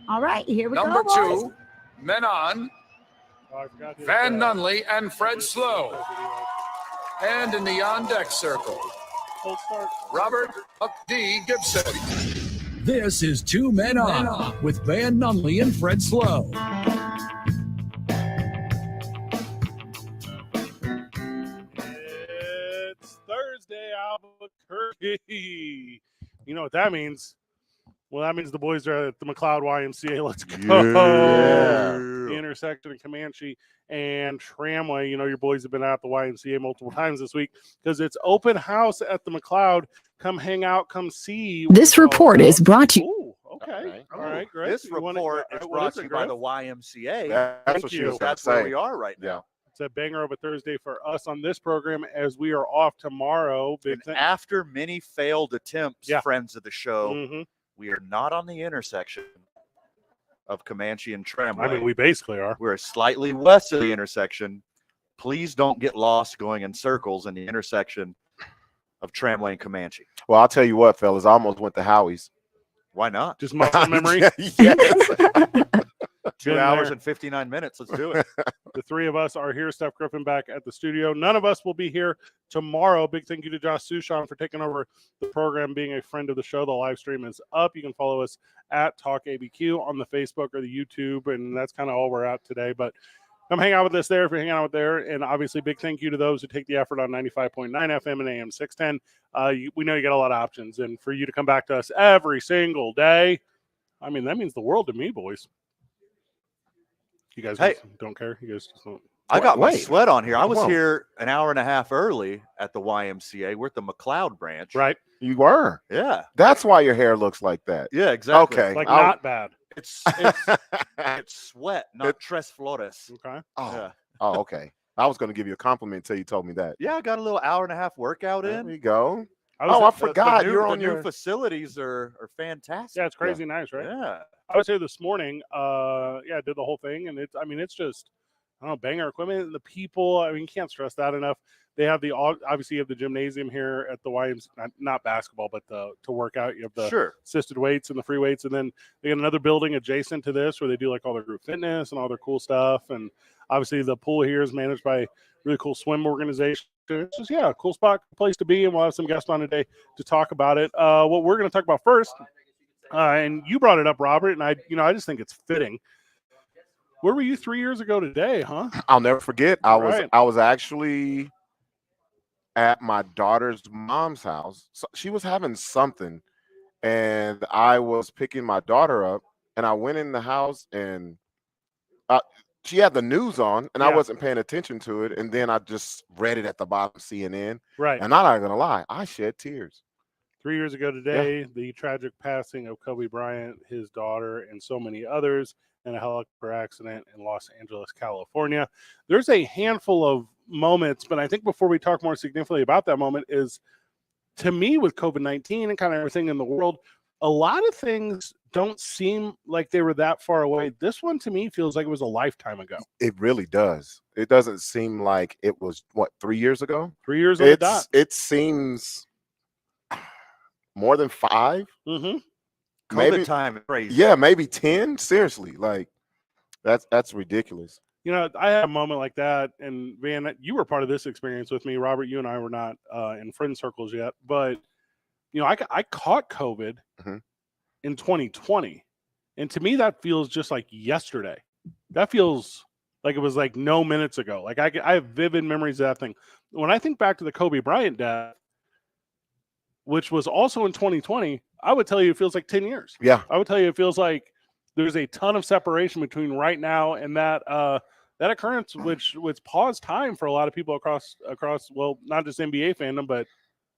All right, here we Number go, boys. 2, men on, Van Nunley and Fred Slow. And in the on-deck circle, Robert Buck D. Gibson. This is Two Men On with Van Nunley and Fred Slow. It's Thursday, Albuquerque. You know what that means? Well, that means the boys are at the McLeod YMCA. Let's go. Yeah. The intersection of Comanche and Tramway. You know, your boys have been out at the YMCA multiple times this week because it's open house at the McLeod. Come hang out, come see. This report is brought to you. Ooh, okay. All right, great. This report is brought to you by the YMCA. Thank That's what you. That's where we are right now. It's a banger of a Thursday for us on this program as we are off tomorrow. After many failed attempts, friends of the show, we are not on the intersection of Comanche and Tramway. I mean, we basically are. We're slightly west of the intersection. Please don't get lost going in circles in the intersection of Tramway and Comanche. Well, I'll tell you what, fellas, I almost went to Howie's. Why not? Just muscle memory? Yes. 2 hours and 59 minutes. Let's do it. The three of us are here. Steph Griffin back at the studio. None of us will be here tomorrow. Big thank you to Josh Sushan for taking over the program, being a friend of the show. The live stream is up. You can follow us at Talk ABQ on the Facebook or the YouTube, and that's kind of all we're at today. But come hang out with us there if you're hanging out there. And obviously, big thank you to those who take the effort on 95.9 FM and AM 610. We know you got a lot of options. And for you to come back to us every single day, I mean, that means the world to me, boys. You guys don't care? You guys just don't. I got my sweat on here. I was here an hour and a half early at the YMCA. We're at the McLeod branch. Right. You were? Yeah. That's why your hair looks like that. Yeah, exactly. Okay. Like not bad. It's sweat, not tres flores. Okay. Oh, yeah. Oh, okay. I was going to give you a compliment until you told me that. Yeah, I got a little hour and a half workout in. There you go. I forgot. You're on your new facilities are fantastic. Yeah, it's crazy nice, right? Yeah. I was here this morning. I did the whole thing, and it's just, I don't know, banger equipment. The people, I mean, you can't stress that enough. They have obviously you have the gymnasium here at the YMCA, not basketball, but to work out. You have the assisted weights and the free weights, and then they got another building adjacent to this where they do like all their group fitness and all their cool stuff. And obviously the pool here is managed by a really cool swim organization. It's just, a cool spot, place to be, and we'll have some guests on today to talk about it. What we're going to talk about first, and you brought it up, Robert, and I just think it's fitting. Where were you 3 years ago today, huh? I'll never forget. I was actually at my daughter's mom's house. So she was having something, and I was picking my daughter up, and I went in the house, and she had the news on, and I wasn't paying attention to it, and then I just read it at the bottom of CNN. Right. And I'm not going to lie, I shed tears. 3 years ago today, the tragic passing of Kobe Bryant, his daughter, and so many others in a helicopter accident in Los Angeles, California. There's a handful of moments, but I think before we talk more significantly about that moment is, to me, with COVID-19 and kind of everything in the world, a lot of things don't seem like they were that far away. This one, to me, feels like it was a lifetime ago. It really does. It doesn't seem like it was, 3 years ago? 3 years on the dot. It seems more than 5. Mm-hmm. COVID time is crazy. Yeah, maybe 10. Seriously, like that's ridiculous. You know, I had a moment like that, and Van, you were part of this experience with me. Robert, you and I were not in friend circles yet, but you know, I caught COVID in 2020, and to me, that feels just like yesterday. That feels like it was like no minutes ago. Like I have vivid memories of that thing. When I think back to the Kobe Bryant death, which was also in 2020, I would tell you it feels like 10 years. Yeah. I would tell you it feels like there's a ton of separation between right now and that occurrence, which paused time for a lot of people across, well, not just NBA fandom, but,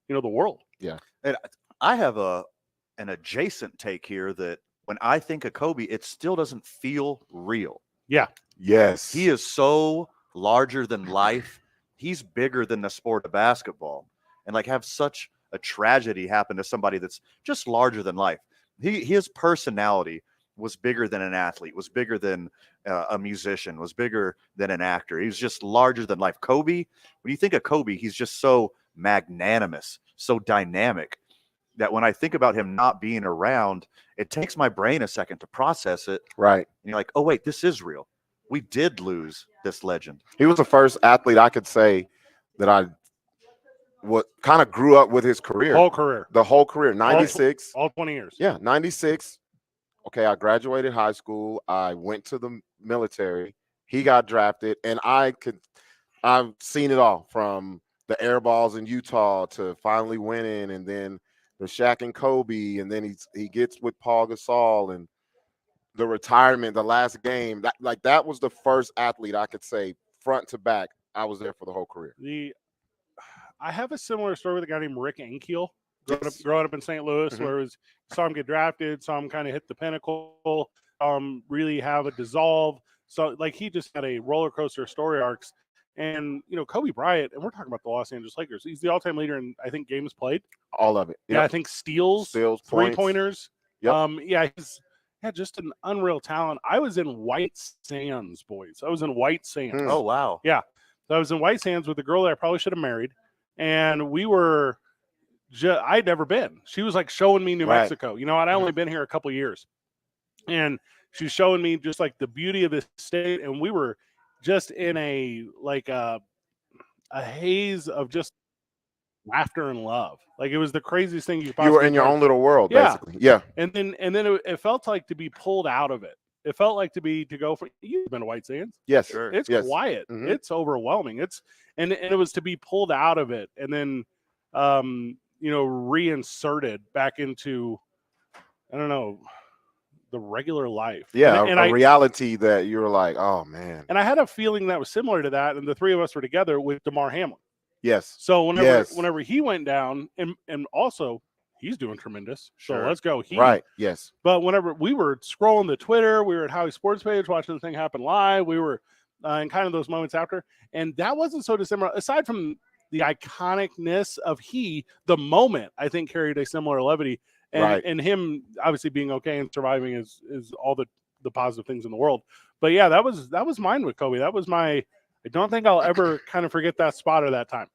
you know, the world. Yeah. And I have an adjacent take here that when I think of Kobe, it still doesn't feel real. Yeah. Yes. He is so larger than life. He's bigger than the sport of basketball. And like have such a tragedy happen to somebody that's just larger than life. His personality was bigger than an athlete, was bigger than a musician, was bigger than an actor. He was just larger than life. Kobe, when you think of Kobe, he's just so magnanimous, so dynamic. that when I think about him not being around, it takes my brain a second to process it. Right. And you're like, oh, wait, this is real. We did lose this legend. He was the first athlete I could say that I kind of grew up with his career. The whole career. 96. All 20 years. Yeah, 96. Okay, I graduated high school. I went to the military. He got drafted, and I've seen it all, from the air balls in Utah to finally winning, and then the Shaq and Kobe, and then he gets with Paul Gasol, and the retirement, the last game. That was the first athlete I could say front to back. I was there for the whole career. I have a similar story with a guy named Rick Ankiel. Growing up in St. Louis, where saw him get drafted, saw him kind of hit the pinnacle, really have a dissolve. So like he just had a roller coaster story arcs. And Kobe Bryant, and we're talking about the Los Angeles Lakers. He's the all-time leader in, I think, games played. All of it. Yep. Yeah, I think steals, three-pointers. Yep. He's just an unreal talent. I was in White Sands, boys. I was in White Sands. Oh wow. Yeah, so I was in White Sands with a girl that I probably should have married, and we were. I'd never been. She was like showing me New Mexico. I'd only been here a couple years, and she's showing me just like the beauty of this state. And we were just in a haze of just laughter and love. Like it was the craziest thing you possibly. You were in your own little world, basically. Yeah. And then it felt like to be pulled out of it. It felt like to go for. You've been to White Sands? Yes, sure. It's quiet. Mm-hmm. It's overwhelming. And it was to be pulled out of it, and then reinserted back into, I don't know, the regular life. Yeah, a reality that you were like, oh man. And I had a feeling that was similar to that, and the three of us were together with DeMar Hamlin. Yes. So whenever he went down, and also he's doing tremendous. Sure. So let's go. Right. Yes. But whenever we were scrolling the Twitter, we were at Howie Sports page watching the thing happen live. We were in kind of those moments after, and that wasn't so dissimilar. Aside from the iconicness of the moment, I think carried a similar levity, and him obviously being okay and surviving is all the positive things in the world. But yeah, that was mine with Kobe. That was I don't think I'll ever kind of forget that spot or that time.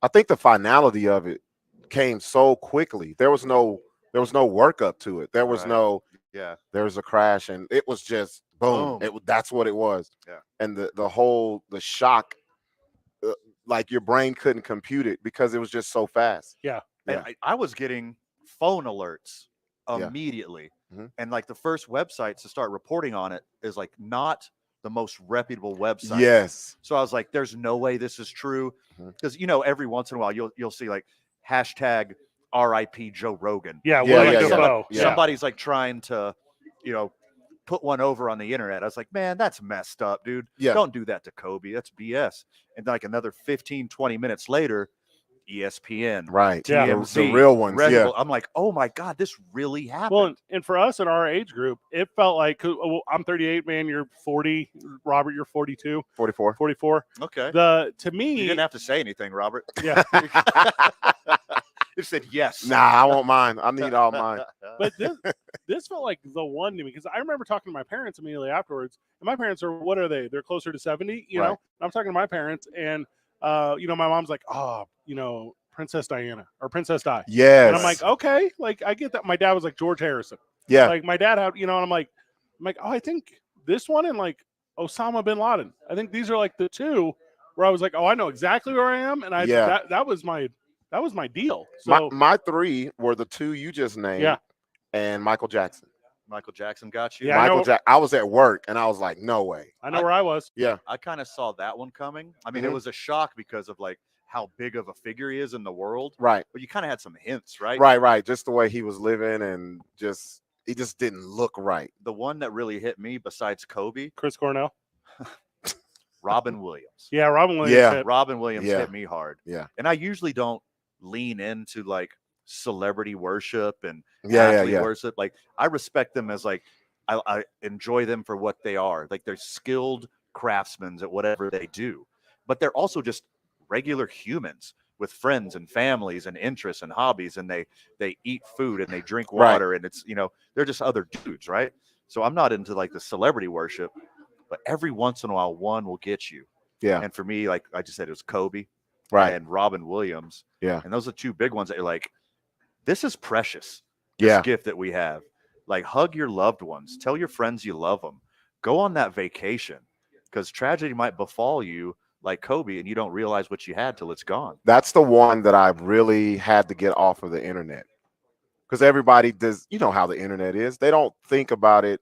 I think the finality of it came so quickly. There was no workup to it. There was there was a crash, and it was just boom. That's what it was. Yeah. And the shock. Like your brain couldn't compute it because it was just so fast. Yeah. And I was getting phone alerts immediately. Mm-hmm. And like the first websites to start reporting on it is like not the most reputable website. Yes. So I was like, there's no way this is true. Because every once in a while you'll see like hashtag RIP Joe Rogan. Yeah. Somebody's like trying to, put one over on the internet. I was like, man, that's messed up, dude. Yeah. Don't do that to Kobe. That's BS. And like another 15, 20 minutes later, ESPN, right? TMZ, the real ones. Red Bull. I'm like, oh my God, this really happened. Well, and for us in our age group, it felt like I'm 38, man. You're 40, Robert. You're 42, 44. Okay. To me, you didn't have to say anything, Robert. Yeah. It said yes. Nah, I won't mind. I need all mine. But this felt like the one to me, because I remember talking to my parents immediately afterwards, and my parents are, what are they? They're closer to 70, know. I'm talking to my parents, and my mom's like, Princess Diana or Princess Di. Yes. And I'm like, okay, like I get that. My dad was like George Harrison. Yeah. Like my dad had, and I'm like, oh, I think this one and like Osama bin Laden. I think these are like the two where I was like, oh, I know exactly where I am, and that was my deal. So my three were the two you just named. Yeah. And Michael Jackson. Michael Jackson got you. Yeah, I was at work and I was like, no way. I know where I was. Yeah. I kind of saw that one coming. I mean, it was a shock because of like how big of a figure he is in the world. Right. But you kind of had some hints, right? Right. Just the way he was living, and he just didn't look right. The one that really hit me besides Kobe, Chris Cornell. Robin Williams. Yeah, Robin Williams. Yeah. Robin Williams hit me hard. Yeah. And I usually don't lean into like celebrity worship and athlete worship. Like I respect them as like I enjoy them for what they are. Like they're skilled craftsmen at whatever they do, but they're also just regular humans with friends and families and interests and hobbies, and they eat food and they drink water, and it's they're just other dudes, right? So I'm not into like the celebrity worship, but every once in a while one will get you. Yeah. And for me, like I just said, it was Kobe and Robin Williams. Yeah. And those are two big ones that you're like, this is precious. This Yeah. gift that we have. Like, hug your loved ones. Tell your friends you love them. Go on that vacation, because tragedy might befall you like Kobe, and you don't realize what you had till it's gone. That's the one that I really had to get off of the internet, because everybody does. You know how the internet is. They don't think about it.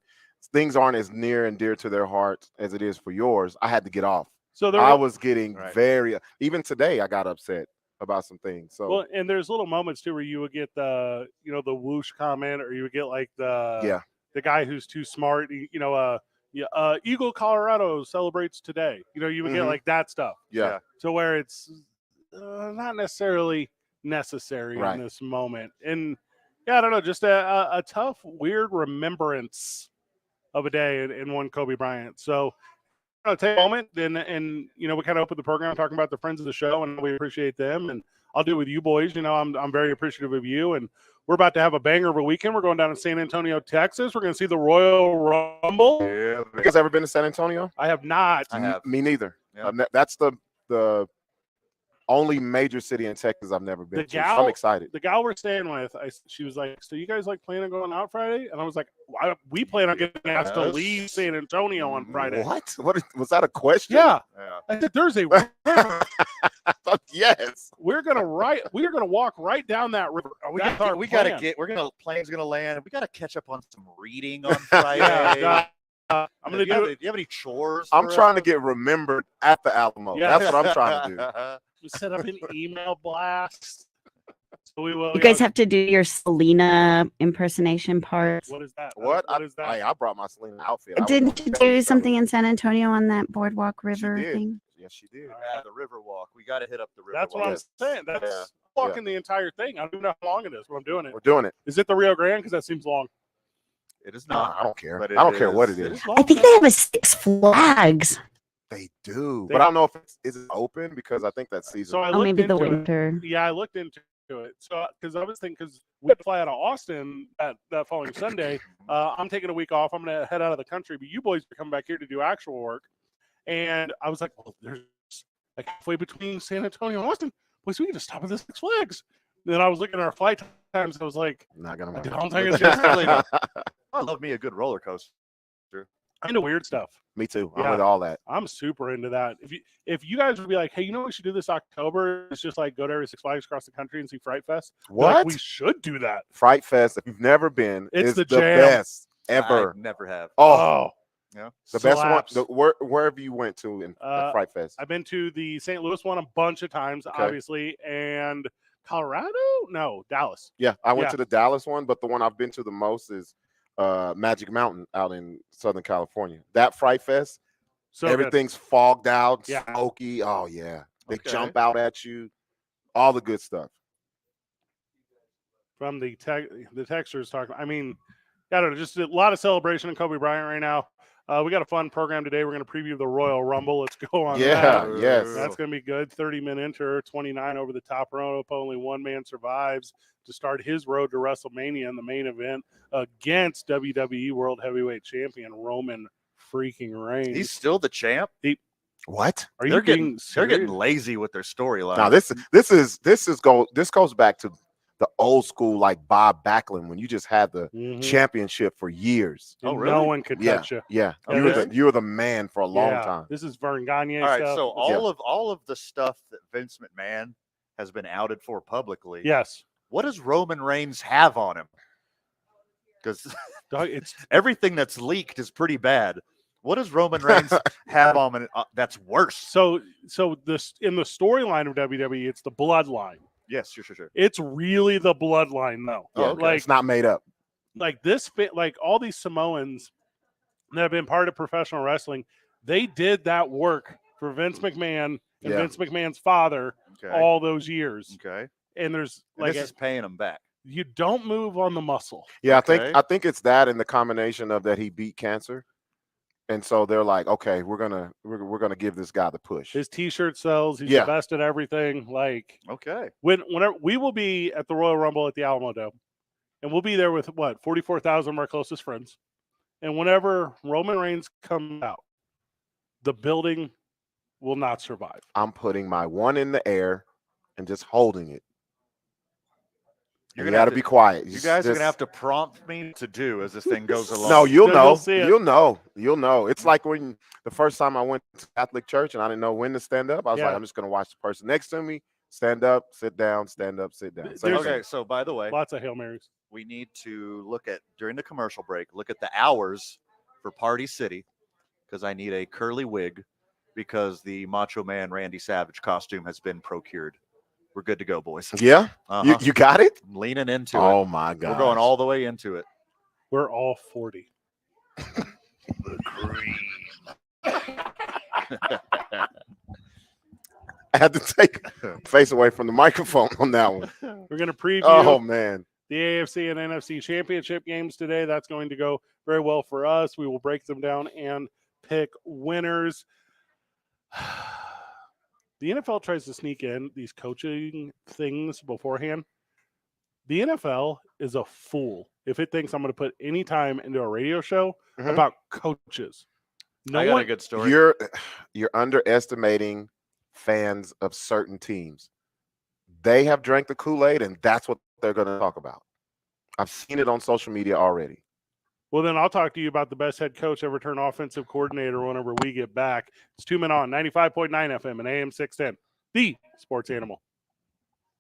Things aren't as near and dear to their heart as it is for yours. I had to get off. So I was getting Right. very. Even today, I got upset about some things. So well, and there's little moments too where you would get the the whoosh comment, or you would get like the guy who's too smart. Eagle Colorado celebrates today. You would get like that stuff. yeah. So where it's not necessarily necessary Right. in this moment, and I don't know, just a tough, weird remembrance of a day in one Kobe Bryant. So I'll take a moment and we kind of open the program talking about the friends of the show, and we appreciate them. And I'll do it with you boys. I'm very appreciative of you, and we're about to have a banger of a weekend. We're going down to San Antonio, Texas. We're going to see the Royal Rumble. Yeah. You guys ever been to San Antonio? I have not. I have. Me neither. Yeah. That's the only major city in Texas I've never been to. So I'm excited. The gal we're staying with, she was like, "So you guys like plan on going out Friday?" And I was like, "We plan on getting asked to leave San Antonio on Friday." What was that a question? Yeah. Yeah. I said Thursday. Yes. We're gonna walk right down that river. Plane's gonna land. We gotta catch up on some reading on Friday. I'm gonna do it. Do you have any chores? I'm trying to get remembered at the Alamo. Yeah. That's what I'm trying to do. We set up an email blast. So we will. You guys have to do your Selena impersonation parts. What is that? What? What is that? I brought my Selena outfit. Didn't you do something in San Antonio on that boardwalk river did. thing? Yes, she did. Yeah, the river walk. We got to hit up the river That's walk. what I'm saying. That's walking the entire thing. I don't even know how long it is, but I'm doing it. We're doing it. Is it the Rio Grande? Because that seems long. It is No, not. I don't care. But I don't care what it It is. is long. I think they have a Six Flags. They do, They- but I don't know if is it open, because I think that's season. So I Oh, looked maybe the into it. winter. Yeah, I looked into it. So because I was thinking, because we had to fly out of Austin that following Sunday. I'm taking a week off. I'm going to head out of the country, but you boys are coming back here to do actual work. And I was like, well, there's like halfway between San Antonio and Austin. Boys, we can just stop at the Six Flags. Then I was looking at our flight times. I was like, Not gonna. I work. don't think it's just I love me a good roller coaster. I'm into weird stuff. Me too. Yeah. I'm with all that. I'm super into that. If you guys would be like, hey, what we should do this October? It's just like go to every Six Flags across the country and see Fright Fest. What? Like, we should do that. Fright Fest, if you've never been, It's is the the jam. best ever. I never have. Oh, Yeah. the best slaps. one. Wherever you went to in at Fright Fest. I've been to the St. Louis one a bunch of times, Okay. obviously, and Colorado? No, Dallas. Yeah, I went Yeah. to the Dallas one, but the one I've been to the most is Magic Mountain out in Southern California. That Fright Fest, So good. everything's fogged out, Yeah. smoky. Oh yeah, they Okay. jump out at you, all the good stuff. From the texters talking. I mean, I don't know, just a lot of celebration in Kobe Bryant right now. We got a fun program today. We're going to preview the Royal Rumble. Let's go on Yeah, that. yes. That's going to be good. 30-minute enter, 29 over the top rope. Only one man survives to start his road to WrestleMania in the main event against WWE World Heavyweight Champion Roman freaking Reigns. He's still the champ. What? Are you They're being getting serious? lazy with their storyline. Now this goes back to the old school, like Bob Backlund, when you just had the Mhm. championship for years. And Oh, really? No one could Yeah, touch you. yeah. Okay. You were the man for a long Yeah. time. This is Vern Gagne all right. stuff. So all of the stuff that Vince McMahon has been outed for publicly. Yes. What does Roman Reigns have on him? Because Dog, it's everything that's leaked is pretty bad. What does Roman Reigns have on him that's worse? so this in the storyline of WWE, it's the bloodline. Yes, sure. It's really the bloodline, though. Yeah, okay. it's not made up. Like this fit, like all these Samoans that have been part of professional wrestling, they did that work for Vince McMahon and Yeah. Vince McMahon's father Okay. all those years. Okay. And there's And like this is paying him back. you don't move on the muscle. Yeah, Okay. I think it's that and the combination of that he beat cancer, and so they're like, okay, we're gonna give this guy the push. His T-shirt sells. He's Yeah. the best at everything. Like Okay. whenever we will be at the Royal Rumble at the Alamo Dome, and we'll be there with 44,000 of our closest friends. And whenever Roman Reigns comes out, the building will not survive. I'm putting my one in the air and just holding it. You got to be quiet. You guys are going to have to prompt me to do as this thing goes along. No, you'll know. You'll know. You'll know. It's like when the first time I went to Catholic church and I didn't know when to stand up. I was like, I'm just going to watch the person next to me. Stand up, sit down, stand up, sit down. Okay, so by the way, lots of Hail Marys. We need to look at, during the commercial break, look at the hours for Party City, because I need a curly wig because the Macho Man Randy Savage costume has been procured. We're good to go, boys. Yeah? You got it? I'm leaning into it. Oh, my God. We're going all the way into it. We're all 40. The cream. I had to take face away from the microphone on that one. We're going to preview man. the AFC and NFC championship games today. That's going to go very well for us. We will break them down and pick winners. The NFL tries to sneak in these coaching things beforehand. The NFL is a fool if it thinks I'm going to put any time into a radio show about coaches. I got a good story. You're underestimating fans of certain teams. They have drank the Kool-Aid, and that's what they're going to talk about. I've seen it on social media already. Well, then I'll talk to you about the best head coach ever turned offensive coordinator whenever we get back. It's 2 Men On, 95.9 FM and AM 610, the sports animal.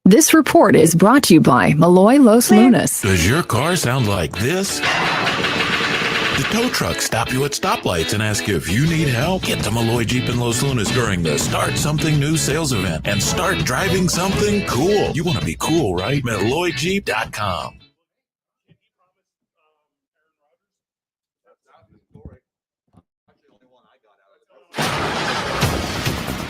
This report is brought to you by Malloy Los Lunas. Does your car sound like this? The tow trucks stop you at stoplights and ask you if you need help. Get to Malloy Jeep in Los Lunas during the Start Something New sales event and start driving something cool. You want to be cool, right? MalloyJeep.com.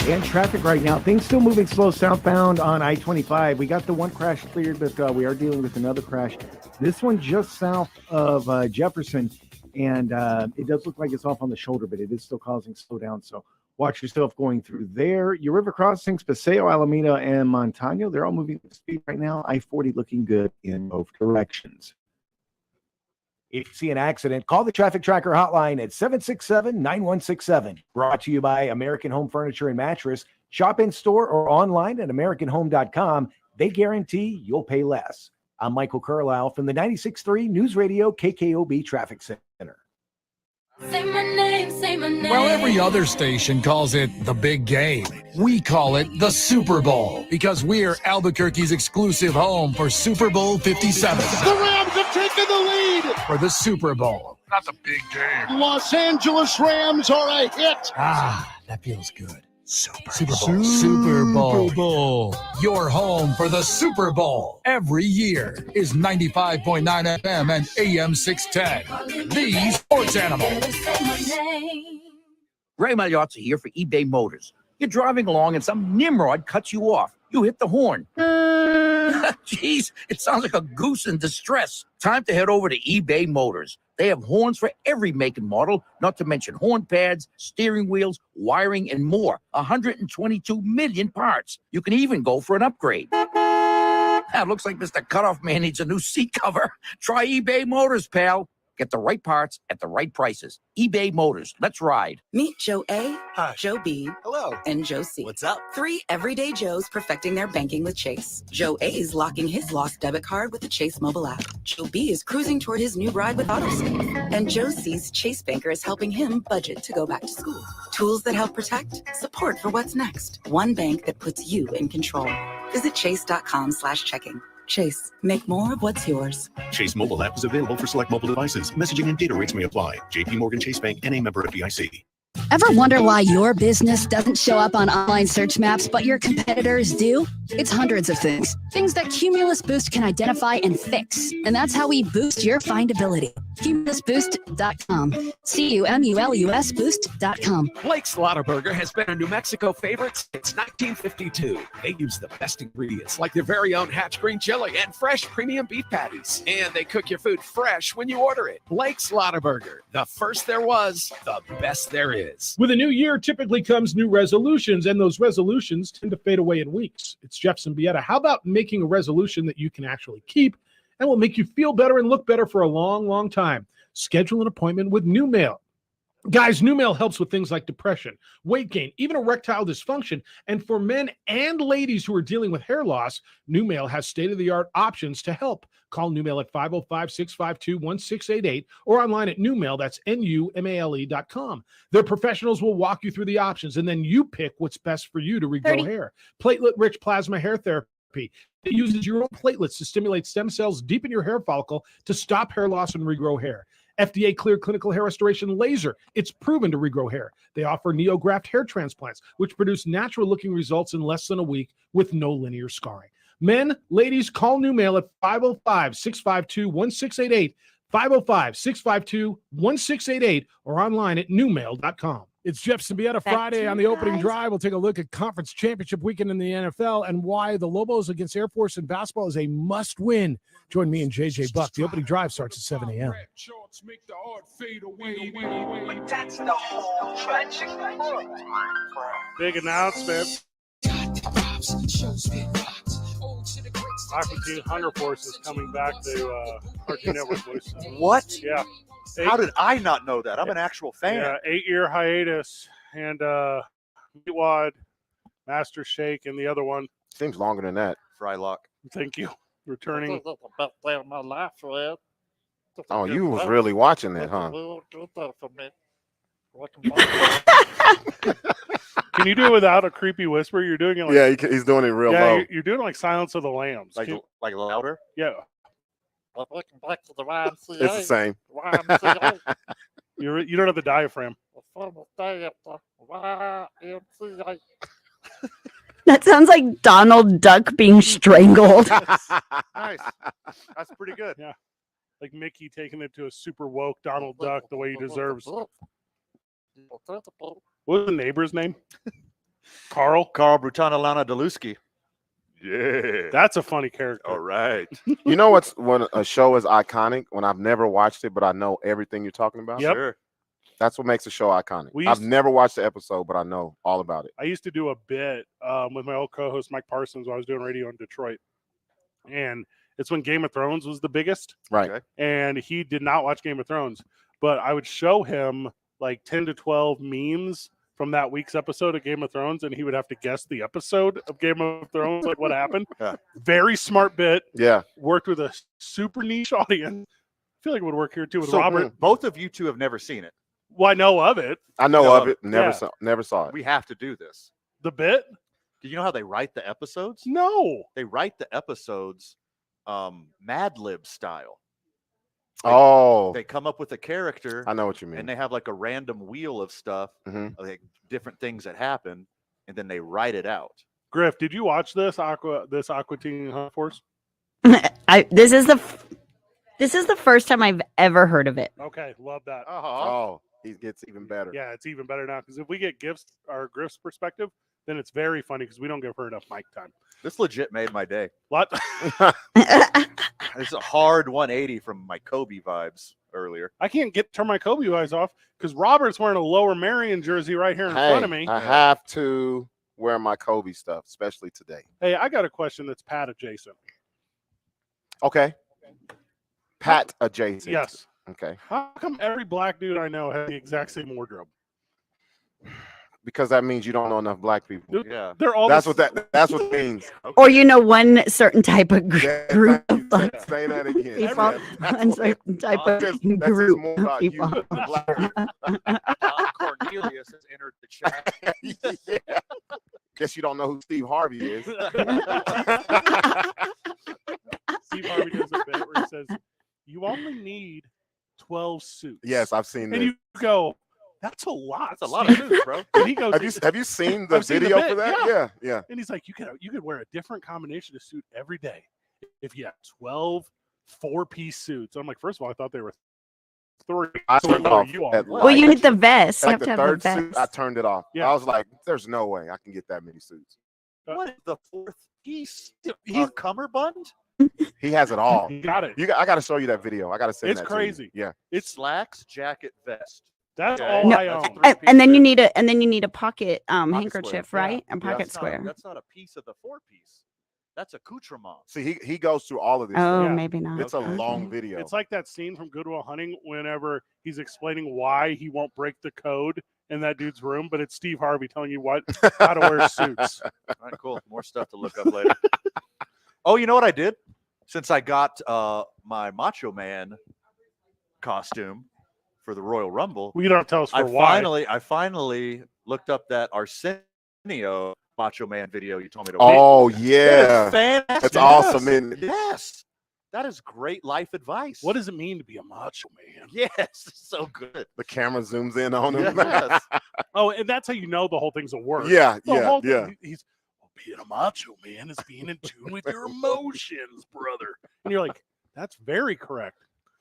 And traffic right now, things still moving slow southbound on I-25. We got the one crash cleared, but we are dealing with another crash. This one just south of Jefferson, and it does look like it's off on the shoulder, but it is still causing slowdown. So watch yourself going through there. Your river crossings, Paseo, Alameda, and Montano, they're all moving at speed right now. I-40 looking good in both directions. If you see an accident, call the Traffic Tracker hotline at 767-9167. Brought to you by American Home Furniture and Mattress. Shop in store or online at AmericanHome.com. They guarantee you'll pay less. I'm Michael Carlisle from the 96.3 News Radio KKOB Traffic Center. Say my name, say my name. Well, every other station calls it the big game. We call it the Super Bowl because we're Albuquerque's exclusive home for Super Bowl 57. The Rams have taken the lead for the Super Bowl. Not the big game. Los Angeles Rams are a hit. Ah, that feels good. Super Bowl. Your home for the Super Bowl every year is 95.9 FM and AM 610. The sports animal. Ray Magliozzi here for eBay Motors. You're driving along and some nimrod cuts you off. You hit the horn. Jeez, it sounds like a goose in distress. Time to head over to eBay Motors. They have horns for every make and model, not to mention horn pads, steering wheels, wiring, and more. 122 million parts. You can even go for an upgrade. Looks like Mr. Cutoff Man needs a new seat cover. Try eBay Motors, pal. Get the right parts at the right prices. eBay Motors. Let's ride. Meet Joe A, Hi. Joe B, hello, and Joe C. What's up? 3 everyday Joes perfecting their banking with Chase. Joe A is locking his lost debit card with the Chase mobile app. Joe B is cruising toward his new ride with AutoSave. And Joe C's Chase banker is helping him budget to go back to school. Tools that help protect, support for what's next. One bank that puts you in control. Visit chase.com/checking. Chase, make more of what's yours. Chase mobile app is available for select mobile devices. Messaging and data rates may apply. JP Morgan Chase Bank, N.A. member FDIC. Ever wonder why your business doesn't show up on online search maps, but your competitors do? It's hundreds of things. Things that Cumulus Boost can identify and fix. And that's how we boost your findability. CumulusBoost.com. CUMULUS Boost.com. Blake's Slaughterburger has been a New Mexico favorite since 1952. They use the best ingredients like their very own Hatch green chili and fresh premium beef patties. And they cook your food fresh when you order it. Blake's Slaughterburger. The first there was, the best there is. With a new year typically comes new resolutions, and those resolutions tend to fade away in weeks. It's Jeff Zimbieta. How about making a resolution that you can actually keep and will make you feel better and look better for a long, long time? Schedule an appointment with New Mail. Guys, Numel helps with things like depression, weight gain, even erectile dysfunction. And for men and ladies who are dealing with hair loss, Numel has state-of-the-art options to help. Call Numel at 505-652-1688 or online at Numel, that's NUMALE.com. Their professionals will walk you through the options, and then you pick what's best for you to regrow hair. Platelet-rich plasma hair therapy. It uses your own platelets to stimulate stem cells deep in your hair follicle to stop hair loss and regrow hair. FDA cleared clinical hair restoration laser. It's proven to regrow hair. They offer neograft hair transplants, which produce natural looking results in less than a week with no linear scarring. Men, ladies, call Numel at 505-652-1688, 505-652-1688, or online at Numel.com. It's Jeff Symbieta Friday on the opening drive. We'll take a look at conference championship weekend in the NFL and why the Lobos against Air Force in basketball is a must-win. Join me and JJ Buck. The opening drive starts at 7 a.m. Big announcement. Aqua Teen Hunger Force is coming back to Cartoon Network. Boys. What? Yeah. How did I not know that? I'm an actual fan. Yeah, 8-year hiatus, and Meatwad, Master Shake, and the other one. Seems longer than that. Frylock. Thank you. Returning. Oh, you was really watching that, huh? Can you do it without a creepy whisper? You're doing it like yeah, he's doing it real low. You're doing it like Silence of the Lambs. Like louder? Yeah. It's the same. You don't have the diaphragm. That sounds like Donald Duck being strangled. Nice. That's pretty good. Yeah. Like Mickey taking it to a super woke Donald Duck the way he deserves. What was the neighbor's name? Carl Brutanalana Deluski. Yeah. That's a funny character. All right. You know what's when a show is iconic? When I've never watched it, but I know everything you're talking about? Yep. Sure. That's what makes a show iconic. I've never watched the episode, but I know all about it. I used to do a bit with my old co-host Mike Parsons when I was doing radio in Detroit. And it's when Game of Thrones was the biggest. Right. Okay. And he did not watch Game of Thrones. But I would show him like 10 to 12 memes from that week's episode of Game of Thrones, and he would have to guess the episode of Game of Thrones, like what happened. Yeah. Very smart bit. Yeah. Worked with a super niche audience. I feel like it would work here too with Robert. Both of you two have never seen it. Well, I know of it. I know of it. Never saw it. We have to do this. The bit? Do you know how they write the episodes? No. They write the episodes Mad Lib style. They come up with a character. I know what you mean. And they have like a random wheel of stuff, like different things that happen, and then they write it out. Griff, did you watch this Aqua Teen Hunger Force? This is the first time I've ever heard of it. Okay, love that. Oh, he gets even better. Yeah, it's even better now because if we get Griff's perspective, then it's very funny because we don't give her enough mic time. This legit made my day. What? It's a hard 180 from my Kobe vibes earlier. I can't turn my Kobe eyes off because Robert's wearing a Lower Marion jersey right here in front of me. I have to wear my Kobe stuff, especially today. Hey, I got a question that's Pat adjacent. Okay. Pat adjacent. Yes. Okay. How come every black dude I know has the exact same wardrobe? Because that means you don't know enough black people. Yeah. They're all that's what it means. Or one certain type of group of say that again. people. One certain type of group of people. Cornelius has entered the chat. Yeah. Guess you don't know who Steve Harvey is. Steve Harvey does a bit where he says, "You only need 12 suits." Yes, I've seen that. And you go, "That's a lot. That's a lot of suits, bro." And he goes, have you seen the video for that? Yeah. And he's like, you could wear a different combination of suit every day if you have 12 4-piece suits. I'm like, first of all, I thought they were 3. I So turned what are off you on? at Well, you need the vest. You Like have the to have the third suit, vest. I turned it off. Yeah. I was like, "There's no way I can get that many suits." What is the 4th piece? He's cummerbund? He has it all. You got it. I got to show you that video. I got to send It's that crazy. To you. Yeah. It's slacks, jacket, vest. That's Okay. all No, I own. and then you need a pocket handkerchief, square. right? A Yeah, pocket that's square. That's not a piece of the 4-piece. That's accoutrement. See, he goes through all of this. Oh, stuff. maybe not. It's a long video. It's like that scene from Good Will Hunting whenever he's explaining why he won't break the code in that dude's room, but it's Steve Harvey telling you how to wear suits. All right, cool. More stuff to look up later. Oh, you know what I did? Since I got my Macho Man costume for the Royal Rumble, Well, you don't tell us for why. I finally looked up that Arsenio Macho Man video you told me to Oh, watch. yeah. Fantastic. That's awesome, isn't it? Yes. That is great life advice. What does it mean to be a macho man? Yes, so good. The camera zooms in on him. Yes. Oh, and that's how you know the whole thing's a work. Yeah, The whole thing, yeah. He's being a macho man is being in tune with your emotions, brother. And you're like, that's very correct.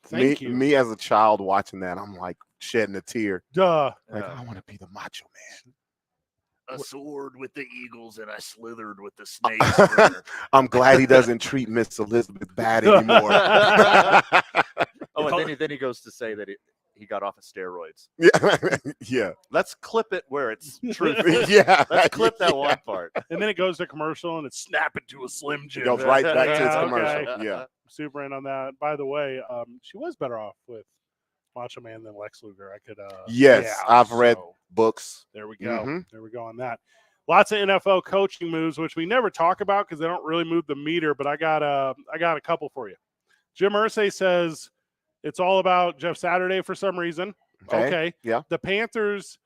Thank you. Me as a child watching that, I'm like shedding a tear. Duh. Like, I want to be the macho man. A sword with the eagles, and I slithered with the snakes. I'm glad he doesn't treat Miss Elizabeth bad anymore. Oh, and then he goes to say that he got off of steroids. Yeah, yeah. Let's clip it where it's true. Yeah, let's clip that one part. And then it goes to commercial, and it's snapping to a Slim Jim. It goes right back to his Yeah, commercial. okay. Yeah. Super in on that. By the way, she was better off with Macho Man than Lex Luger. I could. Yes, yeah, I've read books. There we go. Mhm. There we go on that. Lots of NFL coaching moves, which we never talk about because they don't really move the meter. But I got a couple for you. Jim Irsay says it's all about Jeff Saturday for some reason. Okay. Yeah. The Panthers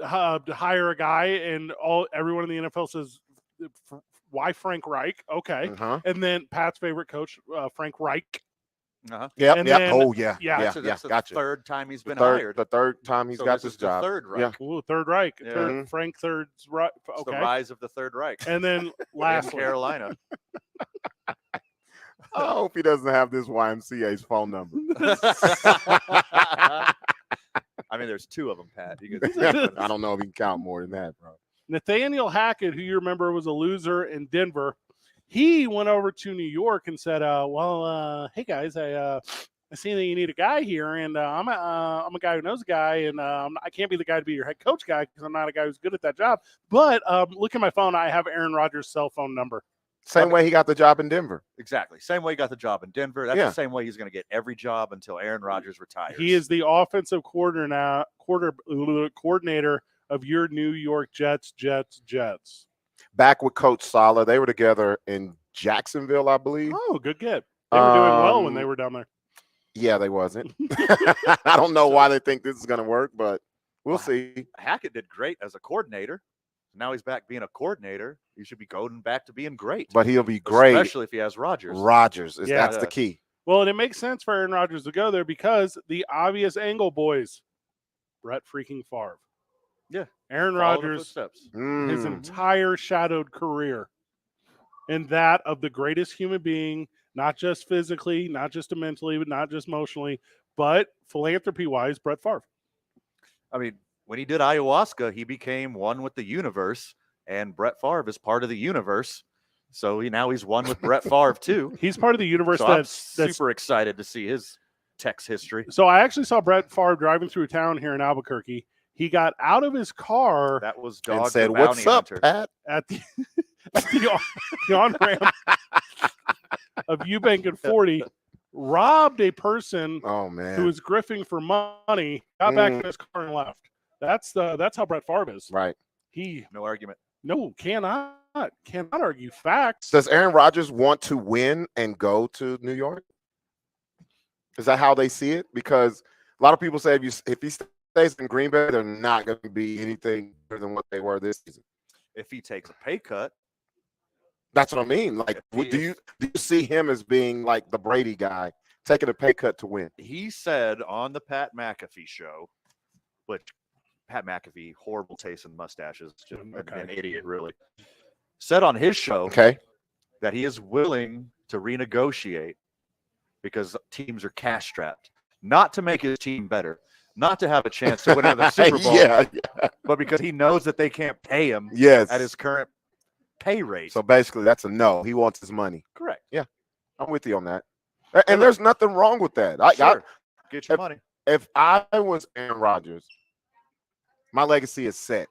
hire a guy, and everyone in the NFL says, "Why Frank Reich?" Okay. Uh-huh. And then Pat's favorite coach, Frank Reich. Uh-huh. Yep. And Yep. then- Oh yeah. yeah. So that's the Gotcha. third time he's been The third, hired. the third time he's So got this this is the job. third Reich. Yeah. Ooh, Third Reich. Yeah. Third, Frank Third's right. It's Okay. the rise of the Third Reich. And then in lastly, Carolina. I hope he doesn't have this YMCA's phone number. I mean, there's two of them, Pat. You could I don't know if he can count more than that, bro. Nathaniel Hackett, who you remember was a loser in Denver, he went over to New York and said, hey guys, I see that you need a guy here, and I'm a guy who knows a guy, and I can't be the guy to be your head coach guy because I'm not a guy who's good at that job. But look at my phone. I have Aaron Rodgers' cell phone number. Same way he got the job in Denver. Exactly. Same way he got the job in Denver. That's Yeah. the same way he's going to get every job until Aaron Rodgers retires. He is the offensive coordinator of your New York Jets. Back with Coach Sala. They were together in Jacksonville, I believe. Oh, good get. They were doing well when they were down there. Yeah, they wasn't. I don't know why they think this is going to work, but we'll see. Hackett did great as a coordinator. Now he's back being a coordinator. He should be going back to being great. But he'll be great. Especially if he has Rodgers. That's the key. Well, and it makes sense for Aaron Rodgers to go there because the obvious angle, boys, Brett freaking Favre. Yeah. Aaron Follow the Rodgers, footsteps. his entire shadowed career, and that of the greatest human being, not just physically, not just mentally, but not just emotionally, but philanthropy-wise, Brett Favre. I mean, when he did ayahuasca, he became one with the universe, and Brett Favre is part of the universe. So now he's one with Brett Favre too. He's part of the universe So I'm that's super excited to see his Tex history. So I actually saw Brett Favre driving through town here in Albuquerque. He got out of his car. That was And Dog said, the "What's Bounty up, Hunter." Pat?" At the on-ramp of Eubank and 40, robbed a person Oh man. who was griffing for money, got back in his car and left. That's how Brett Favre is. Right. No argument. Cannot argue facts. Does Aaron Rodgers want to win and go to New York? Is that how they see it? Because a lot of people say if he stays in Green Bay, they're not going to be anything better than what they were this season. If he takes a pay cut, That's what I mean. Like, do you see him as being like the Brady guy, taking a pay cut to win? he said on the Pat McAfee show, which Pat McAfee, horrible taste in mustaches, just an idiot, really, said on his show that he is willing to renegotiate because teams are cash strapped, not to make his team better, not to have a chance to win another Super Bowl, but because he knows that they can't pay him at his current pay rate. So basically, that's a no. He wants his money. Correct. Yeah, I'm with you on that. And there's nothing wrong with that. Get your money. If I was Aaron Rodgers, my legacy is set.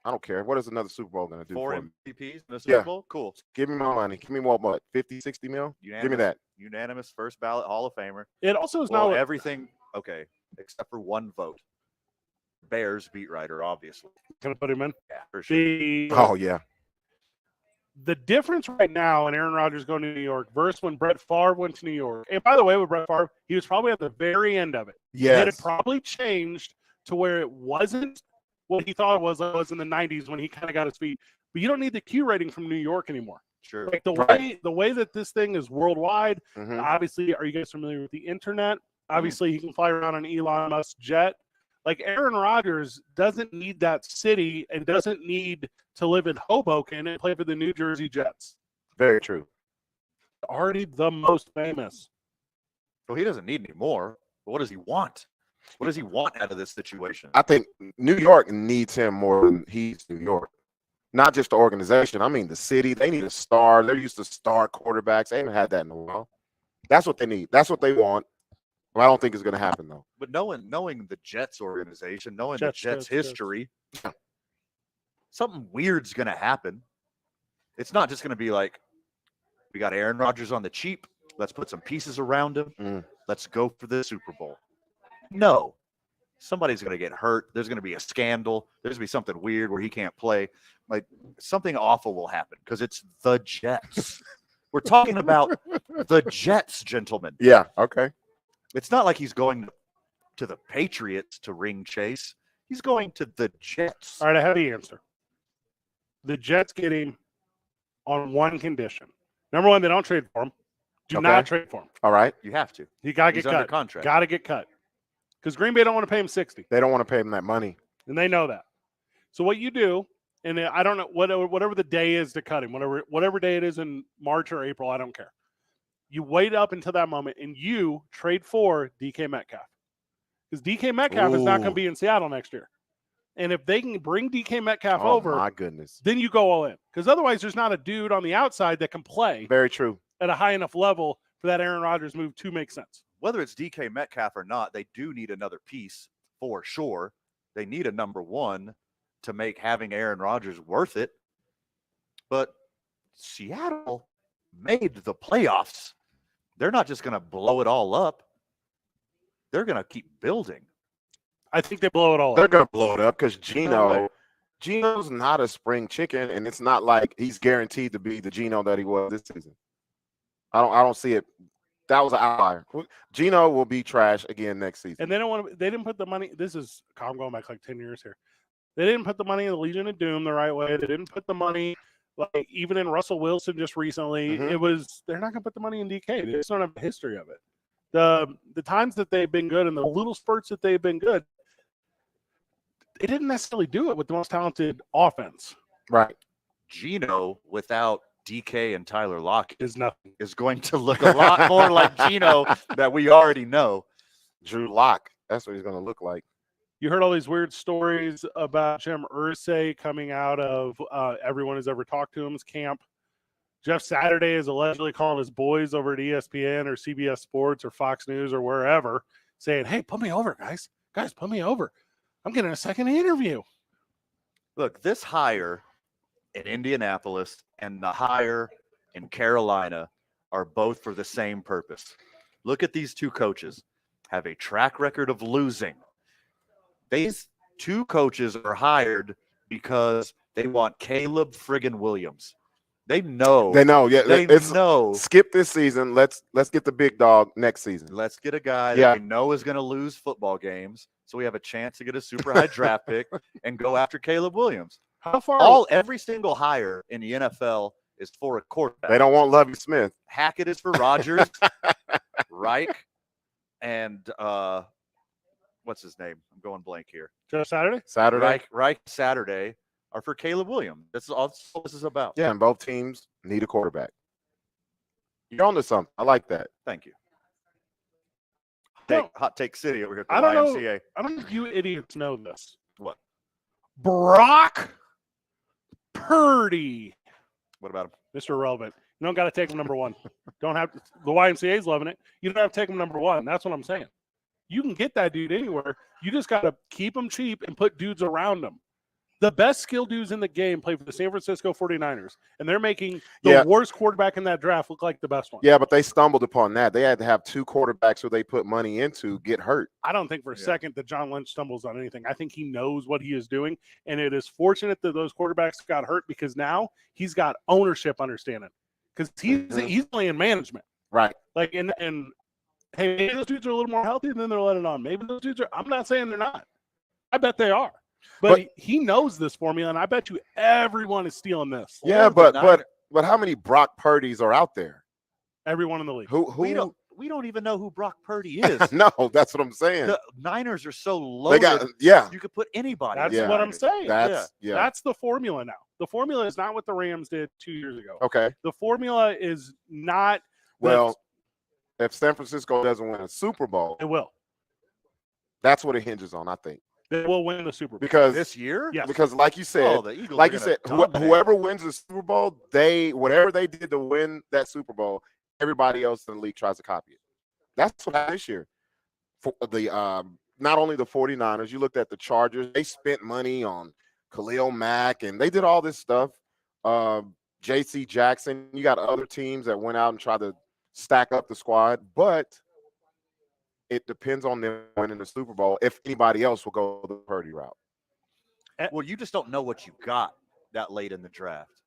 I don't care. What is another Super Bowl going to do 4 for me? MVPs in the Super Yeah. Bowl? Cool. Give me my money. Give me what? 50, 60 mil? Give me that. Unanimous first ballot Hall of Famer. It also is well, not everything. Okay, except for one vote. Bears beat writer, obviously. Can I put him in? Yeah, for sure. Oh, yeah. The difference right now in Aaron Rodgers going to New York versus when Brett Favre went to New York. And by the way, with Brett Favre, he was probably at the very end of it. Yes. It had probably changed to where it wasn't what he thought it was in the 90s when he kind of got his feet. But you don't need the Q rating from New York anymore. Sure. Like the way that this thing is worldwide, obviously, are you guys familiar with the internet? Obviously, he can fly around on Elon Musk's jet. Like Aaron Rodgers doesn't need that city and doesn't need to live in Hoboken and play for the New Jersey Jets. Very true. Already the most famous. Well, he doesn't need any more. But what does he want? What does he want out of this situation? I think New York needs him more than he's New York. Not just the organization. I mean, the city. They need a star. They're used to star quarterbacks. They haven't had that in a while. That's what they need. That's what they want. Well, I don't think it's going to happen, though. But knowing the Jets organization, knowing the Jets history, something weird's going to happen. It's not just going to be like, we got Aaron Rodgers on the cheap. Let's put some pieces around him. Let's go for the Super Bowl. No. Somebody's going to get hurt. There's going to be a scandal. There's going to be something weird where he can't play. Like, something awful will happen because it's the Jets. We're talking about the Jets, gentlemen. Yeah, okay. It's not like he's going to the Patriots to ring chase. He's going to the Jets. All right, I have the answer. The Jets get him on one condition. Number one, they don't trade for him. Do not trade for him. All right. You have to. You got to get He's under cut. contract. Got to get cut. Because Green Bay don't want to pay him 60. They don't want to pay him that money. And they know that. So what you do, and I don't know, whatever the day is to cut him, whatever day it is in March or April, I don't care. You wait up until that moment, and you trade for DK Metcalf. Because DK Metcalf is not going to be in Seattle next year. And if they can bring DK Metcalf over, my goodness, then you go all in. Because otherwise, there's not a dude on the outside that can play very true at a high enough level for that Aaron Rodgers move to make sense. Whether it's DK Metcalf or not, they do need another piece for sure. They need a number one to make having Aaron Rodgers worth it. But Seattle made the playoffs. They're not just going to blow it all up. They're going to keep building. I think they blow it all up. They're going to blow it up because Geno's not a spring chicken, and it's not like he's guaranteed to be the Geno that he was this season. I don't see it. That was an outlier. Geno will be trash again next season. And they don't want to. They didn't put the money. I'm going back like 10 years here. They didn't put the money in the Legion of Doom the right way. They didn't put the money like even in Russell Wilson just recently. They're not going to put the money in DK. They just don't have a history of it. The times that they've been good and the little spurts that they've been good, they didn't necessarily do it with the most talented offense. Right. Geno without DK and Tyler Lockett is nothing. Is going to look a lot more like Geno that we already know. Drew Lock. That's what he's going to look like. You heard all these weird stories about Jim Irsay coming out of everyone who's ever talked to him's camp. Jeff Saturday is allegedly calling his boys over at ESPN or CBS Sports or Fox News or wherever saying, hey, put me over, guys. Guys, put me over. I'm getting a second interview. Look, this hire in Indianapolis and the hire in Carolina are both for the same purpose. Look at these two coaches. Have a track record of losing. These two coaches are hired because they want Caleb friggin' Williams. They know. Yeah, they know. Skip this season. Let's get the big dog next season. Let's get a guy that they know is going to lose football games, so we have a chance to get a super high draft pick and go after Caleb Williams. How far? Every single hire in the NFL is for a quarterback. They don't want Lovie Smith. Hackett is for Rodgers, Reich, and what's his name? I'm going blank here. Just Saturday? Reich Saturday are for Caleb Williams. That's all this is about. Yeah, and both teams need a quarterback. You're on to something. I like that. Thank you. Hot take city over here at the I don't YMCA. know. I don't know if you idiots know this. What? Brock Purdy. What about him? Mr. Irrelevant. You don't got to take him number one. Don't have to. The YMCA's loving it. You don't have to take him number one. That's what I'm saying. You can get that dude anywhere. You just got to keep him cheap and put dudes around him. The best skill dudes in the game play for the San Francisco 49ers, and they're making the worst quarterback in that draft look like the best one. Yeah, but they stumbled upon that. They had to have 2 quarterbacks who they put money into get hurt. I don't think for a second that John Lynch stumbles on anything. I think he knows what he is doing, and it is fortunate that those quarterbacks got hurt because now he's got ownership understanding because he's playing management. Right. Like, and hey, maybe those dudes are a little more healthy than they're letting on. Maybe those dudes are – I'm not saying they're not. I bet they are. But he knows this formula, and I bet you everyone is stealing this. Yeah, but how many Brock Purdy's are out there? Everyone in the league. Who we don't even know who Brock Purdy is. No, that's what I'm saying. The Niners are so loaded. You could put anybody. That's what I'm saying. That's the formula now. The formula is not what the Rams did 2 years ago. Okay. The formula is not. Well, if San Francisco doesn't win a Super Bowl, it will. That's what it hinges on, I think. They will win the Super Bowl because this year. Yes. Because, like you said, whoever wins the Super Bowl, whatever they did to win that Super Bowl, everybody else in the league tries to copy it. That's what happened this year. For the not only the 49ers, you looked at the Chargers. They spent money on Khalil Mack, and they did all this stuff. J.C. Jackson. You got other teams that went out and tried to stack up the squad, but it depends on them winning the Super Bowl if anybody else will go the Purdy route. Well, you just don't know what you got that late in the draft.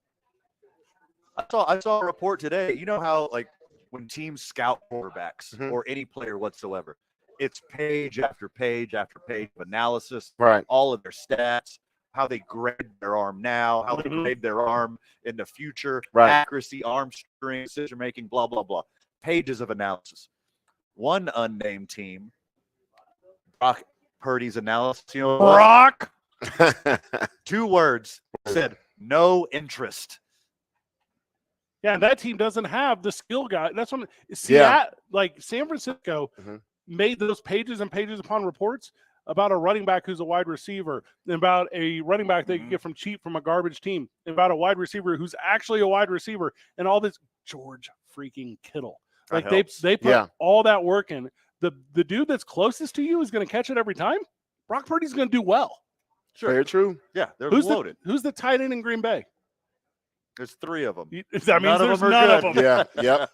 I saw a report today. You know how, like, when teams scout quarterbacks or any player whatsoever, it's page after page after page of analysis, right? All of their stats, how they grade their arm now, how they grade their arm in the future, right? Accuracy, arm strength, decision making, blah, blah, blah. Pages of analysis. One unnamed team, Brock Purdy's analysis. You know, Brock. 2 words, said no interest. Yeah, and that team doesn't have the skill guy. That's what like San Francisco made those pages and pages upon reports about a running back who's a wide receiver, and about a running back they can get from cheap from a garbage team, and about a wide receiver who's actually a wide receiver, and all this George freaking Kittle. Like they put all that work in. The dude that's closest to you is going to catch it every time. Brock Purdy's going to do well. Sure. Very true. Yeah, they're loaded. Who's the tight end in Green Bay? There's 3 of them. That means there's none of them. Yeah, yep.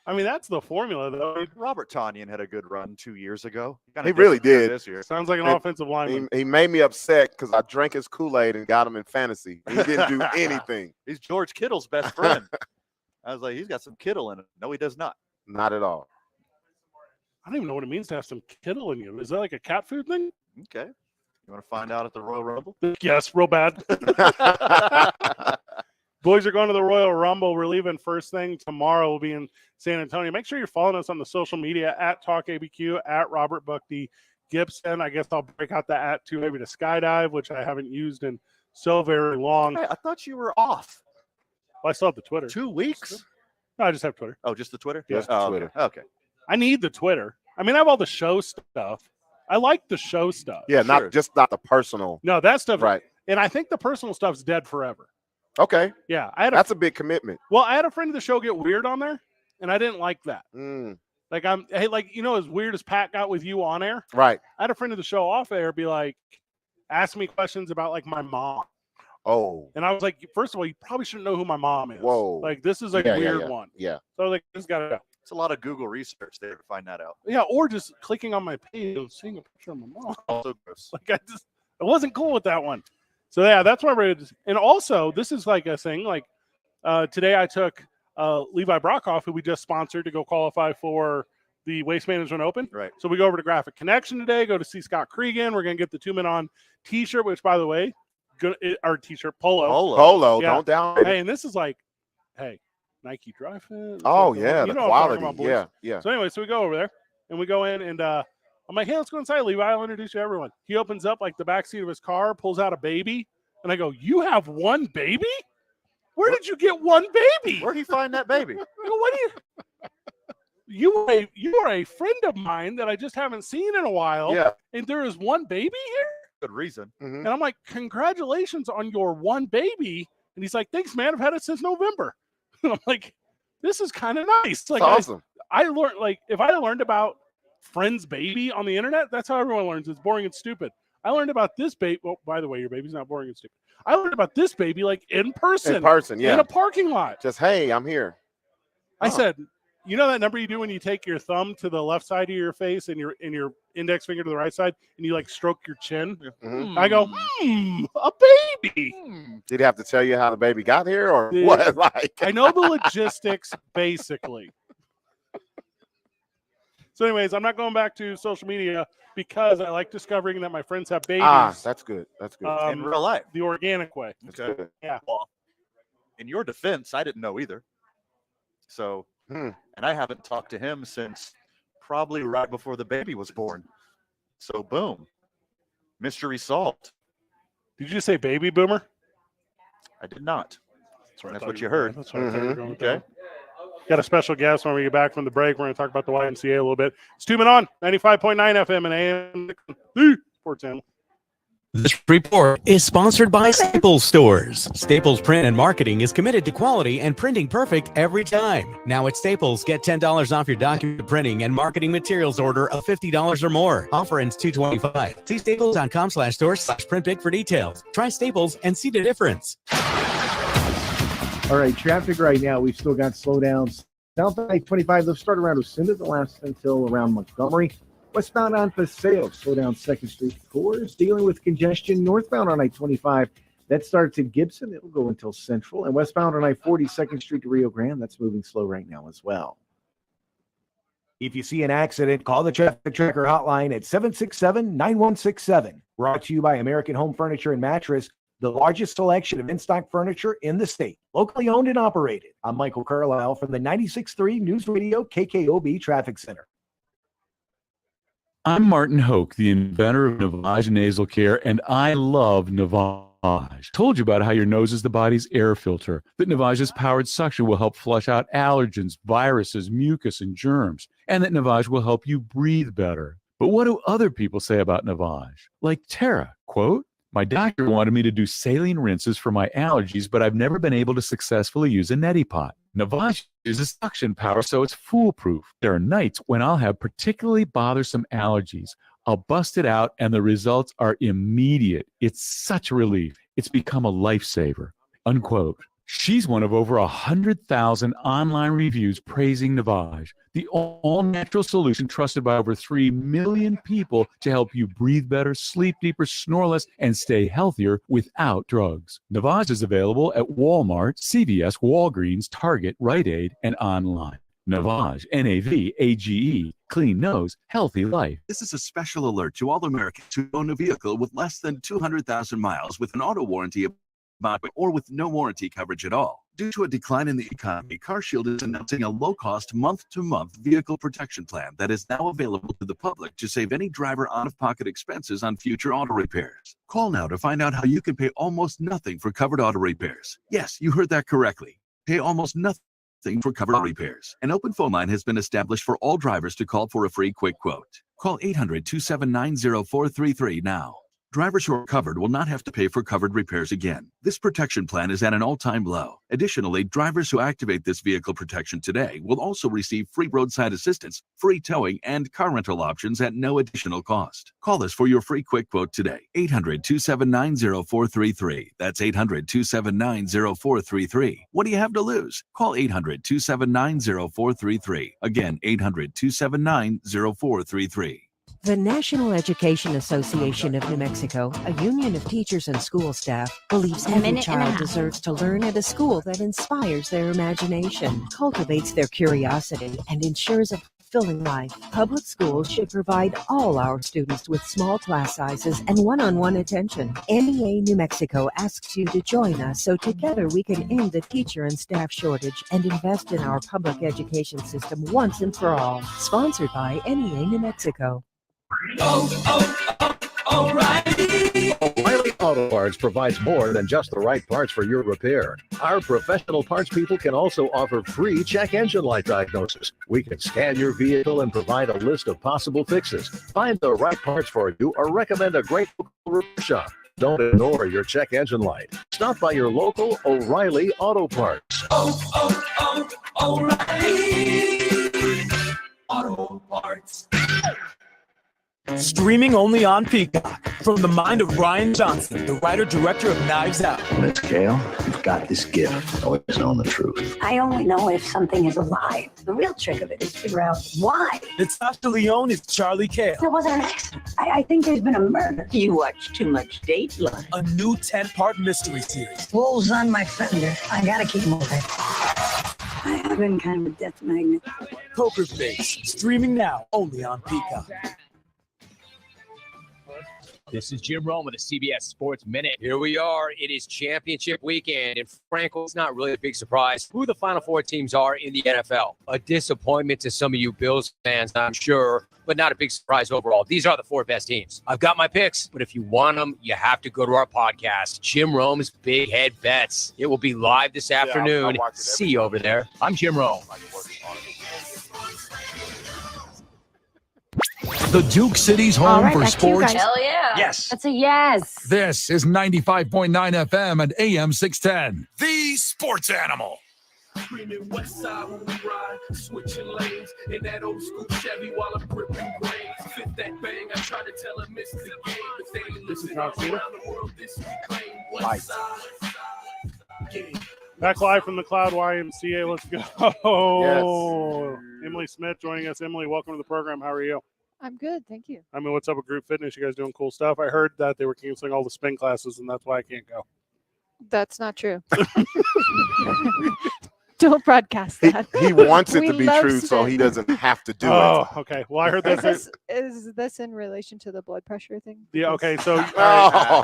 I mean, that's the formula, though. Robert Tonyan had a good run 2 years ago. He really did. This year. Sounds like an offensive lineman. He made me upset because I drank his Kool-Aid and got him in fantasy. He didn't do anything. He's George Kittle's best friend. I was like, he's got some Kittle in it. No, he does not. Not at all. I don't even know what it means to have some Kittle in you. Is that like a cat food thing? Okay. You want to find out at the Royal Rumble? Yes, real bad. Boys are going to the Royal Rumble. We're leaving first thing tomorrow. We'll be in San Antonio. Make sure you're following us on the social media at TalkABQ, at Robert Buck D. Gibson. I guess I'll break out the at too, maybe to skydive, which I haven't used in so very long. Hey, I thought you were off. Well, I still have the Twitter. 2 weeks? No, I just have Twitter. Oh, just the Twitter? Yeah. Just Twitter. Okay. I need the Twitter. I mean, I have all the show stuff. I like the show stuff. Yeah, not the personal. No, that stuff. Right. And I think the personal stuff's dead forever. Okay. Yeah. That's a big commitment. Well, I had a friend of the show get weird on there, and I didn't like that. Like, as weird as Pat got with you on air. Right. I had a friend of the show off air be like, ask me questions about, like, my mom. Oh. And I was like, first of all, you probably shouldn't know who my mom is. Whoa. Like, this is a weird one. Yeah. So I was like, this got to go. It's a lot of Google research there to find that out. Yeah, or just clicking on my page and seeing a picture of my mom. Also gross. Like, I wasn't cool with that one. So, yeah, that's what I read. And also, this is like a thing. Like, today I took Levi Brockhoff, who we just sponsored, to go qualify for the Waste Management Open. Right. So we go over to Graphic Connection today, go to see Scott Cregan. We're going to get the 2 Men On t-shirt, which, by the way, our t-shirt, Polo. Yeah. Don't down. Hey, and this is like, hey, Nike Dry Fit. Oh, yeah, you the know what I'm quality. talking about, boys. Yeah. So anyway, so we go over there, and we go in, and I'm like, hey, let's go inside, Levi. I'll introduce you to everyone. He opens up, like, the back seat of his car, pulls out a baby, and I go, you have one baby? Where did you get one baby? Where'd he find that baby? I go, what do you are a friend of mine that I just haven't seen in a while. Yeah. And there is one baby here? Good reason. And I'm like, congratulations on your one baby. And he's like, thanks, man. I've had it since November. And I'm like, this is kind of nice. Like, awesome. I learned, like, if I learned about friend's baby on the internet, that's how everyone learns. It's boring and stupid. I learned about this baby. Well, by the way, your baby's not boring and stupid. I learned about this baby like in person. In person, yeah. In a parking lot. Just, hey, I'm here. I said, you know that number you do when you take your thumb to the left side of your face and your index finger to the right side and you like stroke your chin? Mm-hmm. I go, a baby. Did he have to tell you how the baby got here or what? Like, I know the logistics basically. So anyways, I'm not going back to social media because I like discovering that my friends have babies. That's good. That's good. In real life. The organic way. Okay. Yeah. Well, in your defense, I didn't know either. So, and I haven't talked to him since probably right before the baby was born. So, boom. Mystery solved. Did you just say baby boomer? I did not. That's what you were- heard. That's what I thought you were going with Okay. that. Got a special guest when we get back from the break. We're going to talk about the YMCA a little bit. It's 2 Men On, 95.9 FM and AM 410. This report is sponsored by Staples Stores. Staples Print and Marketing is committed to quality and printing perfect every time. Now at Staples, get $10 off your document printing and marketing materials order of $50 or more. Offer ends $225. See staples.com/stores/printbig for details. Try Staples and see the difference. All right, traffic right now. We've still got slowdowns. South I-25, they'll start around Lucinda, they'll last until around Montgomery. Westbound on Paseo, slow down 2nd Street. Cores dealing with congestion. Northbound on I-25, that starts at Gibson. It'll go until Central. And westbound on I-40, 2nd Street to Rio Grande, that's moving slow right now as well. If you see an accident, call the Traffic Tracker hotline at 767-9167. Brought to you by American Home Furniture and Mattress, the largest selection of in-stock furniture in the state. Locally owned and operated. I'm Michael Carlisle from the 96.3 News Radio KKOB Traffic Center. I'm Martin Hoke, the inventor of Navage Nasal Care, and I love Navage. Told you about how your nose is the body's air filter, that Navage's powered suction will help flush out allergens, viruses, mucus, and germs, and that Navage will help you breathe better. But what do other people say about Navage? Like Tara, quote, "My doctor wanted me to do saline rinses for my allergies, but I've never been able to successfully use a neti pot. Navage uses suction power, so it's foolproof. There are nights when I'll have particularly bothersome allergies. I'll bust it out, and the results are immediate. It's such a relief. It's become a lifesaver," unquote. She's one of over 100,000 online reviews praising Navage, the all-natural solution trusted by over 3 million people to help you breathe better, sleep deeper, snore less, and stay healthier without drugs. Navage is available at Walmart, CVS, Walgreens, Target, Rite Aid, and online. Navage, N-A-V-A-G-E, clean nose, healthy life. This is a special alert to all Americans who own a vehicle with less than 200,000 miles with an auto warranty or with no warranty coverage at all. Due to a decline in the economy, CarShield is announcing a low-cost month-to-month vehicle protection plan that is now available to the public to save any driver out-of-pocket expenses on future auto repairs. Call now to find out how you can pay almost nothing for covered auto repairs. Yes, you heard that correctly. Pay almost nothing for covered auto repairs. An open phone line has been established for all drivers to call for a free quick quote. Call 800-279-0433 now. Drivers who are covered will not have to pay for covered repairs again. This protection plan is at an all-time low. Additionally, drivers who activate this vehicle protection today will also receive free roadside assistance, free towing, and car rental options at no additional cost. Call us for your free quick quote today. 800-279-0433. That's 800-279-0433. What do you have to lose? Call 800-279-0433. Again, 800-279-0433. The National Education Association of New Mexico, a union of teachers and school staff, believes every child deserves to learn at a school that inspires their imagination, cultivates their curiosity, and ensures a fulfilling life. Public schools should provide all our students with small class sizes and one-on-one attention. NEA New Mexico asks you to join us so together we can end the teacher and staff shortage and invest in our public education system once and for all. Sponsored by NEA New Mexico. O'Reilly Auto Parts provides more than just the right parts for your repair. Our professional parts people can also offer free check engine light diagnosis. We can scan your vehicle and provide a list of possible fixes. Find the right parts for you or recommend a great local repair shop. Don't ignore your check engine light. Stop by your local O'Reilly Auto Parts. O'Reilly Auto Parts. Streaming only on Peacock. From the mind of Ryan Johnson, the writer-director of Knives Out. Miss Kale, you've got this gift. Always knowing the truth. I only know if something is a lie. The real trick of it is to figure out why. Natasha Lyonne is Charlie Kale. There wasn't an accident. I think there's been a murder. You watch too much Dateline. A new 10-part mystery series. Wolves on my fender. I gotta keep moving. I've been kind of a death magnet. Poker Face. Streaming now only on Peacock. This is Jim Rome with the CBS Sports Minute. Here we are. It is championship weekend, and frankly, it's not really a big surprise who the Final Four teams are in the NFL. A disappointment to some of you Bills fans, I'm sure, but not a big surprise overall. These are the 4 best teams. I've got my picks, but if you want them, you have to go to our podcast, Jim Rome's Big Head Bets. It will be live this afternoon. See you over there. I'm Jim Rome. The Duke City's home for sports. Hell yeah. Yes. That's a yes. This is 95.9 FM and AM 610. The Sports Animal. Screaming west side when we ride, switching lanes in that old school Chevy while I'm gripping grains. Fit that bang, I try to tell them it's the game, but they ain't listening. All around the world, this we claim west side. Back live from the Cloud YMCA. Let's go. Yes. Emily Smith joining us. Emily, welcome to the program. How are you? I'm good, thank you. I mean, what's up with Group Fitness? You guys doing cool stuff? I heard that they were canceling all the spin classes, and that's why I can't go. That's not true. Don't broadcast that. He wants it We to be love true, so spin. he doesn't have to do it. Oh, okay. Well, I heard that. Is this in relation to the blood pressure thing? Yeah, okay. So, yeah. All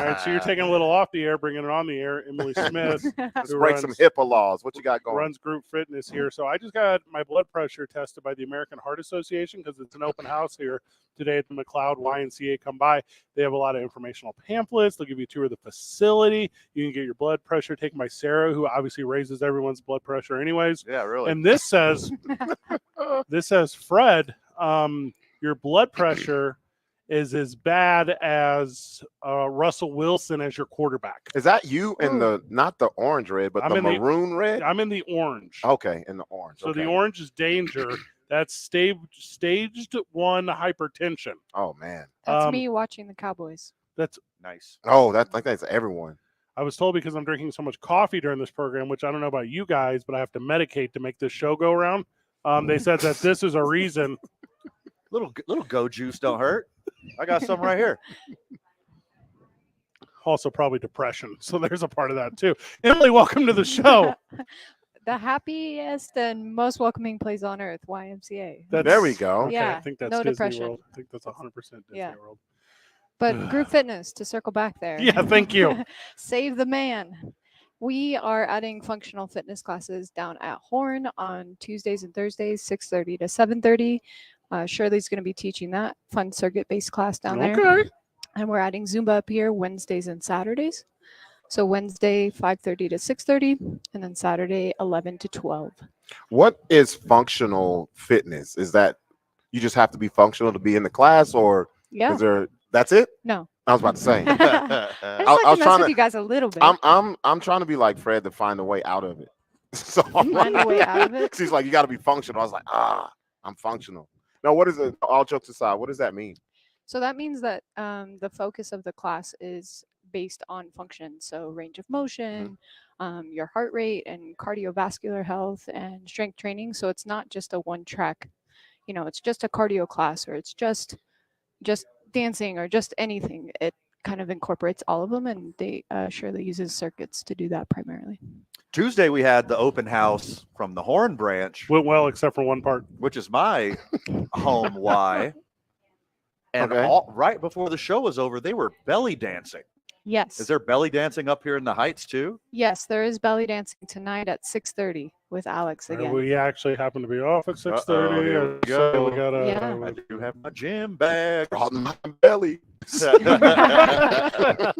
right, so you're taking a little off the air, bringing it on the air. Emily Smith. Let's break some HIPAA laws. What you got going? Runs Group Fitness here. So I just got my blood pressure tested by the American Heart Association because it's an open house here today at the McLeod YMCA. Come by. They have a lot of informational pamphlets. They'll give you a tour of the facility. You can get your blood pressure taken by Sarah, who obviously raises everyone's blood pressure anyways. Yeah, really. And this says, Fred, your blood pressure is as bad as Russell Wilson as your quarterback. Is that you in the, not the orange red, but the maroon red? I'm in the orange. Okay, in the orange. So okay. the orange is danger. That's staged 1 hypertension. Oh, man. That's me watching the Cowboys. That's nice. Oh, that's everyone. I was told because I'm drinking so much coffee during this program, which I don't know about you guys, but I have to medicate to make this show go around. They said that this is a reason. Little go juice don't hurt. I got some right here. Also, probably depression. So there's a part of that too. Emily, welcome to the show. The happiest and most welcoming place on earth, YMCA. There we go. Okay, Yeah, I think that's no Disney depression. World. I think that's 100% Disney Yeah. World. But Group Fitness, to circle back there. Yeah, thank you. Save the man. We are adding functional fitness classes down at Horn on Tuesdays and Thursdays, 6:30 to 7:30. Shirley's going to be teaching that fun circuit-based class down there. Okay. And we're adding Zumba up here Wednesdays and Saturdays. So Wednesday, 5:30 to 6:30, and then Saturday, 11 to 12. What is functional fitness? Is that you just have to be functional to be in the class, or Yeah. is there? That's it? No. I was about to say. I just like to mess with you guys a little bit. I'm trying to be like Fred to find a way out of it. So Find a way out of it? 'Cause he's like, you got to be functional. I was like, I'm functional. No, what is it? All jokes aside, what does that mean? So that means that the focus of the class is based on function. So range of motion, your heart rate, and cardiovascular health and strength training. So it's not just a one track, it's just a cardio class, or it's just dancing, or just anything. It kind of incorporates all of them, and they Shirley uses circuits to do that primarily. Tuesday, we had the open house from the Horn branch. Went well, except for one part. Which is my home Y. And Okay. right before the show was over, they were belly dancing. Yes. Is there belly dancing up here in the Heights, too? Yes, there is belly dancing tonight at 6:30 with Alex again. We actually happen to be off at 6:30. Here we So go. we gotta. Yeah. I do have my gym bag. On my belly.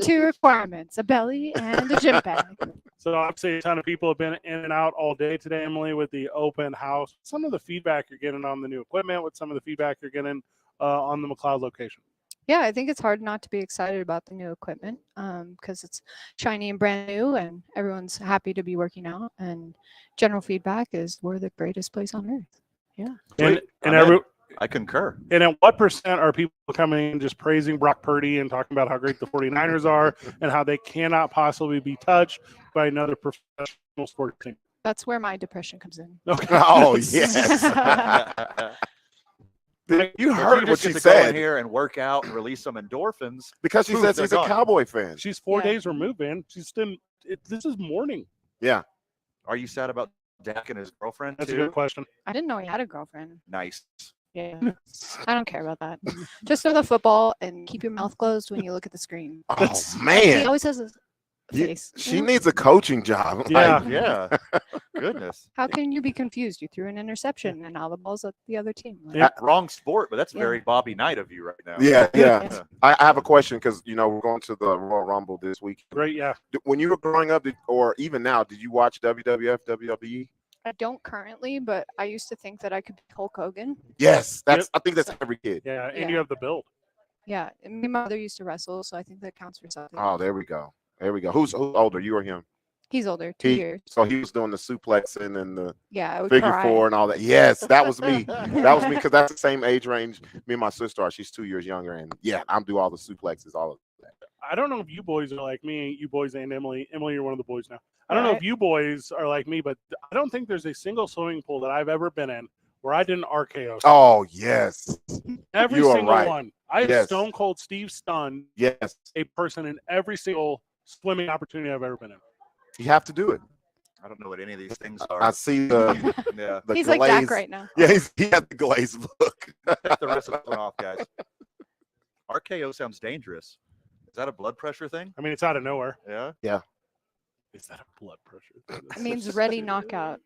2 requirements: a belly and a gym bag. So obviously a ton of people have been in and out all day today, Emily, with the open house. Some of the feedback you're getting on the new equipment, with some of the feedback you're getting on the McLeod location. Yeah, I think it's hard not to be excited about the new equipment because it's shiny and brand new, and everyone's happy to be working out. And general feedback is we're the greatest place on earth. Yeah. And I concur. And at what percent are people coming in just praising Brock Purdy and talking about how great the 49ers are and how they cannot possibly be touched by another professional sports team? That's where my depression comes in. Okay. Oh, yes. You heard what she Go in said. here and work out and release some endorphins Because she says she's a Cowboy fan. She's 4 days removed, man. She's still. This is morning. Yeah. Are you sad about Dak and his girlfriend? That's too? a good question. I didn't know he had a girlfriend. Nice. Yeah. I don't care about that. Just throw the football and keep your mouth closed when you look at the screen. Oh, man. He always has a You- face. she needs a coaching job. Yeah. Yeah. Goodness. How can you be confused? You threw an interception and now the ball's at the other team. Like, Yeah, wrong sport, but that's Yeah. very Bobby Knight of you right now. Yeah. I have a question because, we're going to the Royal Rumble this week. Great, yeah. When you were growing up, or even now, did you watch WWF, WWE? I don't currently, but I used to think that I could be Hulk Hogan. Yes. I think that's every kid. Yeah, and Yeah. you have the build. Yeah. And my mother used to wrestle, so I think that counts for something. Oh, there we go. There we go. Who's older, you or him? He's older, 2 years. So he was doing the suplexing and the Yeah, I would figure cry. four and all that. Yes, that was me. That was me because that's the same age range me and my sister are. She's 2 years younger, and yeah, I'm do all the suplexes, all of that. I don't know if you boys are like me, you boys and Emily. Emily, you're one of the boys now. I don't know if you boys are like me, but I don't think there's a single swimming pool that I've ever been in where I didn't RKO. Oh yes, Every you are single right. one. I have Yes. Stone Cold Steve stunned Yes, a person in every single swimming opportunity I've ever been in. you have to do it. I don't know what any of these things are. I see the Yeah. the He's glaze. like Dak right now. Yeah, he had the glazed look. Take the rest of this one off, guys. RKO sounds dangerous. Is that a blood pressure thing? I mean, it's out of nowhere. Yeah. Yeah. Is that a blood pressure thing? It means ready knockout.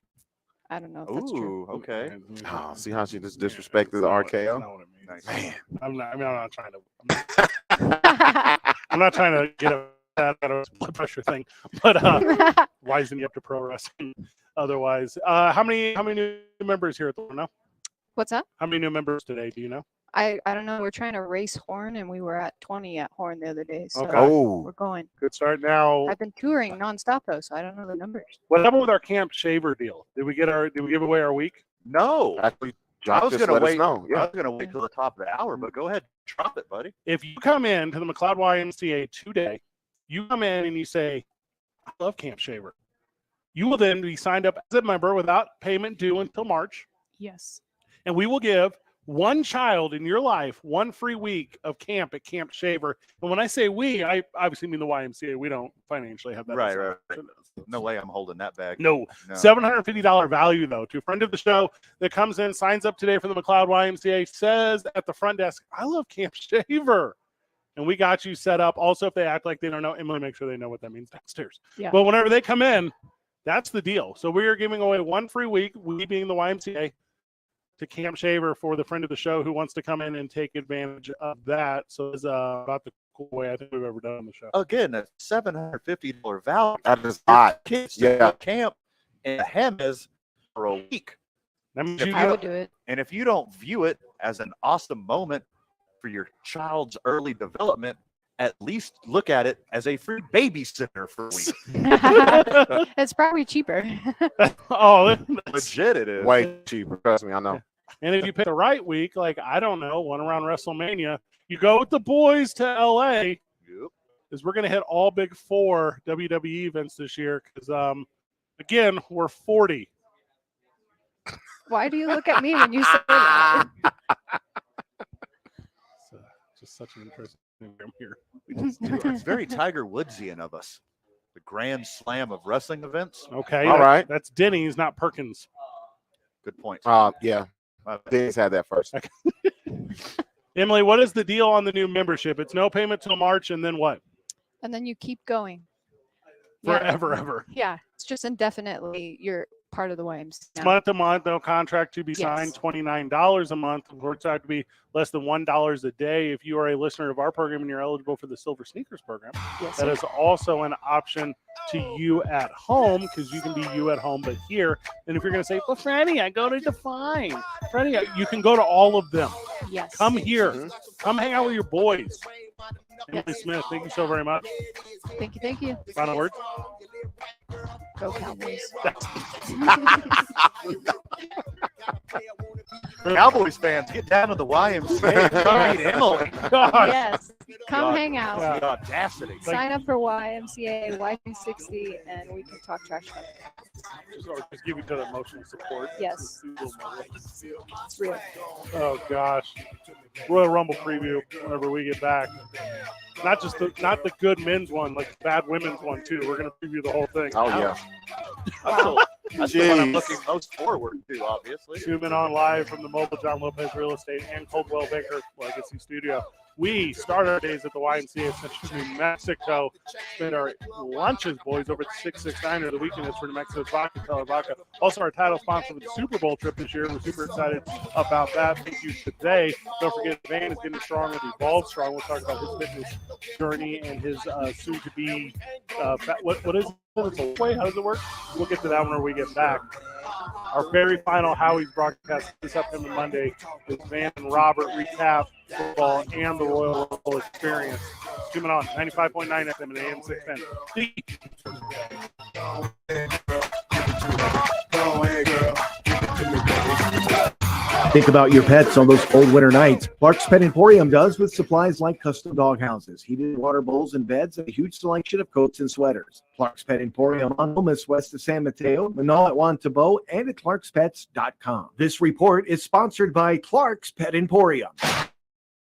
I don't know if that's true. Ooh, okay. Oh, see how she just disrespected the RKO? Not what it means. Nice. I'm not trying to. I'm not trying to get that out of blood pressure thing, but wisen you up to pro wrestling. Otherwise, how many new members here at the no? What's that? How many new members today? Do you know? I don't know. We're trying to race Horn, and we were at 20 at Horn the other day. So Okay. Oh, we're going. Good start. Now, I've been touring nonstop though, so I don't know the numbers. what happened with our Camp Shaver deal? Did we give away our week? No. actually, I Josh was just gonna let us wait. know. I Yeah. was gonna wait till the top of the hour, but go ahead, drop it, buddy. If you come in to the McLeod YMCA today, you come in and you say, "I love Camp Shaver." You will then be signed up as a member without payment due until March, Yes. and we will give one child in your life one free week of camp at Camp Shaver. And when I say we, I obviously mean the YMCA. We don't financially have that. Right, as right, a- No way I'm holding that bag. No. No. $750 value, though, to a friend of the show that comes in, signs up today for the McLeod YMCA, says at the front desk, "I love Camp Shaver." And we got you set up. Also, if they act like they don't know, Emily, make sure they know what that means downstairs. Yeah. But whenever they come in, that's the deal. So we are giving away one free week, we being the YMCA, to Camp Shaver for the friend of the show who wants to come in and take advantage of that. So it's about the cool way I think we've ever done on the show. Again, a $750 value. That is hot. Kids to Yeah. go camp in Hemis for a week. That means If you I would do it. And if you don't view it as an awesome moment for your child's early development, at least look at it as a free babysitter for a week. It's probably cheaper. Oh, Legit, it is. Way cheaper. Trust me, I know. and if you pick the right week, like, I don't know, one around WrestleMania, you go with the boys to LA. Yep. Is we're going to hit all big 4 WWE events this year because, again, we're 40. Why do you look at me when you say that? So, just such an interesting thing here. It's very Tiger Woodsian of us. The grand slam of wrestling events. Okay. All right. That's Denny's, not Perkins. Good point. Yeah. Denny's had that first. Emily, what is the deal on the new membership? It's no payment till March, and then what? And then you keep going. Yeah. Forever, ever. Yeah. It's just indefinitely you're part of the YMCA. now. Month to month, no contract to be Yes. signed, $29 a month. Works out to be less than $1 a day. If you are a listener of our program and you're eligible for the Silver Sneakers program, Yes, that sir. is also an option to you at home because you can be you at home, but here. And if you're going to say, well, Freddie, I go to Define. Freddie, you can go to all of them. Yes. Come here. Mm-hmm. Come hang out with your boys. Yes. Emily Smith, thank you so very much. Thank you. Thank you. Final words? Go Cowboys. Cowboys fans, get down to the YMCA. Meet Emily. Yes. Come God, hang out. The audacity. Sign up for YMCA, Y360, and we can talk trash about it. Just give each other emotional support. Yes. It's real. Oh gosh. Royal Rumble preview whenever we get back. Not the good men's one, like the bad women's one too. We're gonna preview the whole thing. Oh yeah. That's the one I'm looking most forward to, obviously. Zooming on live from the mobile John Lopez Real Estate and Coldwell Banker Legacy Studio. We start our days at the YMCA of Central New Mexico. Spend our lunches, boys, over at 669 the weekend is for New Mexico's Vodka, Color Vodka. Also, our title sponsor for the Super Bowl trip this year. We're super excited about that. Thank you today. Don't forget, Van is getting strong and Evolve Strong. We'll talk about his fitness journey and his soon-to-be, what is it? How does it work? We'll get to that when we get back. Our very final Howie's broadcast this upcoming Monday is Van and Robert recap football and the Royal Rumble experience. Zooming on 95.9 FM and AM 610. Think about your pets on those cold winter nights. Clark's Pet Emporium does with supplies like custom dog houses, heated water bowls and beds, and a huge selection of coats and sweaters. Clark's Pet Emporium on Lomas west of San Mateo, Manal at Juan Tabo, and at clarkspets.com. This report is sponsored by Clark's Pet Emporium.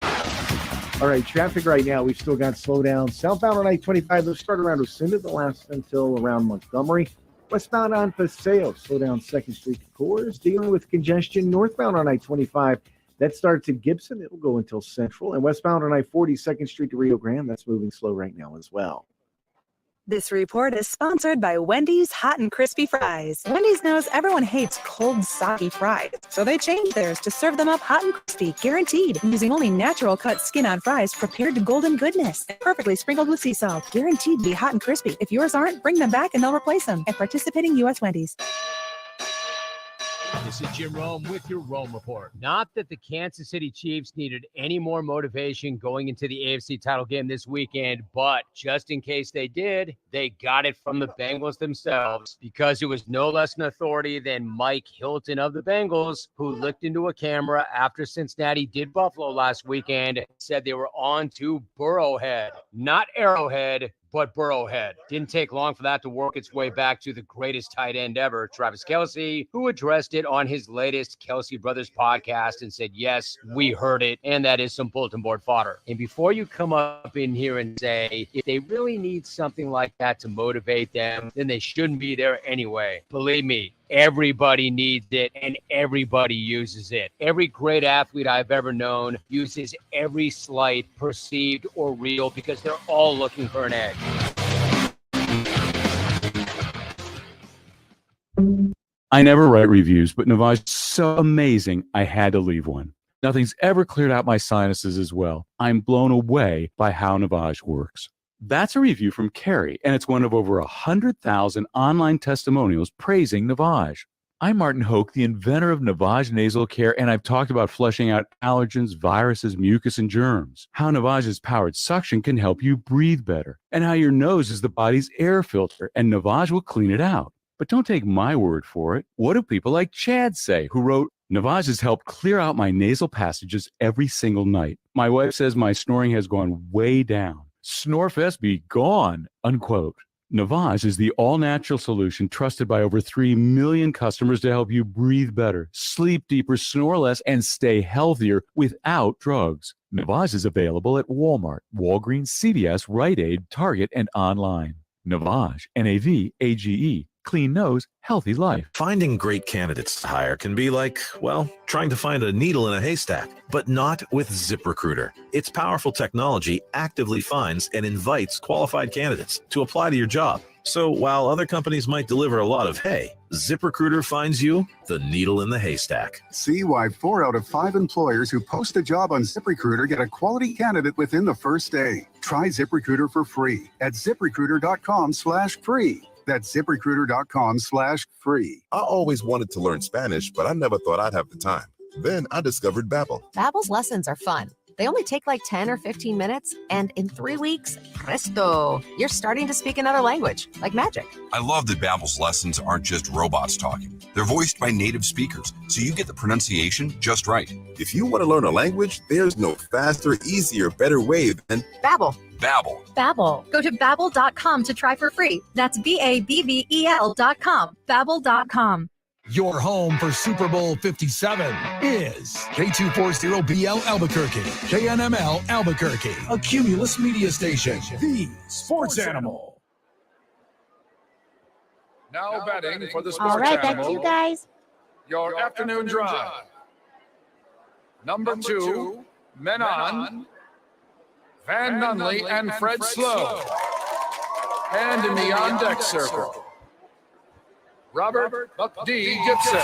All right, traffic right now, we've still got slowdown. Southbound on I-25, they'll start around Lucinda, they'll last until around Montgomery. Westbound on Paseo, slow down 2nd Street to Coors, dealing with congestion. Northbound on I-25, that starts at Gibson. It'll go until Central. And westbound on I-40, 2nd Street to Rio Grande, that's moving slow right now as well. This report is sponsored by Wendy's Hot and Crispy Fries. Wendy's knows everyone hates cold, soggy fries, so they changed theirs to serve them up hot and crispy, guaranteed, using only natural cut skin-on fries prepared to golden goodness and perfectly sprinkled with sea salt. Guaranteed to be hot and crispy. If yours aren't, bring them back and they'll replace them at participating U.S. Wendy's. This is Jim Rome with your Rome Report. Not that the Kansas City Chiefs needed any more motivation going into the AFC title game this weekend, but just in case they did, they got it from the Bengals themselves, because it was no less an authority than Mike Hilton of the Bengals, who looked into a camera after Cincinnati did Buffalo last weekend, said they were on to Burrowhead, not Arrowhead, but Burrowhead. Didn't take long for that to work its way back to the greatest tight end ever, Travis Kelce, who addressed it on his latest Kelce Brothers podcast and said, yes, we heard it, and that is some bulletin board fodder. And before you come up in here and say, if they really need something like that to motivate them, then they shouldn't be there anyway. Believe me, everybody needs it and everybody uses it. Every great athlete I've ever known uses every slight, perceived or real, because they're all looking for an edge. I never write reviews, but Navage is so amazing, I had to leave one. Nothing's ever cleared out my sinuses as well. I'm blown away by how Navage works. That's a review from Carrie, and it's one of over 100,000 online testimonials praising Navage. I'm Martin Hoke, the inventor of Navage Nasal Care, and I've talked about flushing out allergens, viruses, mucus, and germs, how Navage's powered suction can help you breathe better, and how your nose is the body's air filter, and Navage will clean it out. But don't take my word for it. What do people like Chad say, who wrote, Navage has helped clear out my nasal passages every single night. My wife says my snoring has gone way down. Snorefest be gone, unquote. Navage is the all-natural solution trusted by over 3 million customers to help you breathe better, sleep deeper, snore less, and stay healthier without drugs. Navage is available at Walmart, Walgreens, CVS, Rite Aid, Target, and online. Navage, N-A-V-A-G-E. Clean nose, healthy life. Finding great candidates to hire can be like, well, trying to find a needle in a haystack, but not with ZipRecruiter. Its powerful technology actively finds and invites qualified candidates to apply to your job. So while other companies might deliver a lot of hay, ZipRecruiter finds you the needle in the haystack. See why 4 out of 5 employers who post a job on ZipRecruiter get a quality candidate within the first day. Try ZipRecruiter for free at ZipRecruiter.com/free. That's ZipRecruiter.com/free. I always wanted to learn Spanish, but I never thought I'd have the time. Then I discovered Babbel. Babbel's lessons are fun. They only take like 10 or 15 minutes, and in 3 weeks, presto, you're starting to speak another language, like magic. I love that Babbel's lessons aren't just robots talking. They're voiced by native speakers, so you get the pronunciation just right. If you want to learn a language, there's no faster, easier, better way than Babbel. Babbel. Babbel. Go to babbel.com to try for free. That's BABBEL.com. Babbel.com. Your home for Super Bowl 57 is K240BL Albuquerque, KNML Albuquerque, a Cumulus media station, the sports animal. Now betting for the sports All right, animal. back to you guys. Your afternoon drive. Number 2, men on. Van Nunley and Fred Slow. And in the on-deck circle, Robert Buck D. Gibson.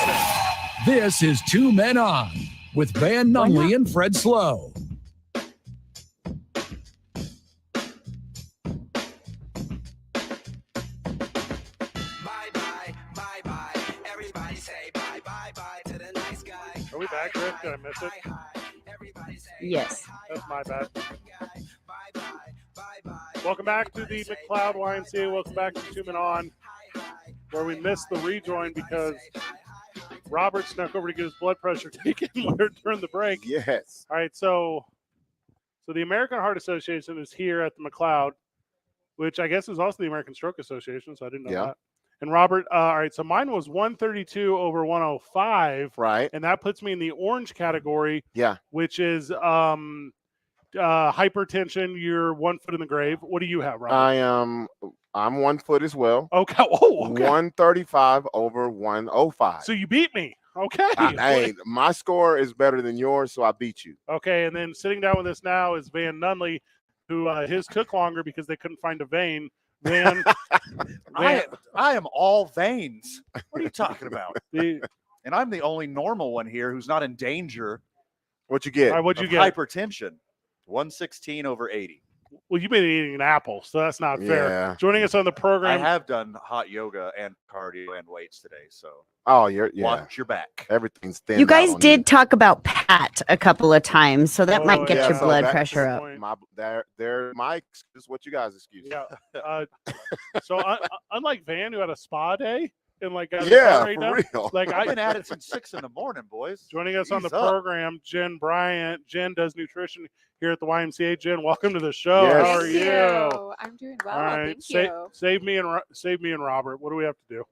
This is Two Men On with Van Nunley and Fred Slow. Are we back, Rick? Did I miss it? Yes. That's my bad. Welcome back to the McLeod YMCA. Welcome back to Two Men On, where we missed the rejoin because Robert snuck over to get his blood pressure taken during the break. Yes. All right, so the American Heart Association is here at the McLeod, which I guess is also the American Stroke Association, so I didn't know that. And Robert, all right, so mine was 132 over 105. Right. And that puts me in the orange category. Yeah. Which is hypertension. You're 1 foot in the grave. What do you have, Robert? I'm 1 foot as well. Okay. Oh, okay. 135 over 105. So you beat me. Okay. Hey, my score is better than yours, so I beat you. Okay, and then sitting down with us now is Van Nunley, who his took longer because they couldn't find a vein. Van, I am all veins. What are you talking about? And I'm the only normal one here who's not in danger. What you get? All right, what'd you get? Hypertension. 116 over 80. Well, you've been eating an apple, so that's not fair. Yeah. Joining us on the program. I have done hot yoga and cardio and weights today, so watch your back. Everything's thin. You guys did talk about Pat a couple of times, so that might get your blood pressure up. They're my excuse. What you guys excuse? Yeah. So unlike Van, who had a spa day and got for real. I've been at it since 6 in the morning, boys. Joining us on the program, Jen Bryant. Jen does nutrition here at the YMCA. Jen, welcome to the show. Yes. How are you? I'm doing well. All right. Thank you. Save me and Robert. What do we have to do?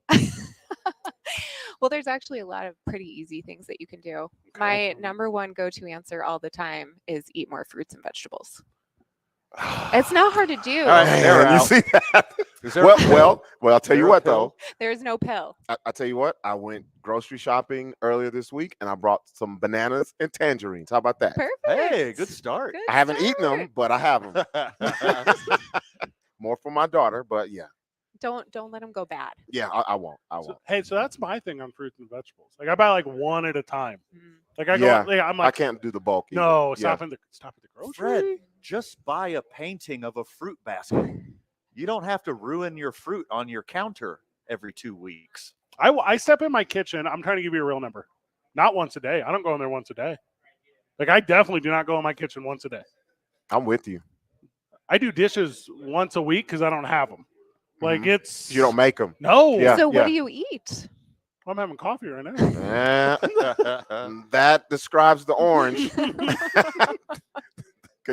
Well, there's actually a lot of pretty easy things that you can do. My number one go-to answer all the time is eat more fruits and vegetables. It's not hard to do. All right, you see that? Well, I'll tell you what, though. There's no pill. I tell you what, I went grocery shopping earlier this week, and I brought some bananas and tangerines. How about that? Perfect. Hey, good start. Good I haven't start. eaten them, but I have them. More for my daughter, but yeah. Don't let them go bad. Yeah, I won't. So that's my thing on fruits and vegetables. I buy one at a time. I go. I'm I can't do the bulk. Either. No, Yeah. stop at the grocery. Fred, just buy a painting of a fruit basket. You don't have to ruin your fruit on your counter every 2 weeks. I step in my kitchen. I'm trying to give you a real number. Not once a day. I don't go in there once a day. I definitely do not go in my kitchen once a day. I'm with you. I do dishes once a week because I don't have them. It's You don't make them. no. So what do you eat? I'm having coffee right now. That describes the orange. Because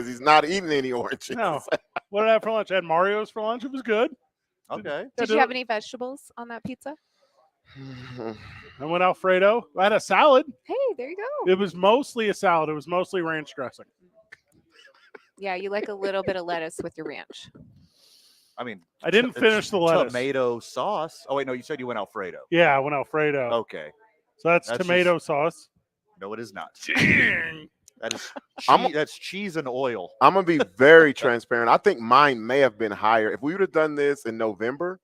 he's not eating any oranges. No. What did I have for lunch? I had Mario's for lunch. It was good. Okay. Did you have any vegetables on that pizza? I went Alfredo. I had a salad. Hey, there you go. It was mostly a salad. It was mostly ranch dressing. Yeah, you like a little bit of lettuce with your ranch. I mean, I didn't finish the lettuce. Tomato sauce. Oh, wait, no, you said you went Alfredo. Yeah, I went Alfredo. Okay. So that's tomato sauce. No, it is not. Dang. That is that's cheese and oil. I'm going to be very transparent. I think mine may have been higher. If we would have done this in November,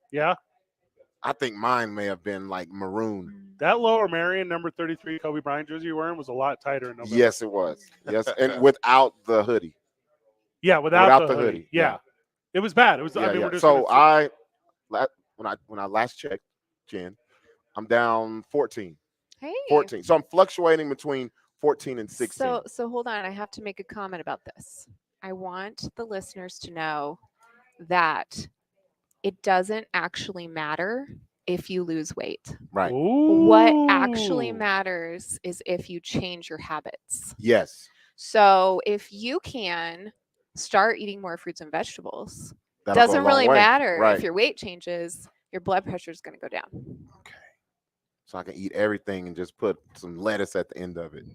I think mine may have been maroon. That Lower Marion number 33 Kobe Bryant jersey you're wearing was a lot tighter in November. Yes, it was. Yes, and without the hoodie. Yeah, without the hoodie. Yeah. It was bad. It was. Yeah, we're just so when I last checked, Jen, I'm down 14. Hey. 14. So I'm fluctuating between 14 and 16. So hold on. I have to make a comment about this. I want the listeners to know that it doesn't actually matter if you lose weight. Right. What actually matters is if you change your habits. Yes. So if you can start eating more fruits and vegetables, That'll go a doesn't long really way. matter Right. if your weight changes, your blood pressure is going to go down. Okay. So I can eat everything and just put some lettuce at the end of it.